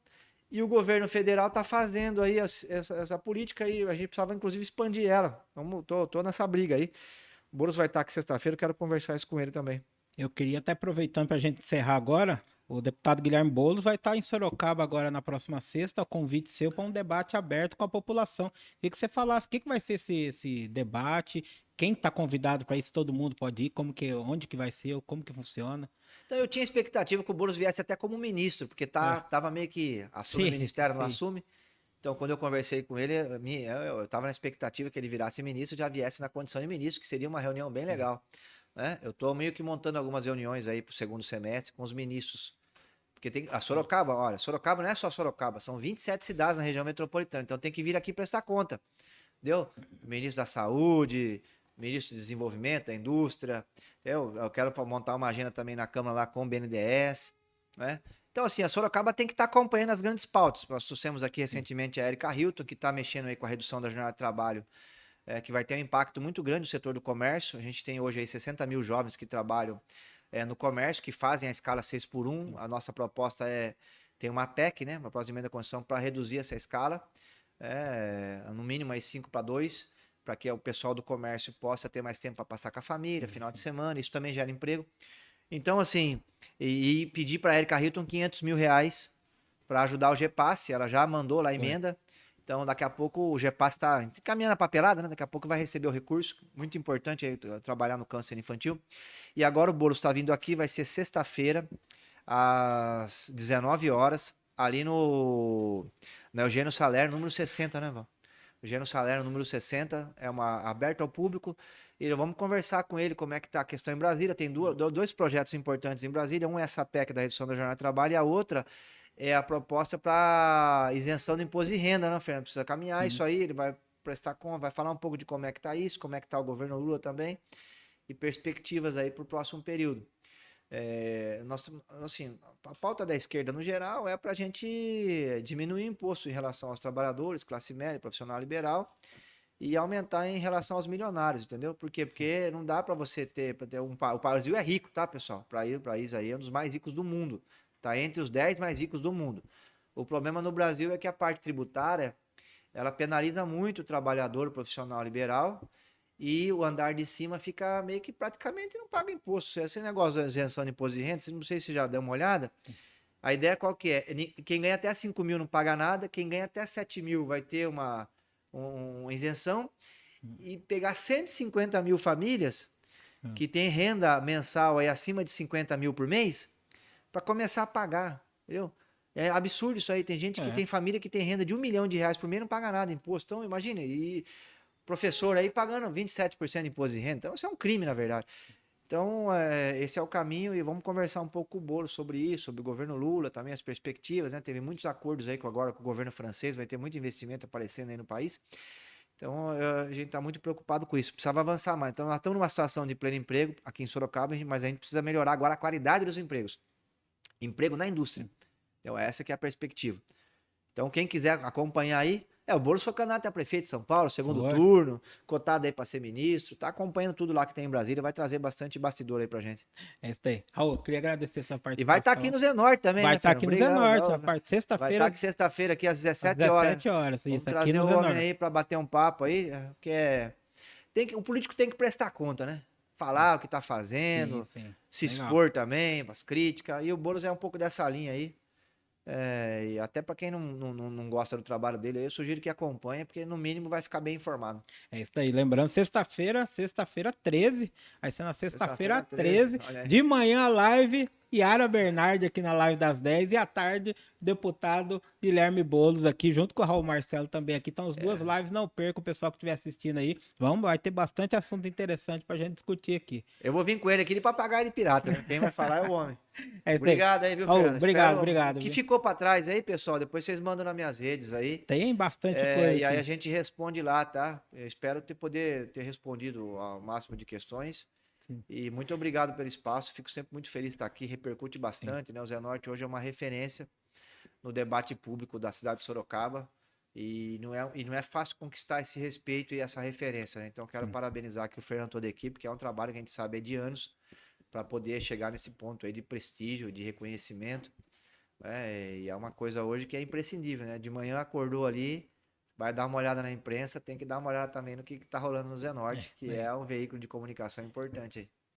e o governo federal está fazendo aí essa política aí. A gente precisava, inclusive, expandir ela. Tô nessa briga aí. O Boulos vai estar aqui sexta-feira, eu quero conversar isso com ele também. Eu queria até aproveitando para a gente encerrar agora, o deputado Guilherme Boulos vai estar em Sorocaba agora na próxima sexta, o convite seu para um debate aberto com a população. Queria que você falasse o que vai ser esse debate, quem está convidado para isso, todo mundo pode ir, onde que vai ser, como que funciona. Então eu tinha expectativa que o Boulos viesse até como ministro, porque tava meio que assume o ministério, não assume. Então quando eu conversei com ele, eu estava na expectativa que ele virasse ministro, já viesse na condição de ministro, que seria uma reunião bem legal. Né? Eu estou meio que montando algumas reuniões aí para o segundo semestre com os ministros. Porque tem a Sorocaba, olha, Sorocaba não é só Sorocaba, são 27 cidades na região metropolitana, então tem que vir aqui prestar conta. Entendeu? Ministro da Saúde, ministro do Desenvolvimento, da Indústria. Eu quero montar uma agenda também na Câmara lá com o BNDES. Né? Então, assim, a Sorocaba tem que estar acompanhando as grandes pautas. Nós trouxemos aqui recentemente a Erika Hilton, que está mexendo aí com a redução da jornada de trabalho, que vai ter um impacto muito grande no setor do comércio. A gente tem hoje aí 60 mil jovens que trabalham no comércio, que fazem a escala 6x1. A nossa proposta tem uma PEC, né, uma proposta de emenda à Constituição, para reduzir essa escala, no mínimo aí 5-2, para que o pessoal do comércio possa ter mais tempo para passar com a família, final de semana. Isso também gera emprego. Então, assim, e pedir para a Erika Hilton R$500 mil para ajudar o GPAS. Ela já mandou lá a emenda. Então, daqui a pouco o GPAS está caminhando a papelada, né? Daqui a pouco vai receber o recurso. Muito importante aí, trabalhar no câncer infantil. E agora o Boulos está vindo aqui, vai ser sexta-feira, às 19 horas, ali no Eugênio Salerno, número 60, né, Val? Eugênio Salerno, número 60, aberto ao público. E vamos conversar com ele como é que está a questão em Brasília. Tem dois projetos importantes em Brasília. Um é essa PEC da redução da jornada de trabalho, e a outra é a proposta para isenção do imposto de renda, né, Fernando? Precisa caminhar isso aí, ele vai prestar conta, vai falar um pouco de como é que está isso, como é que está o governo Lula também, e perspectivas aí para o próximo período. Assim, a pauta da esquerda no geral é para a gente diminuir o imposto em relação aos trabalhadores, classe média, profissional liberal, e aumentar em relação aos milionários, entendeu? Por quê? Porque não dá para você ter o Brasil é rico, tá, pessoal? O país aí é um dos mais ricos do mundo. Está entre os 10 mais ricos do mundo. O problema no Brasil é que a parte tributária, ela penaliza muito o trabalhador, o profissional liberal, e o andar de cima fica meio que praticamente não paga imposto. Esse negócio de isenção de imposto de renda, não sei se já deu uma olhada. A ideia qual que é? Quem ganha até 5 mil não paga nada, quem ganha até 7 mil vai ter uma isenção, e pegar 150 mil famílias que têm renda mensal aí acima de 50 mil por mês, para começar a pagar, entendeu? É absurdo isso aí. Tem gente que tem família que tem renda de R$1 milhão por mês e não paga nada de imposto. Então, imagina, e professor aí pagando 27% de imposto de renda. Então, isso é um crime, na verdade. Então, esse é o caminho, e vamos conversar um pouco com o Boulos sobre isso, sobre o governo Lula, também as perspectivas, né? Teve muitos acordos aí agora com o governo francês, vai ter muito investimento aparecendo aí no país. Então, a gente está muito preocupado com isso. Precisava avançar mais. Então, nós estamos numa situação de pleno emprego aqui em Sorocaba, mas a gente precisa melhorar agora a qualidade dos empregos. Emprego na indústria. Então, essa que é a perspectiva. Então, quem quiser acompanhar aí, o Boulos foi candidato a prefeito de São Paulo, segundo turno, cotado aí para ser ministro, tá acompanhando tudo lá que tem em Brasília, vai trazer bastante bastidor aí pra gente. É isso aí. Raul, eu queria agradecer essa participação. E vai estar aqui no Zenorte também, vai né, estar aqui no Zenorte, sexta-feira. Vai estar aqui sexta-feira, aqui às 17 horas. Às 17 horas, vamos isso, trazer aqui no o Zenorte. homem aí para bater um papo aí, o político tem que prestar conta, né? Falar o que tá fazendo, se expor também, as críticas, e o Boulos é um pouco dessa linha aí. E até para quem não gosta do trabalho dele, eu sugiro que acompanhe, porque no mínimo vai ficar bem informado. É isso aí. Lembrando, sexta-feira 13, vai ser na sexta-feira 13, de manhã a live Yara Bernardi aqui na live das 10 e à tarde, deputado Guilherme Boulos aqui, junto com o Raul Marcelo também aqui. Então, as duas lives, não perca o pessoal que estiver assistindo aí. Vai ter bastante assunto interessante pra gente discutir aqui. Eu vou vir com ele aqui de papagaio de pirata, né? Quem vai falar é o homem. É isso aí. Obrigado aí, viu, Ô, Fernando? obrigado, Espero obrigado. o que Viu? ficou pra trás aí, pessoal, depois vocês mandam nas minhas redes aí. Tem bastante E coisa aí a aqui. gente responde lá, tá? Eu espero poder ter respondido ao máximo de questões. Sim. E muito obrigado pelo espaço. Fico sempre muito feliz de estar aqui. Repercute Sim. bastante, né? O Zenorte hoje é uma referência no debate público da cidade de Sorocaba. E não é fácil conquistar esse respeito e essa referência, né? Então, quero parabenizar aqui o Fernando e toda a equipe, que é um trabalho que a gente sabe é de anos, para poder chegar nesse ponto aí de prestígio, de reconhecimento. E é uma coisa hoje que é imprescindível, né? De manhã acordou ali, vai dar uma olhada na imprensa, tem que dar uma olhada também no que está rolando no Zenorte, que é um veículo de comunicação importante aí.